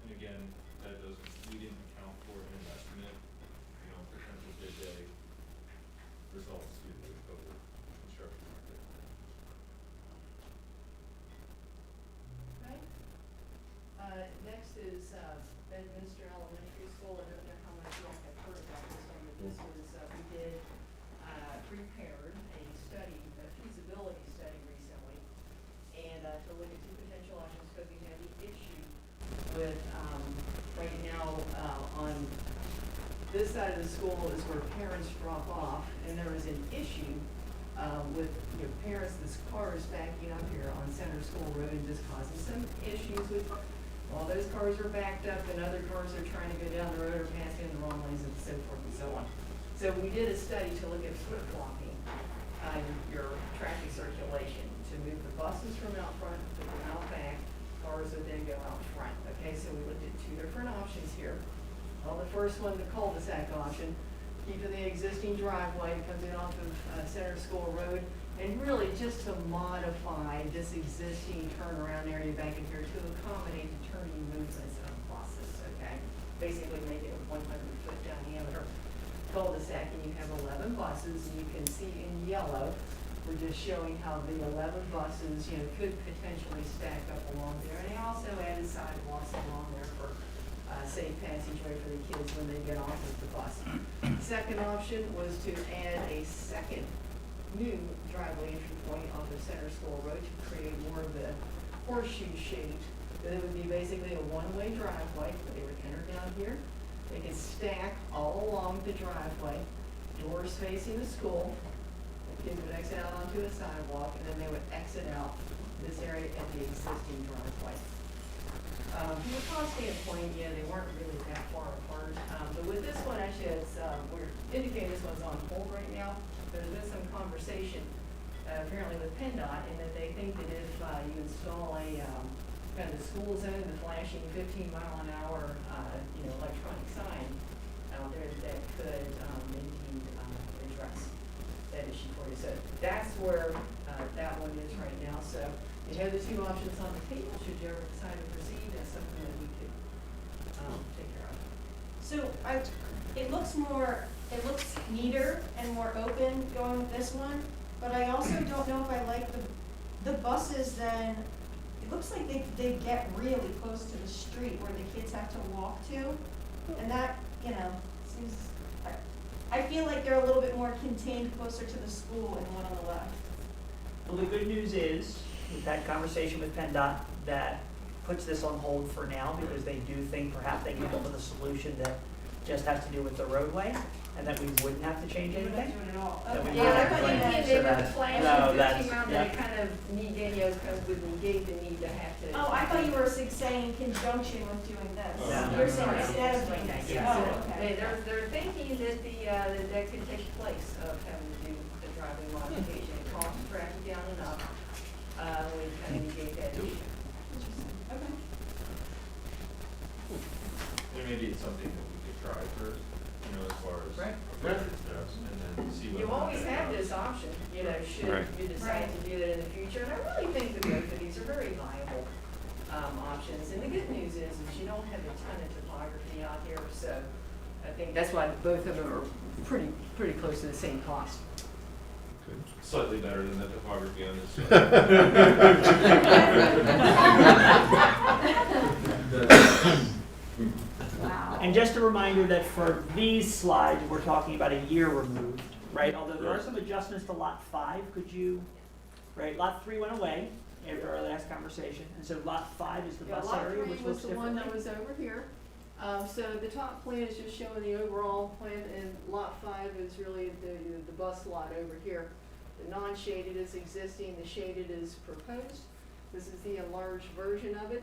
And again, that doesn't, we didn't account for in an estimate, potential bid day results due to the COVID construction market. Okay. Next is, Bedminster Elementary School. I don't know how much you all have heard about this one, but this was, we did, prepared a study, a feasibility study recently, and, to look at 2 potential options, because we have the issue with, right now, on this side of the school is where parents drop off, and there is an issue, with, parents, this car is backing up here on Center School Road and just causing some issues with, while those cars are backed up and other cars are trying to go down the road or passing in the wrong lanes and so forth and so on. So we did a study to look at flip-flopping, your traffic circulation, to move the buses from out front, put them out back, cars would then go out front. Okay, so we looked at 2 different options here. Well, the first one, the cul-de-sac option, keeping the existing driveway coming off of Center School Road, and really just to modify this existing turnaround area back in here to accommodate the turning movements of buses, okay? Basically make it a 100-foot diameter cul-de-sac, and you have 11 buses, and you can see in yellow, we're just showing how the 11 buses, could potentially stack up along there. And they also added sidewalks along there for safe passageway for the kids when they get off of the bus. Second option was to add a second new driveway entry point off of Center School Road to create more of the horseshoe shape. That it would be basically a one-way driveway. They would enter down here. They could stack all along the driveway, doors facing the school. The kids would exit out onto a sidewalk, and then they would exit out this area at the existing driveway. From a cost standpoint, they weren't really that far apart. But with this one, actually, we're indicating this one's on hold right now. There's been some conversation, apparently with PennDOT, in that they think that if you install a kind of school zone, the flashing 15-mile-an-hour, electronic sign out there, that could indeed address that issue for you. So that's where that one is right now. So you have the 2 options on the table. Should you ever decide to proceed, that's something that we could take care of. So it looks neater and more open going with this one, but I also don't know if I like the buses then, it looks like they get really close to the street where the kids have to walk to. And that, seems, I feel like they're a little bit more contained closer to the school in the one on the left. Well, the good news is, we've had conversation with PennDOT that puts this on hold for now because they do think perhaps they can come up with a solution that just has to do with the roadway and that we wouldn't have to change We anything. wouldn't do it at all. That we Yeah, I wouldn't thought have you to meant change, they so were that's- flashing no, 15 that's- around yeah. that kind of negate, would negate the need to have to. Oh, I thought you were saying in conjunction with doing this. No. You're saying Sorry, instead of explain doing that, this. yeah. Oh, So okay. they're thinking that that could take place of having to do the driving modification. It costs traffic down enough, we kind of negate that issue. Okay. And maybe it's something that we could try first, as far as Right. a budget goes, and then see what. You always have this option, should Right. you decide to do that in the future. And I really think that both of these are very viable options. And the good news is you don't have a ton of topography out here, so I think that's why both of them are pretty close to the same cost. Slightly better than the topography on this Wow. And just a reminder that for these slides, we're talking about a year removed, right? Although there are some adjustments to lot 5, right? Lot 3 went away after our last conversation, and so lot 5 is the Yeah, bus lot area, 3 which was looks the one differently. that was over here. So the top plan is just showing the overall plan, and lot 5 is really the bus lot over here. The non-shaded is existing, the shaded is proposed. This is the enlarged version of it.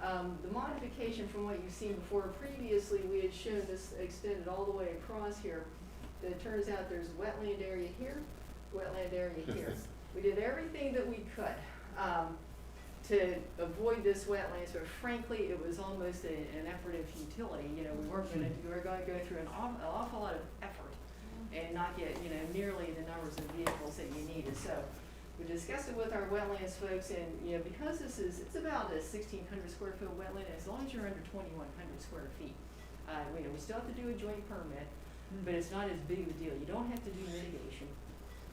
The modification from what you've seen before, previously we had shown this extended all the way across here. But it turns out there's a wetland area here, wetland area here. We did everything that we could to avoid this wetlands, but frankly, it was almost an effort of futility. We were going to go through an awful lot of effort and not get, nearly the numbers of vehicles that you needed. So we discussed it with our wetlands folks, and, because it's about a 1,600 square foot wetland, as long as you're under 2,100 square feet. We still have to do a joint permit, but it's not as big of a deal. You don't have to do mitigation.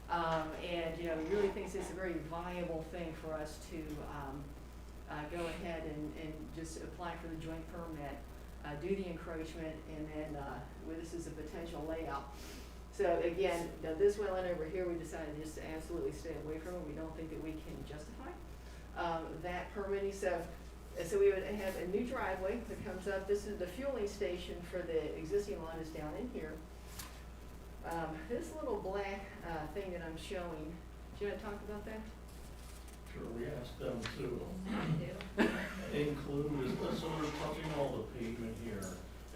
And, we really think it's a very viable thing for us to go ahead and just apply for the joint permit, do the encroachment, and then this is a potential layout. So again, this wetland over here, we decided just to absolutely stay away from it. We don't think that we can justify that permitting. So we would have a new driveway that comes up. This is the fueling station for the existing lot is down in here. This little black thing that I'm showing, do you want to talk about that? Sure, we asked them to include, so we're touching all the pavement here,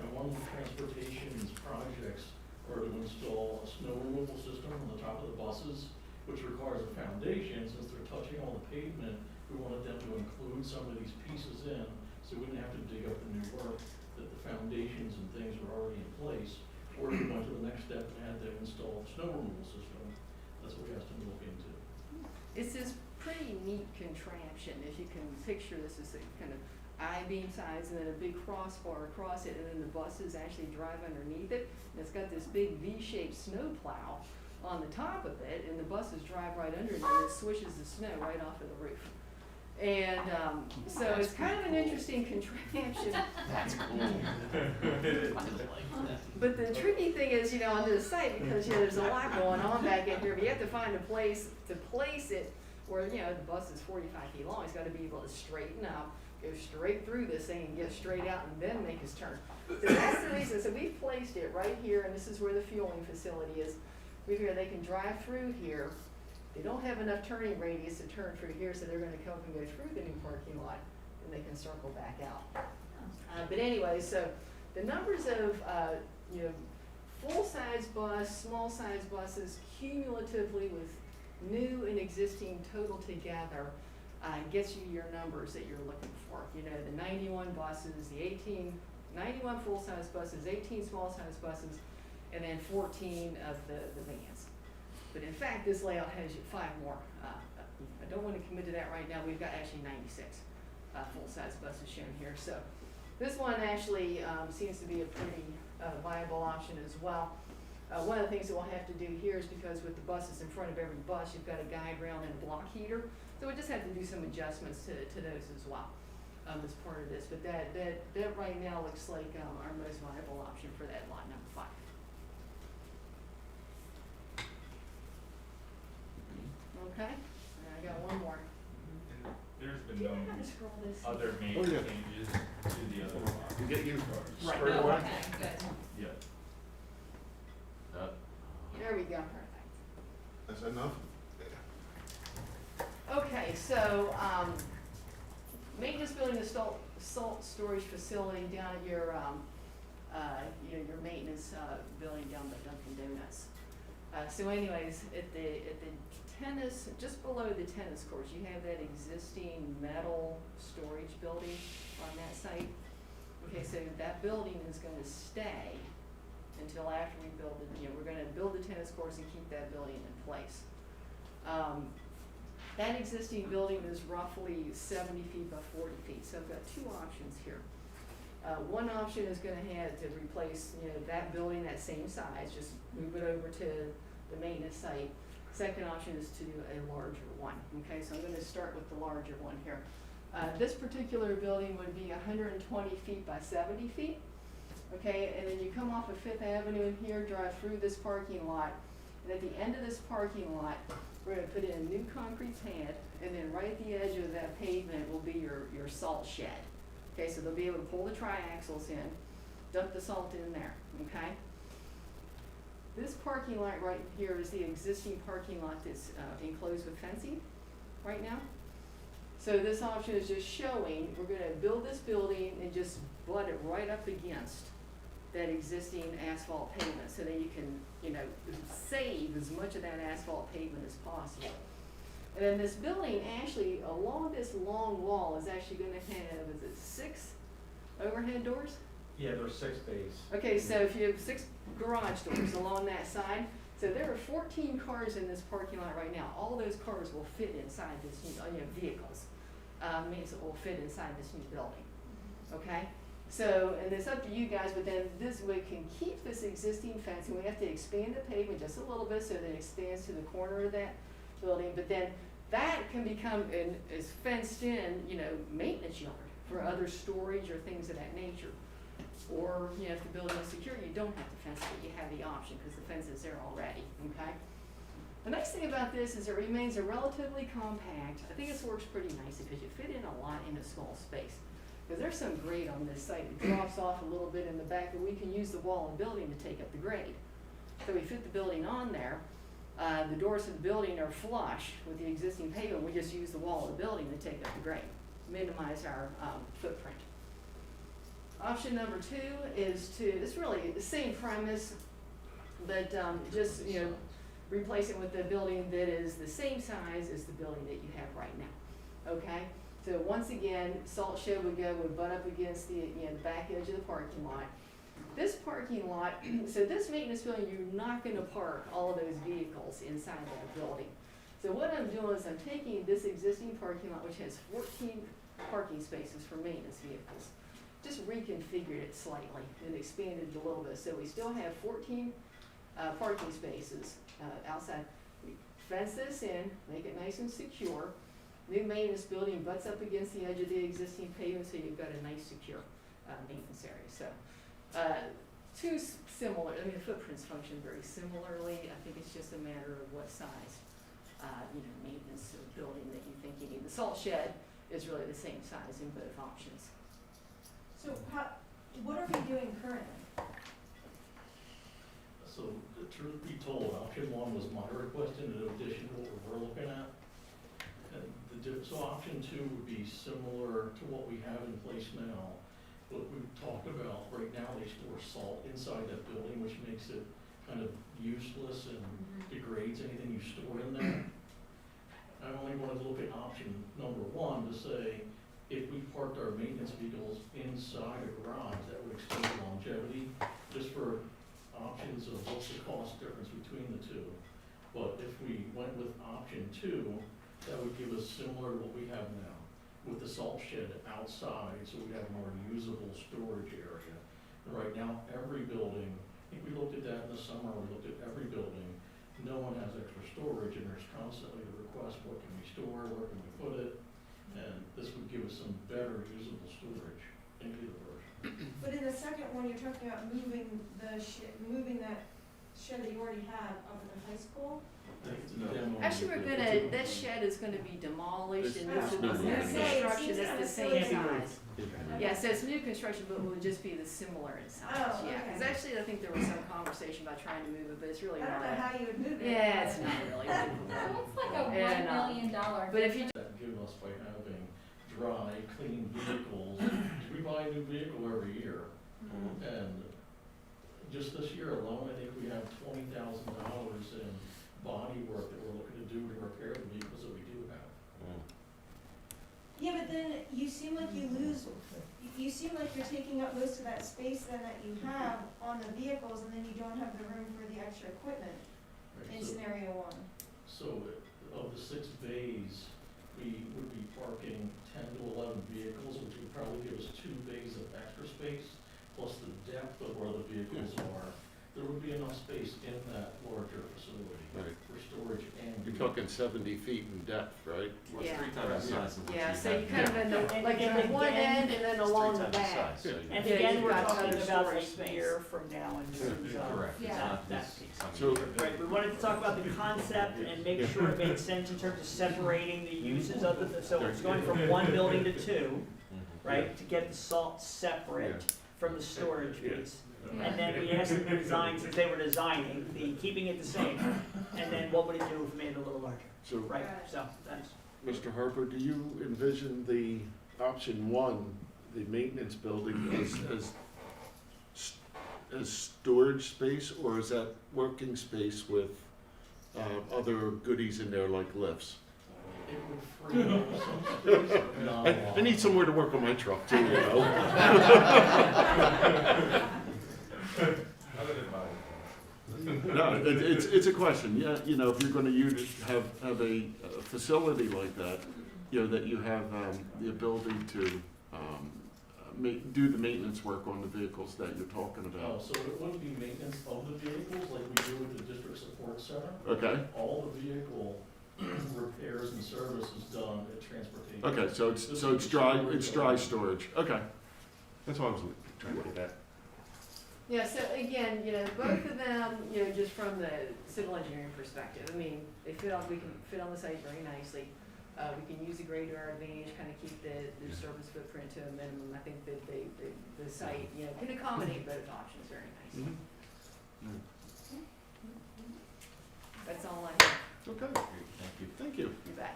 and one of the transportation's projects are to install a snow removal system on the top of the buses, which requires a foundation. Since they're touching all the pavement, we wanted them to include some of these pieces in, so we didn't have to dig up the new work, that the foundations and things were already in place. Or we went to the next step and had them install a snow removal system. That's what we asked them to look into. It's this pretty neat contraption. If you can picture this as a kind of I-beam size and then a big crossbar across it, and then the buses actually drive underneath it. And it's got this big V-shaped snow plow on the top of it, and the buses drive right under it, and it swishes the snow right off of the roof. And so it's kind of an interesting contraption. That's cool. But the tricky thing is, on the site, because there's a lot going on back in here, but you have to find a place to place it where, the bus is 45 feet long. It's got to be able to straighten out, go straight through this thing and get straight out and then make his turn. So that's the reason. So we've placed it right here, and this is where the fueling facility is. We figure they can drive through here. They don't have enough turning radius to turn through here, so they're going to come and go through the new parking lot, and they can circle back out. But anyway, so the numbers of full-size bus, small-size buses, cumulatively with new and existing total together, gets you your numbers that you're looking for. The 91 buses, 91 full-size buses, 18 small-size buses, and then 14 of the vans. But in fact, this layout has 5 more. I don't want to commit to that right now. We've got actually 96 full-size buses shown here. So This one actually seems to be a pretty viable option as well. One of the things that we'll have to do here is because with the buses in front of every bus, you've got a guide rail and a block heater. So we just have to do some adjustments to those as well as part of this. But that right now looks like our most viable option for that lot number 5. Okay, and I got one more. And there's been Do you no know how to scroll this? other major Oh, yeah. changes to the other lot. You get you Right. squared Oh, away? okay, good. Yeah. There we go. That's enough? Okay, so, maintenance building the salt storage facility down at your, your maintenance, building down by Dunkin' Donuts. So anyways, at the tennis, just below the tennis courts, you have that existing metal storage building on that site. Okay, so that building is gonna stay until after we build it, we're gonna build the tennis courts and keep that building in place. That existing building is roughly 70 feet by 40 feet, so I've got two options here. One option is gonna have to replace, that building that same size, just move it over to the maintenance site. Second option is to do a larger one, okay, so I'm gonna start with the larger one here. This particular building would be 120 feet by 70 feet, okay, and then you come off of 5th Avenue in here, drive through this parking lot, and at the end of this parking lot, we're gonna put in a new concrete pad, and then right at the edge of that pavement will be your salt shed. Okay, so they'll be able to pull the triaxles in, dump the salt in there, okay? This parking lot right here is the existing parking lot that's enclosed with fencing right now. So this option is just showing, we're gonna build this building and just butt it right up against that existing asphalt pavement, so that you can, save as much of that asphalt pavement as possible. And then this building, actually, along this long wall is actually gonna have, is it 6 overhead doors? Yeah, there's 6 bays. Okay, so if you have 6 garage doors along that side, so there are 14 cars in this parking lot right now. All those cars will fit inside this new, vehicles, means it will fit inside this new building, okay? So, and it's up to you guys, but then we can keep this existing fence, and we have to expand the pavement just a little bit so that it extends to the corner of that building, but then that can become is fenced in, maintenance yard for other storage or things of that nature. Or, if the building is secure, you don't have to fence it, you have the option, because the fence is there already, okay? The nice thing about this is it remains a relatively compact. I think this works pretty nicely, because you fit in a lot in a small space. Because there's some grade on this site, it drops off a little bit in the back, but we can use the wall and building to take up the grade. So we fit the building on there, the doors of the building are flush with the existing pavement, we just use the wall of the building to take up the grade, minimize our footprint. Option number 2 is it's really the same premise, but just, replace it with a building that is the same size as the building that you have right now, okay? So once again, salt shed would butt up against the, the back edge of the parking lot. This parking lot, so this maintenance building, you're not gonna park all of those vehicles inside that building. So what I'm doing is I'm taking this existing parking lot, which has 14 parking spaces for maintenance vehicles, just reconfigured it slightly and expanded it a little bit. So we still have 14 parking spaces outside. We fence this in, make it nice and secure. New maintenance building butts up against the edge of the existing pavement, so you've got a nice, secure maintenance area. So, two similar, the footprints function very similarly. I think it's just a matter of what size, maintenance building that you think you need. The salt shed is really the same size in both options. So what are we doing currently? So, the truth be told, option 1 was my request in addition to what we're looking at. And so option 2 would be similar to what we have in place now. What we've talked about, right now they store salt inside that building, which makes it kind of useless and degrades anything you store in there. I only wanted to look at option number 1 to say, if we parked our maintenance vehicles inside a garage, that would extend the longevity, just for options of what's the cost difference between the two. But if we went with option 2, that would give us similar to what we have now. with the salt shed outside, so we have a more usable storage area. And right now, every building, I think we looked at that in the summer, we looked at every building, no one has extra storage, and there's constantly the request, what can we store, where can we put it? And this would give us some better usable storage in either version. But in the second one, you're talking about moving moving that shed that you already have up at the high school? Actually, that shed is gonna be demolished and this is no new more. construction that's the same size. Yeah. Yeah, so it's new construction, but it will just be the similar in size, Oh, yeah, okay. cause actually I think there was some conversation about trying to move it, but it's really I not. don't know how you would move it. Yeah, it's not really. So it's like a And, $1 million. But if you That give us by having dry, clean vehicles, we buy a new vehicle every year. And just this year alone, I think we have $20,000 in body work that we're looking to do to repair the vehicles that we do have. Yeah, but then you seem like you seem like you're taking up most of that space then that you have on the vehicles, and then you don't have the room for the extra equipment Right, in so- scenario one. So of the 6 bays, we would be parking 10 to 11 vehicles, which would probably give us 2 bays of extra space, plus the depth of where the vehicles are. There would be enough space in that larger facility Right. for storage and. You're talking 70 feet in depth, right? Well, it's Yeah. 3 times the size of what Yeah, you so have you kind of now. end up, And- like and at one again, end and then It's along 3 the times the back. size, so you- And Yeah, again, you've we're got talking other about storage a space. year from now in terms of Correct, it's Yeah. not that this piece. coming So- year. Right, we wanted to talk about the concept and make sure it made sense in terms of separating the uses of the, so it's going from one building to 2, right? To get the salt separate from the storage Yeah. piece. And then we asked them to design, since they were designing, keeping it the same, and then what would it do if we made it a little larger, So, right? So, that's, Mr. Harper, do you envision the option 1, the maintenance building as storage space, or is that working space with other goodies in there like lifts? It would free up some space. I need somewhere to work on my truck too, you know? Other than body. No, it's a question, yeah, you know, if you're gonna have a facility like that, you know, that you have, the ability to, do the maintenance work on the vehicles that you're talking Oh, about. so it wouldn't be maintenance of the vehicles like we do with the district support center? Okay, All the vehicle repairs and service is done at transportation. okay, so it's dry storage, okay. That's what I was trying to get at. Yeah, so again, both of them, just from the civil engineering perspective, I mean, we can fit on the site very nicely. We can use the grade to our advantage, kind of keep the service footprint to a minimum. I think that the site, can accommodate both options very nicely. That's all I have. Okay, Thank you. thank you. You bet.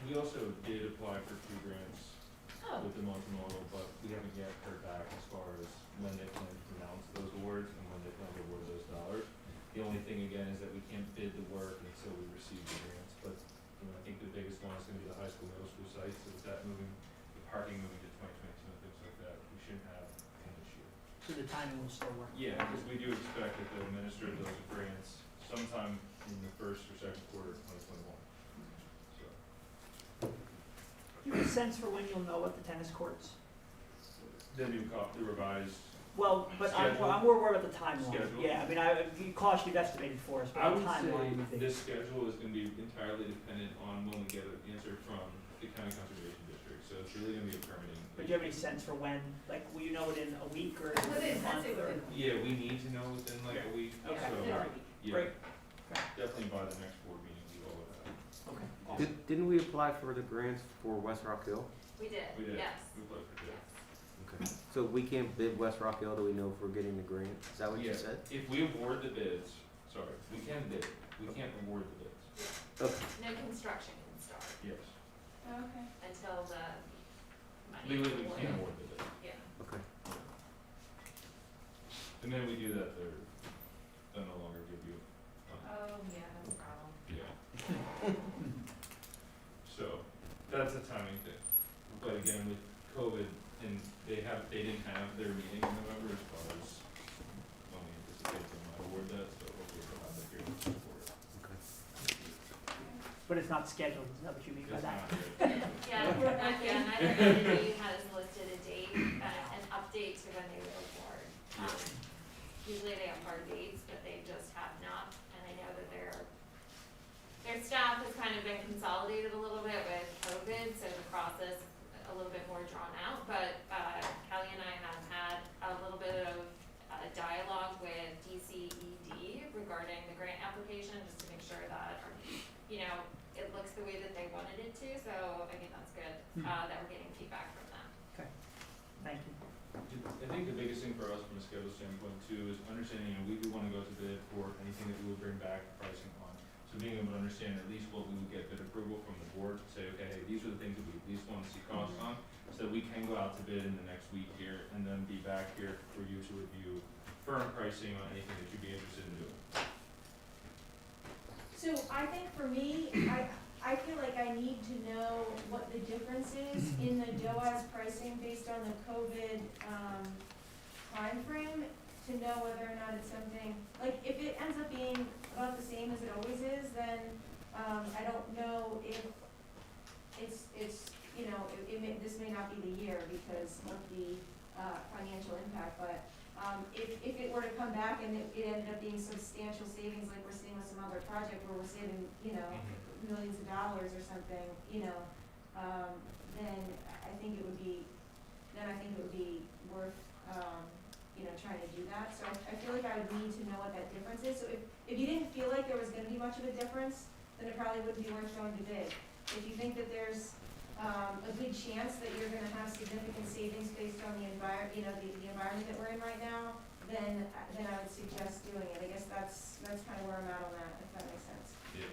We also did apply for 2 grants Oh. with the multimodal, but we haven't yet heard back as far as when they plan to announce those awards and when they plan to award those dollars. The only thing again is that we can't bid the work until we receive the grants, but I think the biggest one is gonna be the high school, middle school sites, so with that moving, the parking moving to 2022 and things like that, we shouldn't have in this year. so the timing will still work. Yeah, because we do expect that they'll administer those grants sometime in the 1st or 2nd quarter of 2021. So, Do you have a sense for when you'll know what the tennis courts? the revised. Well, but Schedule? I'm more worried about the timeline. Schedule? Yeah, I mean, cost you've estimated for us, I but the would timeline say would be. this schedule is gonna be entirely dependent on when we get an answer from the county conservation district, so it's really gonna be a permitting. But do you have any sense for when, like, will you know it in a week or a Within, I'd month say or? within. Yeah, we need to know within like a week, so, Okay. Yeah. yeah, Great. definitely by the next board meeting, we will have that. Okay, awesome. Didn't we apply for the grants for West Rock Hill? We did, We did, yes. we applied for that. Okay. So we can't bid West Rock Hill till we know if we're getting the grant? Is that what you Yeah. said? If we award the bids, sorry, we can bid, we can't award the bids, Okay. No construction can start yes. Okay. until the money. Legally, we is can't awarded. award the bid. Yeah. Okay. And then we do that, they'll no longer give you money. Oh, yeah, that's a problem. Yeah. So, that's a timing thing. But again, with COVID, and they didn't have their meeting in November as far as when we anticipate them to award that, so hopefully they'll have that here for it. Okay. But it's not scheduled, is that what you mean by It's that? not here. Yeah, neither entity has listed a date, an update to when they would award. Usually they have hard dates, but they just have not, and I know that their staff has kind of been consolidated a little bit with COVID, so the process a little bit more drawn out, but, Kelly and I have had a little bit of dialogue with DCED regarding the grant application, just to make sure that, it looks the way that they wanted it to, so I think that's good, that we're getting feedback from them. Okay, thank you. I think the biggest thing for us from a schedule standpoint too is understanding, we would want to go to bid for anything that we would bring back pricing on. So being able to understand at least what we would get bid approval from the board to say, okay, hey, these are the things that we at least want to see costs on, so that we can go out to bid in the next week here and then be back here for you to review firm pricing on anything that you'd be interested in doing. So I think for me, I feel like I need to know what the difference is in the DOAS pricing based on the COVID, timeframe, to know whether or not it's something, like, if it ends up being about the same as it always is, then, I don't know if it's, this may not be the year because of the, financial impact, but, if it were to come back and it ended up being substantial savings, like we're seeing with some other project where we're saving, millions of dollars or something, then I think it would be worth, trying to do that. So I feel like I would need to know what that difference is. So if you didn't feel like there was gonna be much of a difference, then it probably wouldn't be worth going to bid. If you think that there's, a good chance that you're gonna have significant savings based on the environment that we're in right now, then I would suggest doing it. I guess that's kind of where I'm at on that, if that makes sense. Yeah.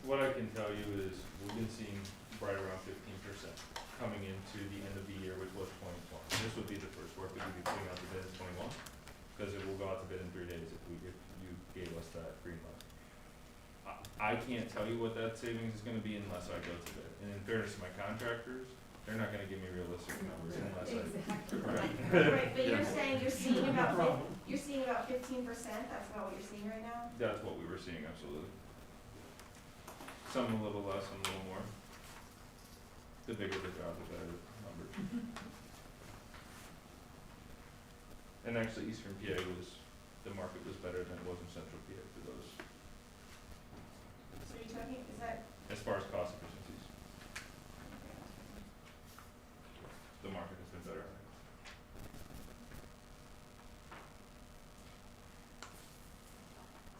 What I can tell you is we've been seeing right around 15% coming into the end of the year, which was 2020. This would be the first work that we'd be putting out to bid in 21, because it will go out to bid in 3 days if you gave us that green light. I can't tell you what that savings is gonna be unless I go to bid. And in fairness to my contractors, they're not gonna give me realistic numbers unless I. Right, but you're saying you're seeing about 15%, that's about what you're seeing right now? That's what we were seeing, absolutely. Some a little less, some a little more. The bigger the job, the better the numbers. And actually, Eastern PA the market was better than it was in Central PA for those, So you're talking, is that, as far as cost efficiencies. The market has been better, I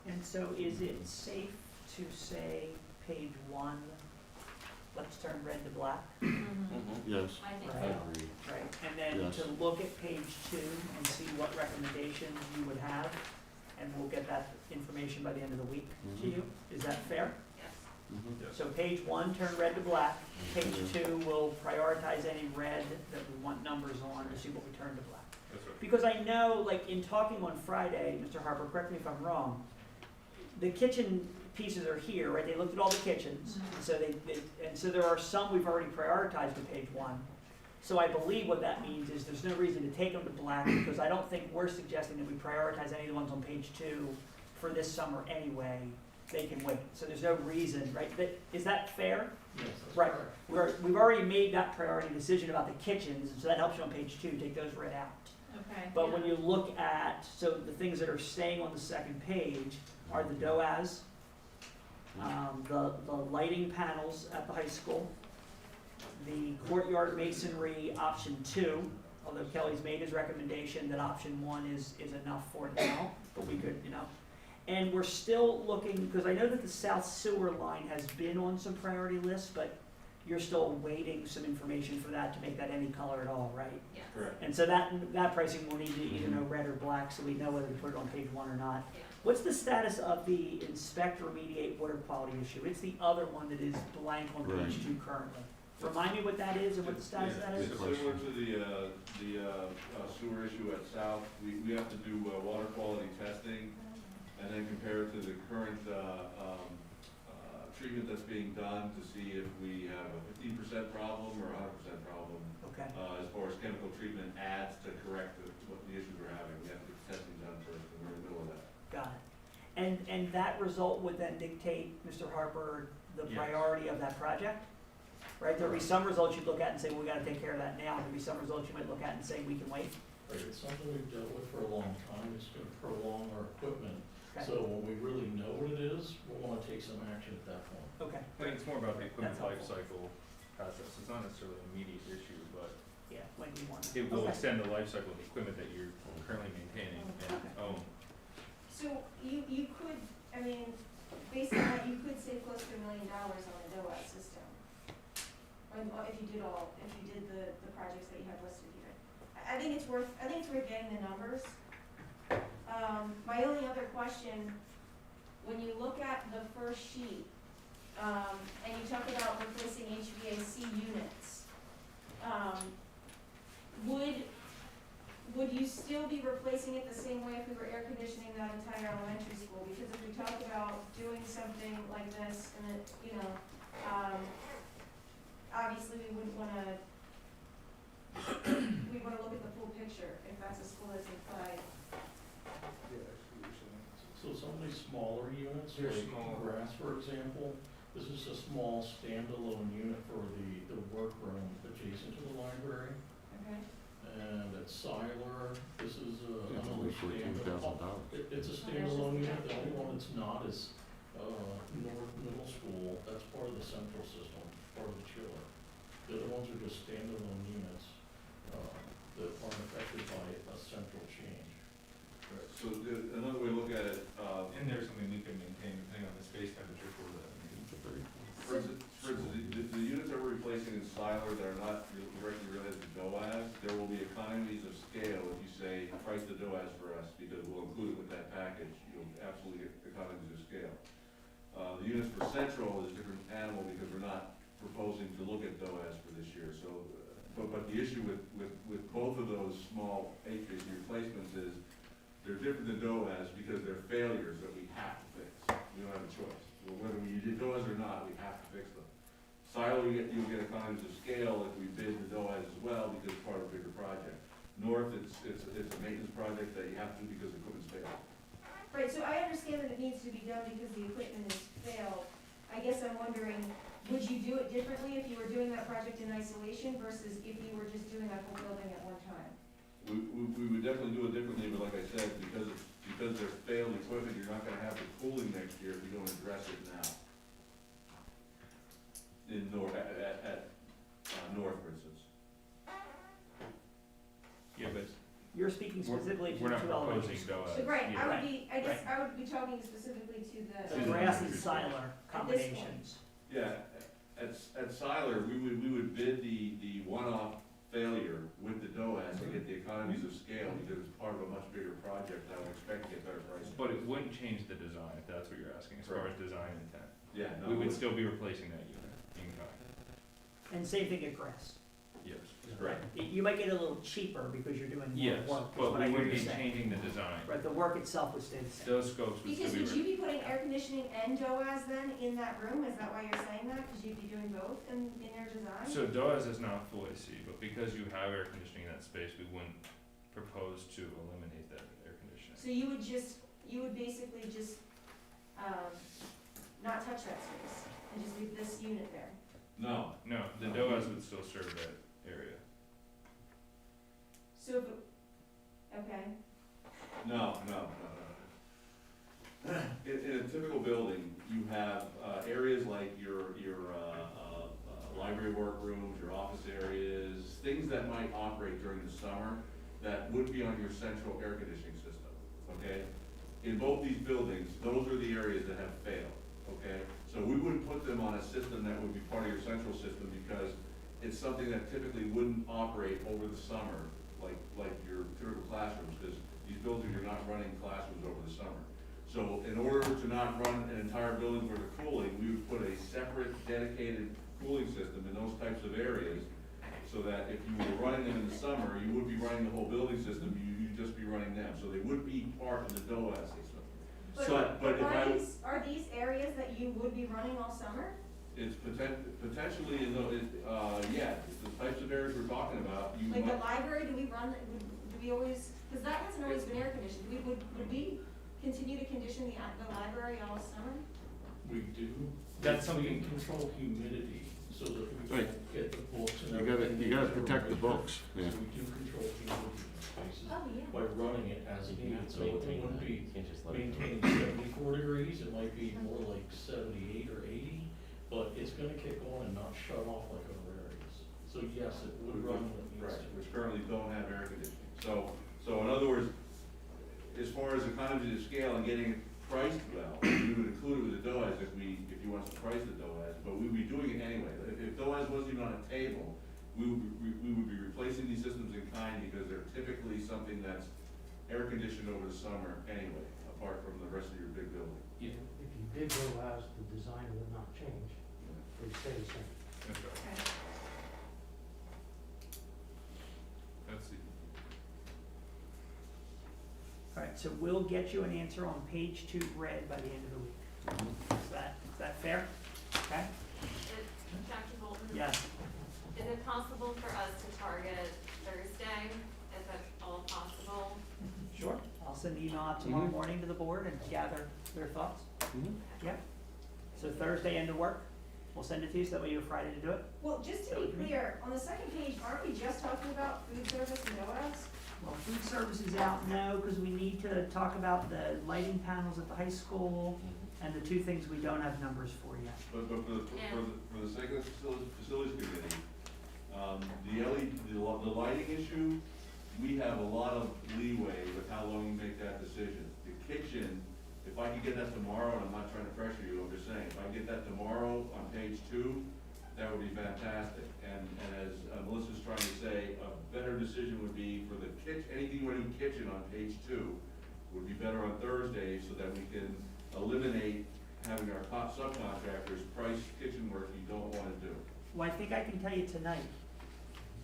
think. And so is it safe to say page 1, let's turn red to black? Yes. I think Right. so. Agree. Right, and then Yes. to look at page 2 and see what recommendations you would have, and we'll get that information by the end of the week to Mhm. you. Is that fair? Yes. Mhm. Yes. So page 1, turn red to black. Page 2, we'll prioritize any red that we want numbers on to see what we turn to black. That's right. Because I know, like, in talking on Friday, Mr. Harper, correct me if I'm wrong, the kitchen pieces are here, right? They looked at all the kitchens, and so and so there are some we've already prioritized to page 1. So I believe what that means is there's no reason to take them to black, because I don't think we're suggesting that we prioritize any of the ones on page 2 for this summer anyway. They can wait, so there's no reason, right? Is that fair? Yes, that's Right. correct. We've already made that priority decision about the kitchens, and so that helps you on page 2, take those red out. okay. But when you look at, so the things that are staying on the second page are the DOAS, the lighting panels at the high school, the courtyard masonry option 2, although Kelly's made his recommendation that option 1 is enough for now, but we could, And we're still looking, because I know that the south sewer line has been on some priority lists, but you're still awaiting some information for that to make that any color at all, right? Yes. Correct. And so that pricing will need to either know red or black, so we know whether to put it on page 1 or not. Yeah. What's the status of the inspect remediate water quality issue? It's the other one that is blank on page Right. 2 currently. Remind me what that is and what the status of that is? It's similar to the sewer issue at South. We have to do water quality testing and then compare it to the current treatment that's being done to see if we have a 15% problem or a 100% problem. Okay. As far as chemical treatment adds to correct what the issues we're having. We have to get the testing done first, and we're in the middle of that. Got it. And that result would then dictate, Mr. Harper, the Yes. priority of that project? Right, there'll be some results you'd look at and say, well, we gotta take care of that now, there'll be some results you might look at and say, we can wait. Right, it's something we've dealt with for a long time, it's gonna prolong our equipment. Okay. So when we really know what it is, we'll wanna take some action at that point. Okay, I think it's more about the equipment That's life helpful. cycle process. It's not necessarily an immediate issue, but yeah, when you want it will Okay. extend the life cycle of the equipment that you're currently maintaining and own. So you could, I mean, based on that, you could save close to $1 million on the DOAS system. If you did the projects that you have listed here. I think it's worth getting the numbers. My only other question, when you look at the first sheet, and you talk about replacing HVAC units, would you still be replacing it the same way if we were air conditioning that entire elementary school? Because if we talk about doing something like this, and it, obviously we wouldn't wanna, we wanna look at the full picture if that's a school that's implied. So some of these smaller units, They're like small. grass, for example, this is a small standalone unit for the workroom adjacent to the library. Okay. And at Siler, this is It's another only $14,000. It's a standalone unit, the only one that's not is, North Middle School, that's part of the central system, part of the chiller. The other ones are just standalone units, that aren't affected by a central change. Right, so another way to look at it, And there's something we can maintain depending on the space temperature for the. for instance, the units that we're replacing in Siler that are not directly related to DOAS, there will be economies of scale if you say, price the DOAS for us, because we'll include it with that package, you'll absolutely get economies of scale. The units for Central is a different animal because we're not proposing to look at DOAS for this year, so, but the issue with both of those small HVAC replacements is they're different than DOAS because they're failures that we have to fix. We don't have a choice. Well, whether we did DOAS or not, we have to fix them. Silo, you'll get economies of scale if we bid the DOAS as well because it's part of a bigger project. North, it's a maintenance project that you have to do because the equipment's failed. Right, so I understand that it needs to be done because the equipment has failed. I guess I'm wondering, would you do it differently if you were doing that project in isolation versus if you were just doing that whole building at one time? We would definitely do it differently, but like I said, because they're failed equipment, you're not gonna have the cooling next year if you don't address it now. In North, North, for instance. Yeah, but You're speaking specifically to we're the not two elementary proposing schools. DOAS. Right, Yeah. I would be talking specifically to The the. grass and Siler combinations. Yeah, at Siler, we would bid the one-off failure with the DOAS to get the economies of scale because it's part of a much bigger project. I would expect to get better pricing. But it wouldn't change the design, if that's what you're asking, as far as design intent. Yeah, no. We would still be replacing that unit in kind. And same thing at grass. Yes. Right. You might get a little cheaper because you're doing more Yes, work, is but what I we hear wouldn't you be saying. changing the design. Right, the work itself would stay the same. Those scopes would still Because be. would you be putting air conditioning and DOAS then in that room? Is that why you're saying that? Because you'd be doing both in your design? So DOAS is not full AC, but because you have air conditioning in that space, we wouldn't propose to eliminate that air conditioning. So you would basically just, not touch that space and just leave this unit there? No. No, the DOAS would still serve that area. So, if it- okay. No. In a typical building, you have areas like your library workrooms, your office areas, things that might operate during the summer that would be on your central air conditioning system, okay? In both these buildings, those are the areas that have failed, okay? So we wouldn't put them on a system that would be part of your central system because it's something that typically wouldn't operate over the summer, like your typical classrooms, because these buildings are not running classrooms over the summer. So in order to not run an entire building for the cooling, we would put a separate dedicated cooling system in those types of areas, so that if you were running them in the summer, you would be running the whole building system, you'd just be running them, so they would be part of the DOAS system. But if I, Are these areas that you would be running all summer? it's potentially in the, yeah, the types of areas we're talking about, you Like might. the library, do we always, because that hasn't always been air conditioned, would we continue to condition the library all summer? We do. That's We something- can control humidity so that we Right. don't get the books and You gotta, everything. you gotta into protect the moisture. books, yeah. So we do control humidity in spaces Oh, yeah. by running it as needed, so it Maintain wouldn't that. be You can't just let it go. maintaining 74 degrees, it might be more like 78 or 80, but it's gonna kick on and not shut off like a rare is. So yes, it would run when it needs Right, to. which currently don't have air conditioning. So in other words, as far as economies of scale and getting it priced well, we would include it with the DOAS if you want us to price the DOAS, but we'd be doing it anyway. If DOAS wasn't even on a table, we would be replacing these systems in kind because they're typically something that's air conditioned over the summer anyway, apart from the rest of your big building. If you did go as, the design would not change, it would stay the same. That's right. Okay. That's the, All right, so we'll get you an answer on page 2 red by the end of the week. Is that fair? Okay? Dr. Bolton? Yes. Is it possible for us to target Thursday? Is that all possible? Sure. I'll send an email out tomorrow morning to the board and gather their thoughts. Yep. So Thursday end of work, we'll send it to you so that way you have Friday to do it. Well, just to be clear, on the second page, aren't we just talking about food service and DOAS? Well, food service is out now because we need to talk about the lighting panels at the high school and the 2 things we don't have numbers for yet. But for the sake of the facilities committee, the lighting issue, we have a lot of leeway with how long you make that decision. The kitchen, if I could get that tomorrow, and I'm not trying to pressure you, I'm just saying, if I get that tomorrow on page 2, that would be fantastic. And as Melissa's trying to say, a better decision would be for the kitchen, anything you want to do kitchen on page 2 would be better on Thursday so that we can eliminate having our top subcontractors price kitchen work you don't want to do. Well, I think I can tell you tonight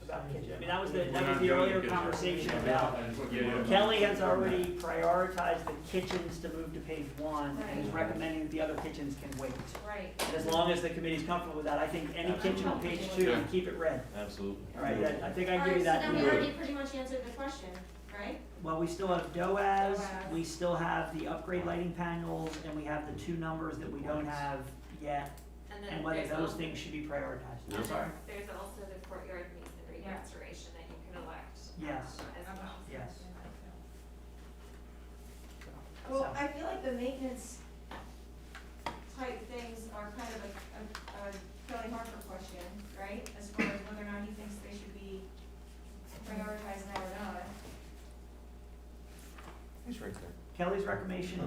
about kitchen. I mean, that was We're the not doing earlier kitchen. conversation Yeah. about, Yeah. Kelly has already prioritized the kitchens to move to page 1 and is recommending that the other kitchens can wait. Right. And as long as the committee's comfortable with that, I think any kitchen on page 2, Yeah. keep it red. Absolutely. All right, I think I All give right, you so that. then we already pretty much answered the question, right? Well, we still have DOAS, DOAS. we still have the upgrade lighting panels, and we have the 2 numbers that we don't have yet, And then and whether there's those also- things should be prioritized. and I'm sorry. There's also the courtyard masonry Yeah. restoration that you can elect. Yes. As well. Yes. Well, So- I feel like the maintenance type things are kind of a Kelly Harper question, right? As far as whether or not he thinks they should be prioritized now or not. He's right there. Kelly's recommendation I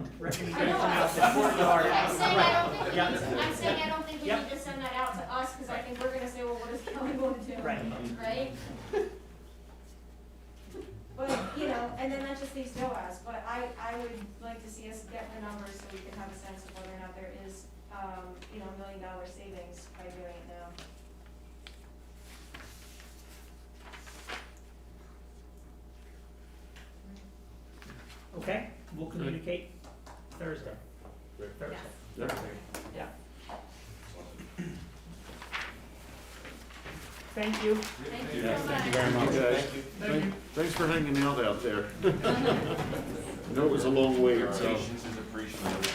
know, about the courtyard. I'm saying I don't think, Yeah. I'm saying I don't think we Yep. need to send that out to us, cause I think we're gonna say, well, what does Kelly want to do? Right. Right? But, you know, and then that just leaves DOAS, but I would like to see us get the numbers so we can have a sense of whether or not there is, you know, $1 million savings by doing it now. Okay, we'll communicate Thursday. Thursday. Yep. Yeah. Thank you. Thank you Yes, so thank you much. very much. Guys. Thank you. Thanks for hanging out out there. I know it was a long wait, your so. patience is appreciated.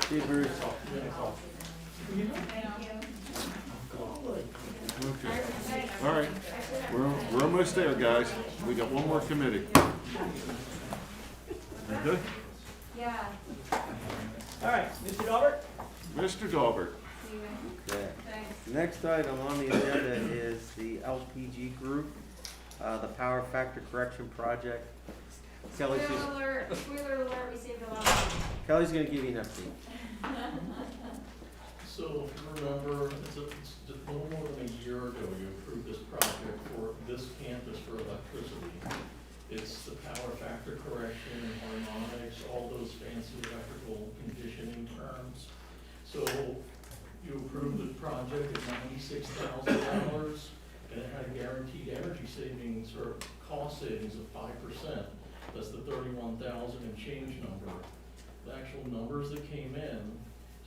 See you, Bruce. Okay. All right, we're almost there, guys. We got one more committee. You good? Yeah. All right, Mr. Daubert? Mr. Daubert. Okay. Thanks. Next item on the agenda is the LPG group, the power factor correction project. Kelly's Spoiler alert, we saved a lot of money. Kelly's gonna give you an update. So if you remember, it's just a little more than a year ago, you approved this project for this campus for electricity. It's the power factor correction, harmonics, all those fancy electrical conditioning terms. So you approved the project at $96,000, and it had a guaranteed energy savings or cost savings of 5%. That's the 31,000 and change number. The actual numbers that came in,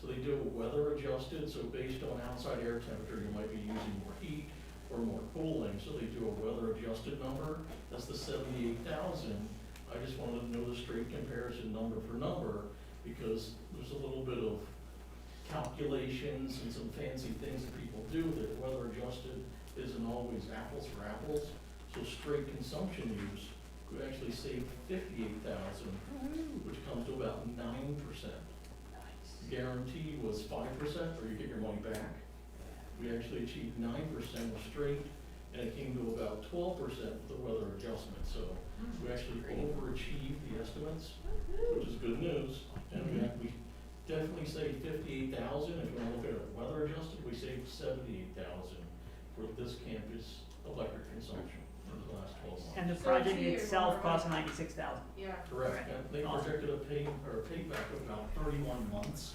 so they do it weather adjusted, so based on outside air temperature, you might be using more heat or more cooling, so they do a weather-adjusted number. That's the 78,000. I just wanted to know the straight comparison number for number, because there's a little bit of calculations and some fancy things that people do that weather-adjusted isn't always apples for apples. So straight consumption use could actually save 58,000, which comes to about 9%. Guaranteed was 5%, or you get your money back. We actually achieved 9% with straight, and it came to about 12% with the weather adjustment. So we actually overachieved the estimates, which is good news. And we definitely saved 58,000. If you want to look at it weather adjusted, we saved 78,000 for this campus electric consumption in the last 12 months. And the So project 2 years itself more, cost right? 96,000. Yeah. Correct. And they Awesome. projected a payback of about 31 months,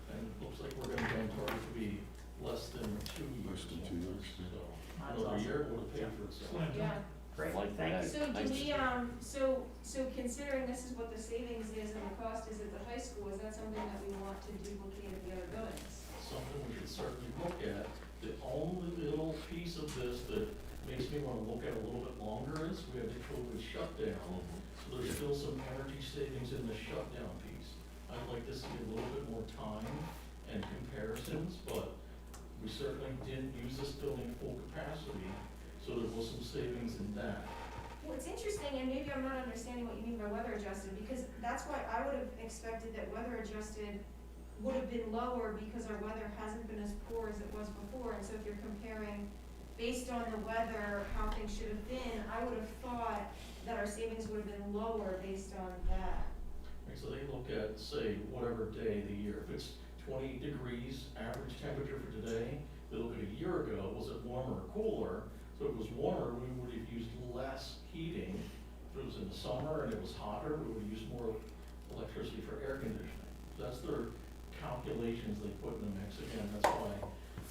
and it looks like we're going to be on target to be less than 2 years. Less than 2 years, yeah. So That's another awesome. year would have paid for itself. Yeah. Great, Like thank that. you. So do we, so considering this is what the savings is and the cost is at the high school, is that something that we want to duplicate at the other buildings? Something we should certainly look at. The only little piece of this that makes me want to look at a little bit longer is we had the COVID shutdown. So there's still some energy savings in the shutdown piece. I'd like to see a little bit more time and comparisons, but we certainly didn't use this building at full capacity, so there was some savings in that. Well, it's interesting, and maybe I'm not understanding what you mean by weather adjusted, because that's why I would have expected that weather adjusted would have been lower because our weather hasn't been as poor as it was before, and so if you're comparing based on the weather, how things should have been, I would have thought that our savings would have been lower based on that. Right, so they look at, say, whatever day of the year. If it's 20 degrees average temperature for today, they look at a year ago, was it warmer or cooler? So if it was warmer, we would have used less heating. If it was in the summer and it was hotter, we would use more electricity for air conditioning. So that's their calculations they put in the mix. Again, that's why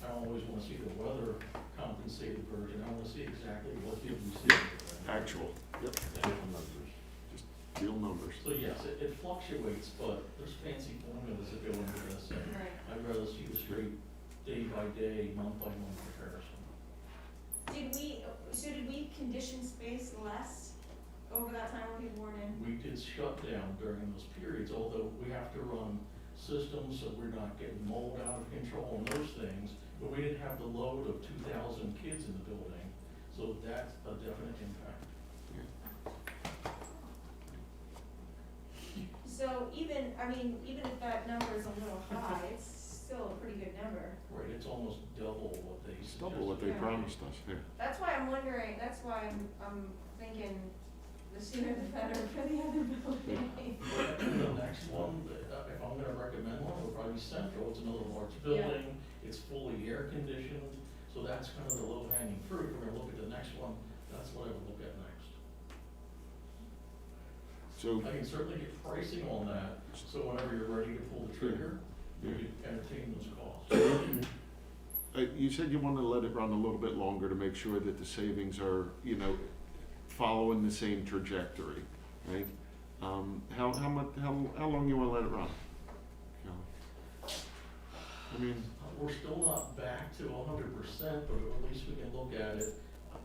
I don't always want to see the weather compensated version. I want to see exactly what did we see. Actual, yep. Just real numbers. So yes, it fluctuates, but there's fancy formulas that go into this. And Right. I'd rather see the straight day by day, month by month comparison. Did we condition space less over that time when people weren't in? We did shut down during those periods, although we have to run systems so we're not getting mold out of control and those things. But we didn't have the load of 2,000 kids in the building, so that's a definite impact. So even if that number is a little high, it's still a pretty good number. Right, it's almost double what they It's suggested. double what they Yeah. promised us, yeah. That's why I'm wondering, that's why I'm thinking the sooner the better for the other building. The next one, if I'm gonna recommend one, would probably be Central. It's another large building, it's fully air conditioned, so that's kind of the low hanging fruit. If we're gonna look at the next one, that's what I would look at next. So, I can certainly get pricing on that, so whenever you're ready to pull the trigger, you can entertain those costs. you said you want to let it run a little bit longer to make sure that the savings are, following the same trajectory, right? How long you want to let it run? I mean, We're still not back to 100%, but at least we can look at it.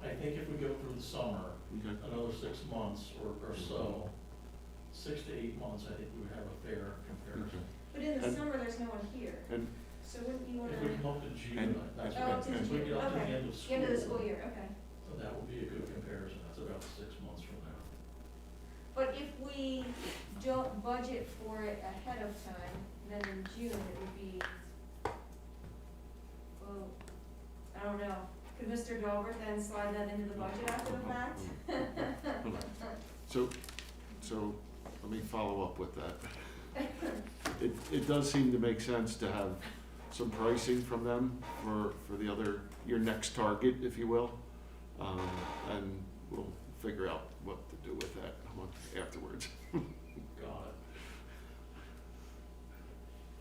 I think if we go through the summer, okay. another 6 months or so, 6 to 8 months, I think we would have a fair comparison. But in the And- summer, there's no one here, And, so wouldn't you wanna? If we come up to June, And- that's Oh, what, up to if we June, get up to the okay. end of school. End of the school year, okay. So that would be a good comparison, that's about 6 months from now. But if we don't budget for it ahead of time, then in June it would be, well, I don't know. Could Mr. Delbert then slide that into the budget after the fact? so let me follow up with that. It does seem to make sense to have some pricing from them for your next target, if you will. And we'll figure out what to do with that afterwards. Got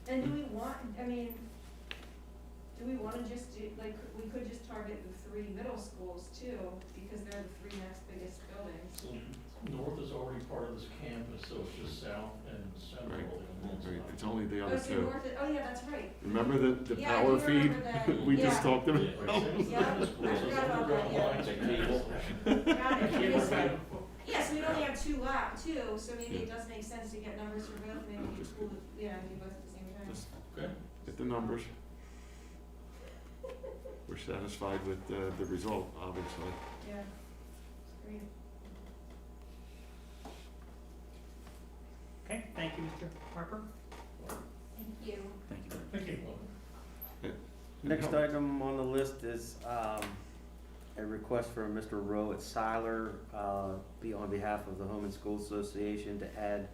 it. And do we wanna just do, like, we could just target the 3 middle schools too, because they're the 3 next biggest buildings. So North is already part of this campus, so it's just South and Central Right. and one Right, side. it's only the Oh, other so two. north, oh yeah, that's right. Remember the Yeah, I power do feed remember that. we just Yeah. talked about? Yeah, I forgot about that, yeah. Got it. Cable Yes, feed. yeah, so we'd only have two, so maybe it does make sense to get numbers for both, maybe you Just- pull, yeah, do both at the same time. Just Okay. get the numbers. We're satisfied with the result, obviously. Yeah, great. Okay, thank you, Mr. Harper. Thank you. Thank you. Next item on the list is a request for Mr. Rowe at Siler, be on behalf of the Home and School Association to add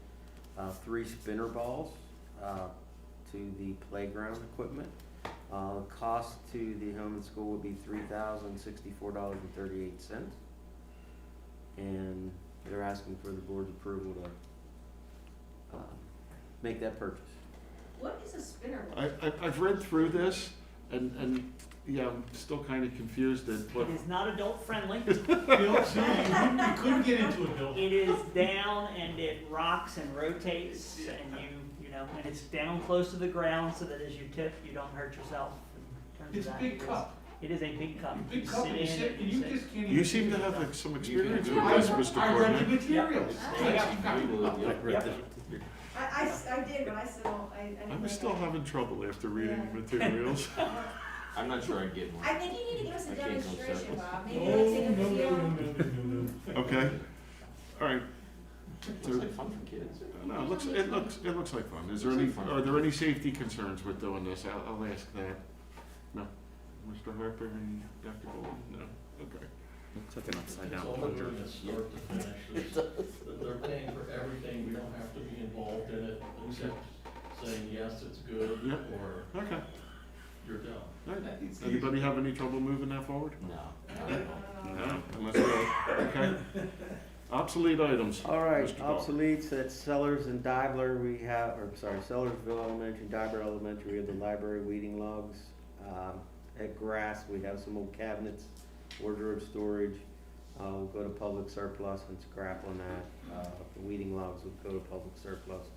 3 spinner balls to the playground equipment. The cost to the home and school would be $3,064.38. And they're asking for the board's approval to make that purchase. What is a spinner wheel? I've read through this, and yeah, I'm still kind of confused at what. It is not adult friendly. Bill, see, you couldn't get into it, Bill. It is down and it rocks and rotates and you know, and it's down close to the ground so that as you tip, you don't hurt yourself. In terms It's of a that. big It is- cup. It is a big cup. Big You cup, sit and you in sit, and you sit. just can't even. You seem to take it have out. some experience with I this, Mr. I read the Courtney. materials. I did, but I still, I didn't. I'm like still it. having trouble after reading Yeah. the materials. I'm not sure I'd get one. I think you need to give us a I can't go demonstration, circles. Bob, No, maybe like take a no, video. no. Okay, all right. Looks So, like fun for kids. no, it looks like fun. Is there any, are there any safety concerns with doing this? I'll ask that. No? Mr. Harper and Dr. Gold? No? Okay. Took an upside It's down all plunger. doing is start to finish. They're paying for everything, we don't have to be involved in it, except saying, yes, it's good, Yep. or Okay. you're done. All right. Anybody have any trouble moving that forward? No. No, unless we're, okay. Obsolete items. All right, Mr. Dahl. obsoletes at Sellers and Dibler, we have, or sorry, Sellersville Elementary, Dibler Elementary, we have the library weeding logs. At Grass, we have some old cabinets, wardrobe storage. We'll go to public surplus and scrap on that. The weeding logs will go to public surplus.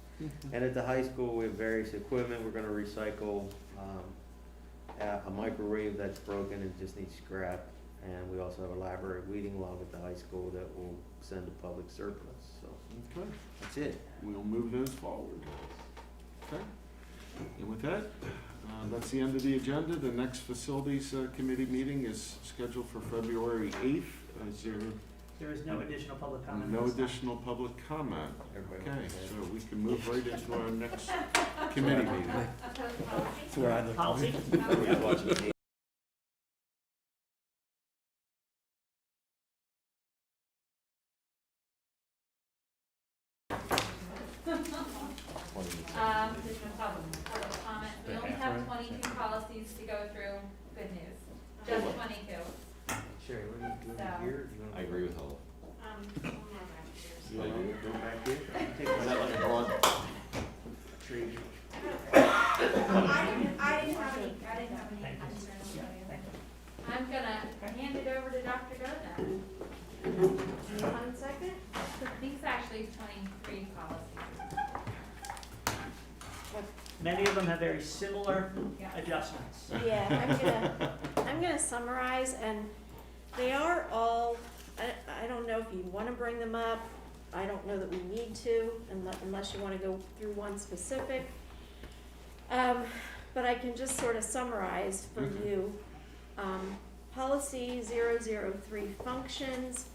And at the high school, we have various equipment. We're gonna recycle a microwave that's broken and just needs scrap. And we also have a library weeding log at the high school that we'll send to public surplus, so Okay. that's it. We'll move those forward. Okay. And with that, that's the end of the agenda. The next facilities committee meeting is scheduled for February 8th. Is there There is no additional public comment. no at this time. additional public comment? Everybody Okay, wants to so we can move right into our next committee meeting. That's where I look. Policy? We're watching the This is public comment. We only have 22 policies to go through. Good news. Just 22. Sherry, what are you doing So- here? You wanna- I agree with Hope. You wanna go back here? Take Is that like a broad tree. I didn't have any concerns with it. I'm gonna hand it over to Dr. Gardner. 1 second. These actually 23 policies. Many of them have very similar Yeah. adjustments. Yeah, I'm gonna summarize, and they are all, I don't know if you wanna bring them up, I don't know that we need to, unless you wanna go through one specific. But I can just sort of summarize for you. Policy 003 functions,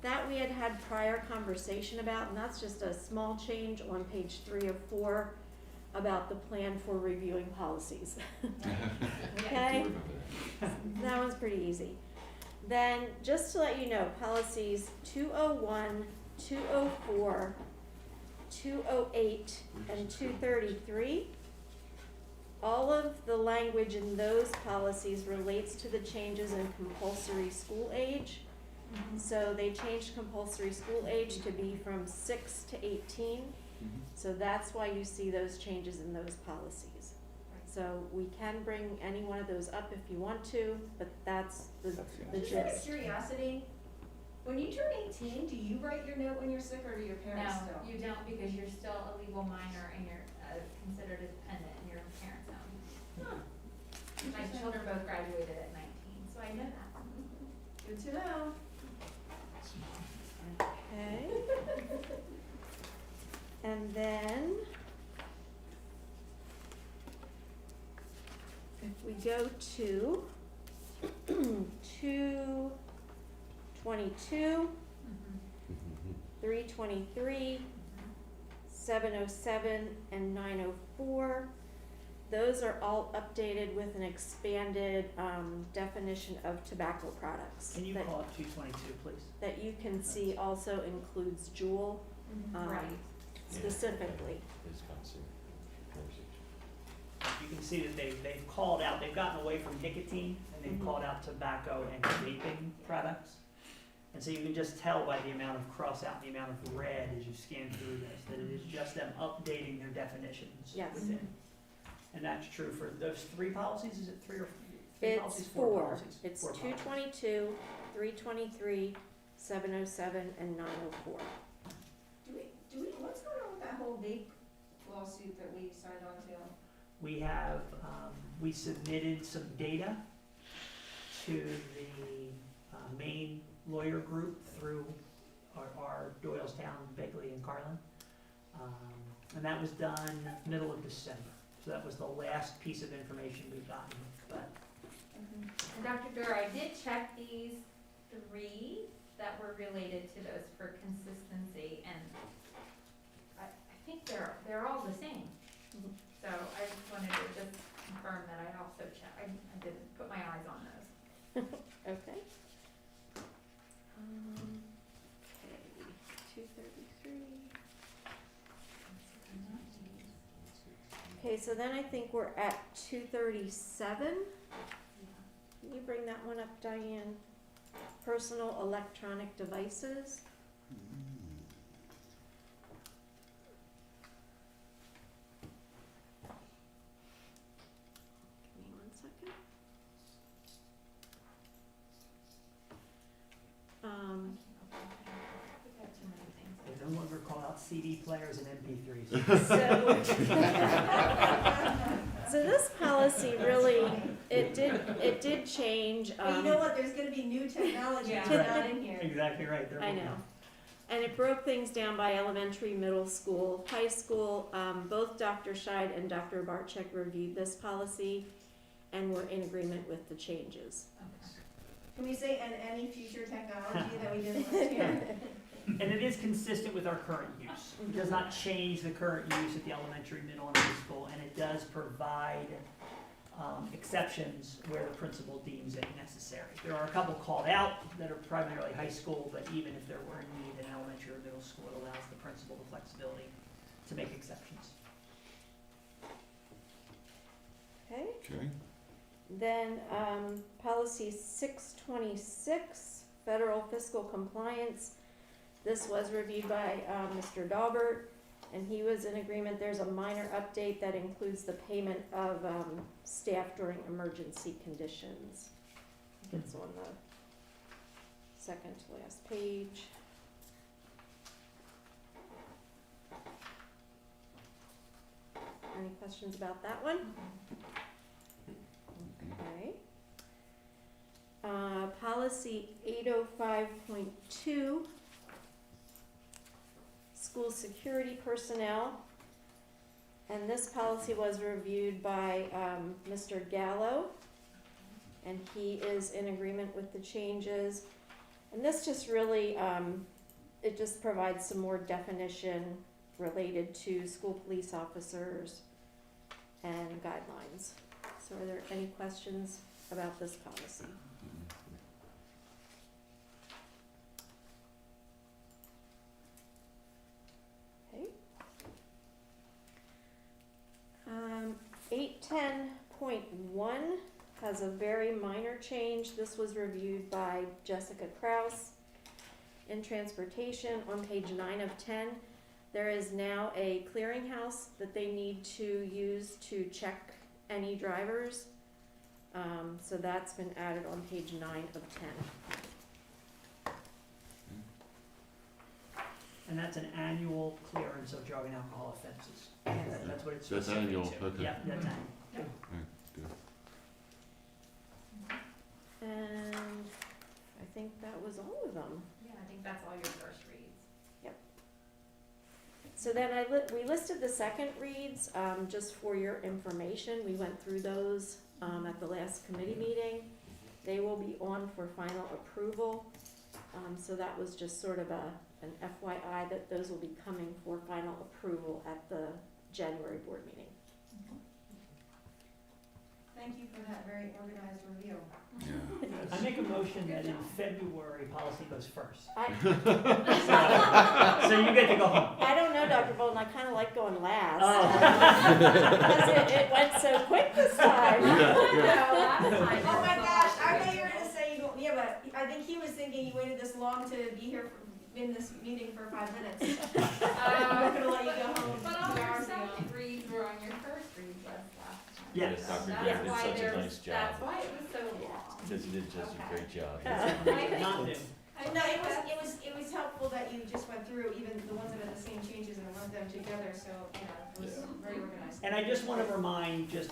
that we had prior conversation about, and that's just a small change on page 3 of 4 about the plan for reviewing policies. Okay? That one's pretty easy. Then, just to let you know, policies 201, 204, 208, and 233, all of the language in those policies relates to the changes in compulsory school age. So they changed compulsory school age to be from 6 to 18. So that's why you see those changes in those policies. So we can bring any one of those up if you want to, but that's the Just out of gist. curiosity, when you turn 18, do you write your note when you're sick, or do your No, parents still? you don't because you're still a legal dual minor and you're considered a dependent in your parents' home. My children both graduated at 19, so I know that. Good to know. Okay. And then, if we go to 222, 323, 707, and 904, those are all updated with an expanded definition of tobacco products. Can you that- call it 222, please? that you can see also includes Juul, Right. specifically. You can see that they've called out, they've gotten away from nicotine, and they've called out tobacco and vaping products. And so you can just tell by the amount of cross out and the amount of red as you scan through this, that it is just them updating their definitions Yes. within. And that's true for those 3 policies, is it 3 or 3 It's policies? 4 four. policies? It's 4 policies. 222, 323, 707, and 904. What's going on with that whole vape lawsuit that we signed on to? We have, we submitted some data to the main lawyer group through our Doylestown, Bigley, and Carlin. And that was done middle of December. So that was the last piece of information we've gotten, but. And Dr. Durr, I did check these 3 that were related to those for consistency, and I think they're all the same. So I just wanted to just confirm that I also checked, I didn't put my eyes on those. Okay. Okay, 233. Okay, so then I think we're at 237. Can you bring that one up, Diane? Personal electronic devices. Give me 1 second. We've got too many things. They no longer call out CD players and MP3s. So this policy really, it did change. But you know what, there's gonna be new technology Yeah. that's not in here. Exactly right. They're I moving know. on. And it broke things down by elementary, middle school, high school. Both Dr. Scheid and Dr. Barczyk reviewed this policy and were in agreement with the changes. Can we say, and any future technology that we didn't list here? And it is consistent with our current use. It does not change the current use at the elementary, middle, and high school, and it does provide exceptions where the principal deems it necessary. There are a couple called out that are primarily high school, but even if there were a need in elementary or middle school, it allows the principal the flexibility to make exceptions. Okay. Okay. Then, policy 626, federal fiscal compliance. This was reviewed by, Mr. Daubert, and he was in agreement. There's a minor update that includes the payment of, staff during emergency conditions. It's on the second to last page. Any questions about that one? Okay. Policy 805.2, school security personnel. And this policy was reviewed by Mr. Gallo, and he is in agreement with the changes. And this just really, it just provides some more definition related to school police officers and guidelines. So are there any questions about this policy? Okay. 810.1 has a very minor change. This was reviewed by Jessica Kraus. In transportation, on page 9 of 10, there is now a clearinghouse that they need to use to check any drivers. So that's been added on page 9 of 10. And that's an annual clearance of drug and alcohol offenses. That's what it's That's specific annual, to. okay. Yeah, that's annual. All right, good. And I think that was all of them. Yeah, I think that's all your first reads. So then we listed the second reads, just for your information. We went through those, at the last committee meeting. They will be on for final approval. So that was just sort of an FYI that those will be coming for final approval at the January board meeting. Thank you for that very organized review. I make a motion that in February, policy goes first. So you get to go home. I don't know, Dr. Bolton, I kinda like going last. Oh. Because it went so quick this time. Oh my gosh, I thought you were gonna say you don't, yeah, but I think he was thinking you waited this long to be here in this meeting for 5 minutes. I'm not gonna let you go home But 2 all your hours ago. second reads were on your first reads last time. Yes. That's did why such a there's- nice job. That's why it was so long. Because you did such a great job. Not new. No, it was helpful that you just went through even the ones that had the same changes and lumped them together, so, it was very organized. And I just want to remind, just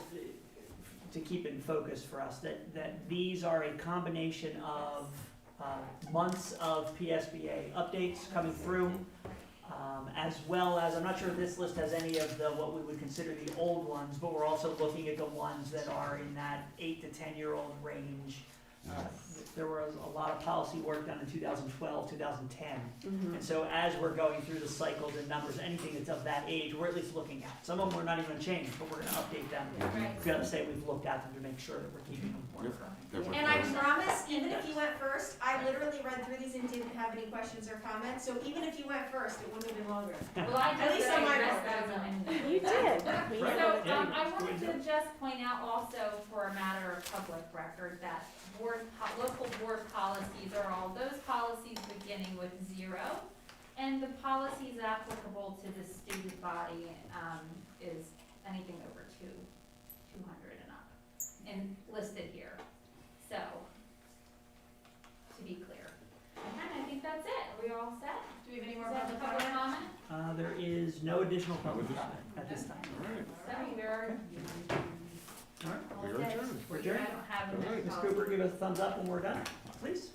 to keep in focus for us, that these are a combination of months of PSBA updates coming through, as well as, I'm not sure if this list has any of the, what we would consider the old ones, but we're also looking at the ones that are in that 8 to 10-year-old range. There was a lot of policy work done in 2012, 2010. And so as we're going through the cycles and numbers, anything that's of that age, we're at least looking at. Some of them we're not even gonna change, but we're gonna update them. We've got to say we've looked at them to make sure that we're keeping them more current. And I promise, even if you went first, I literally read through these and didn't have any questions or comments, so even if you went first, it wouldn't have been longer. Well, I At least just on my addressed part. those in. You did. So, I wanted to just point out also for a matter of public record that local board policies are all those policies beginning with 0, and the policies applicable to the student body, is anything over 200 and up, and listed here. So, to be clear. And I think that's it. Are we all set? Do we have any more Is that public the comment? There is no additional public comment at this time. So we're. All right. We're adjourned. We're adjourned. I don't have All right. Ms. Cooper, give us a thumbs up when we're done, please.